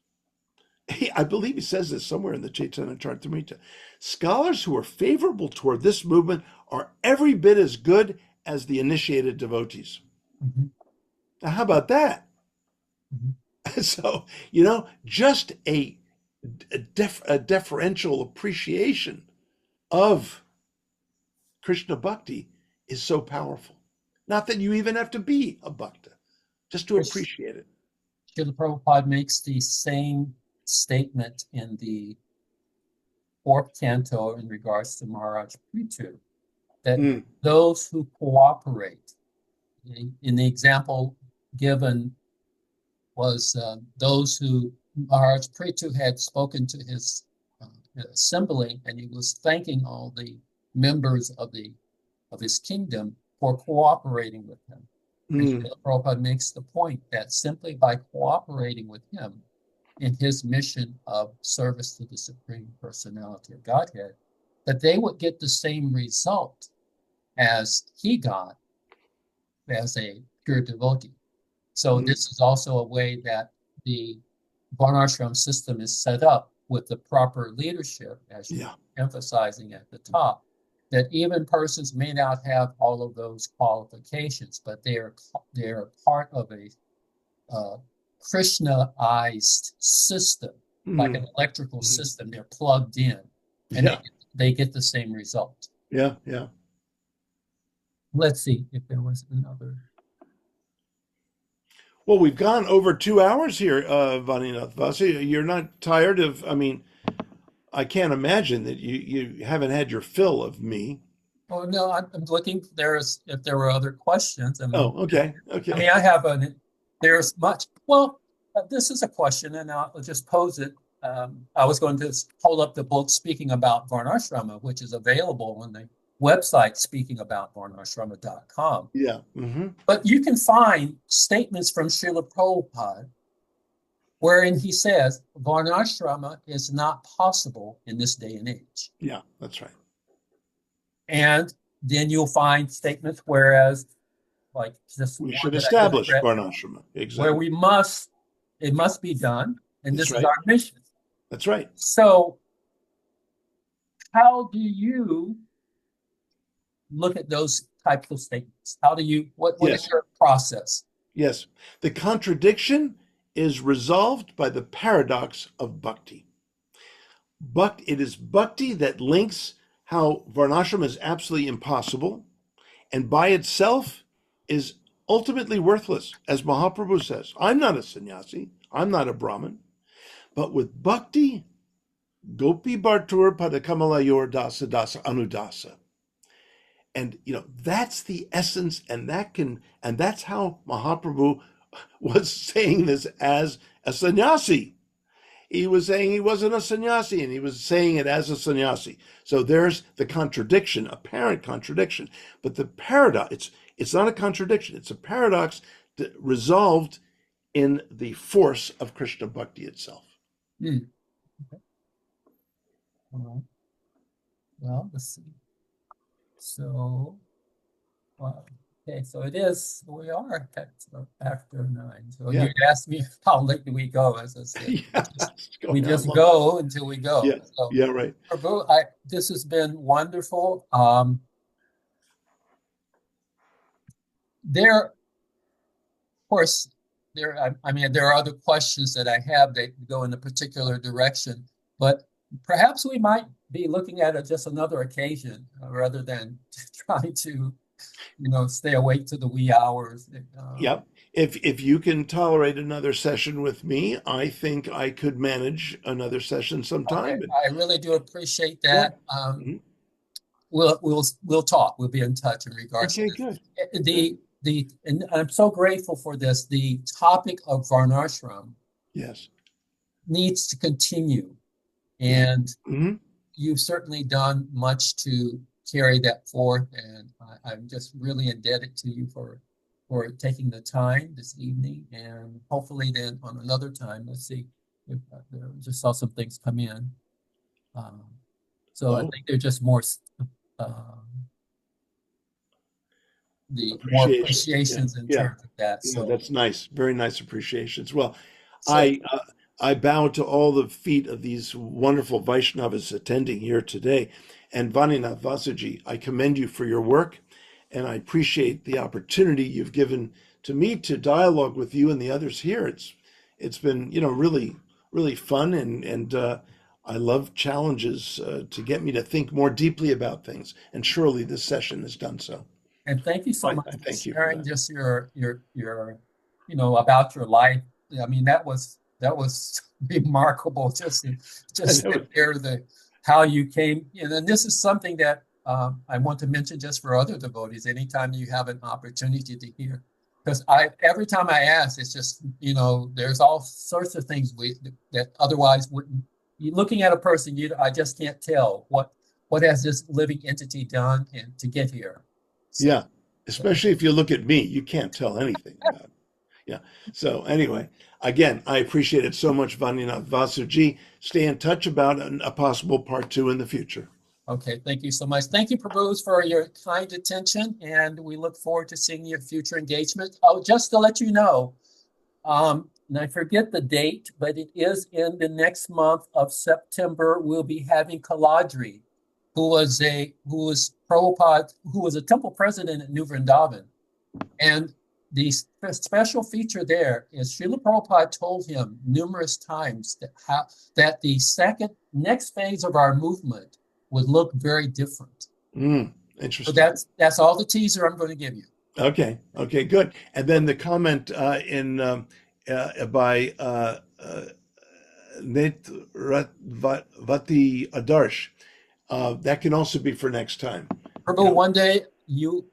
I believe he says this somewhere in the Chaitanya Charitamrita. Scholars who are favorable toward this movement are every bit as good as the initiated devotees. Mm-hmm. Now, how about that? Mm-hmm. So, just a deferential appreciation of Krishna Bhakti is so powerful. Not that you even have to be a bhakta, just to appreciate it. Srila Prabhupada makes the same statement in the 4th canto in regards to Maharaj Prithu, that those who cooperate, in the example given was those who Maharaj Prithu had spoken to his assembly, and he was thanking all the members of his kingdom for cooperating with him. And Srila Prabhupada makes the point that simply by cooperating with him in his mission of service to the Supreme Personality of Godhead, that they would get the same result as he got as a pure devotee. So this is also a way that the Varnashram system is set up with the proper leadership, as you're emphasizing at the top, that even persons may not have all of those qualifications, but they are part of a Krishnaized system, like an electrical system. They're plugged in, and they get the same result. Yeah, yeah. Let's see if there was another. Well, we've gone over 2 hours here, Vaninath Vasi. You're not tired of, I mean, I can't imagine that you haven't had your fill of me. Oh, no, I'm looking if there were other questions. I mean, okay. I mean, there's much. Well, this is a question, and I'll just pose it. I was going to hold up the book Speaking About Varnasrama, which is available on the website speakingaboutvarnasrama.com. Yeah. But you can find statements from Srila Prabhupada wherein he says Varnasrama is not possible in this day and age. Yeah, that's right. And then you'll find statements whereas, like this, we should establish Varnasrama. Exactly. Where it must be done, and this is our mission. That's right. So how do you look at those types of statements? How do you, what is your process? Yes. The contradiction is resolved by the paradox of bhakti. It is bhakti that links how Varnasrama is absolutely impossible and by itself is ultimately worthless. As Mahaprabhu says, I'm not a sannyasi, I'm not a Brahmin, but with bhakti, gopi bhartur padakamalayor dasa dasa anudasa. And that's the essence, and that's how Mahaprabhu was saying this as a sannyasi. He was saying he wasn't a sannyasi, and he was saying it as a sannyasi. So there's the contradiction, apparent contradiction. But the paradox, it's not a contradiction, it's a paradox resolved in the force of Krishna Bhakti itself. Okay. Well, let's see. So, okay, so we are after 9. So you asked me how late do we go, as I said. We just go until we go. Yeah, so, right. Prabhu, this has been wonderful. There are other questions that I have that go in a particular direction, but perhaps we might be looking at just another occasion rather than trying to, stay awake to the wee hours. Yep. If you can tolerate another session with me, I think I could manage another session sometime. Okay. I really do appreciate that. We'll talk. We'll be in touch in regards to good. And I'm so grateful for this. The topic of Varnashram needs to continue. And you've certainly done much to carry that forth, and I'm just really indebted to you for taking the time this evening, and hopefully then on another time, let's see if just saw some things come in. So I think they're just more more appreciations in terms of that. So that's nice, very nice appreciations. Well, I bow to all the feet of these wonderful Vaishnavas attending here today. And Vaninath Vasuji, I commend you for your work, and I appreciate the opportunity you've given to me to dialogue with you and the others here. It's been, really, really fun, and I love challenges to get me to think more deeply about things. And surely this session has done so. And thank you so much for sharing just your about your life. I mean, that was remarkable just to hear how you came. And this is something that I want to mention just for other devotees. Anytime you have an opportunity to hear, because every time I ask, it's just there's all sorts of things that otherwise looking at a person, I just can't tell what has this living entity done and to get here. So, Yeah, especially if you look at me, you can't tell anything about it. Yeah. So anyway, again, I appreciate it so much, Vaninath Vasarji. Stay in touch about a possible part 2 in the future. okay, thank you so much. Thank you, Prabhu, for your kind attention, and we look forward to seeing your future engagement. Oh, just to let you know, and I forget the date, but it is in the next month of September. We'll be having Kaladri, who was Prabhupada, who was a temple president at New Vrindavan. And the special feature there is Srila Prabhupada told him numerous times that the next phase of our movement would look very different. So Interesting. that's all the teaser I'm going to give you. Okay. Okay. Good. And then the comment by Netvati Adarsh, that can also be for next time. Prabhu, one day you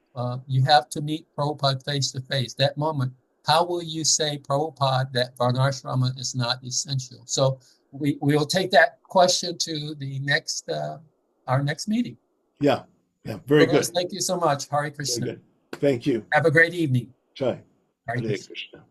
have to meet Prabhupada face to face. That moment, how will you say, Prabhupada, that Varnasrama is not essential? So we will take that question to the next our next meeting. Yeah. Yeah. Very Prabhu, good. thank you so much. Hare Very Krishna. good. Thank you. Have a great evening. Jai. Hare Hare Krishna. Krishna.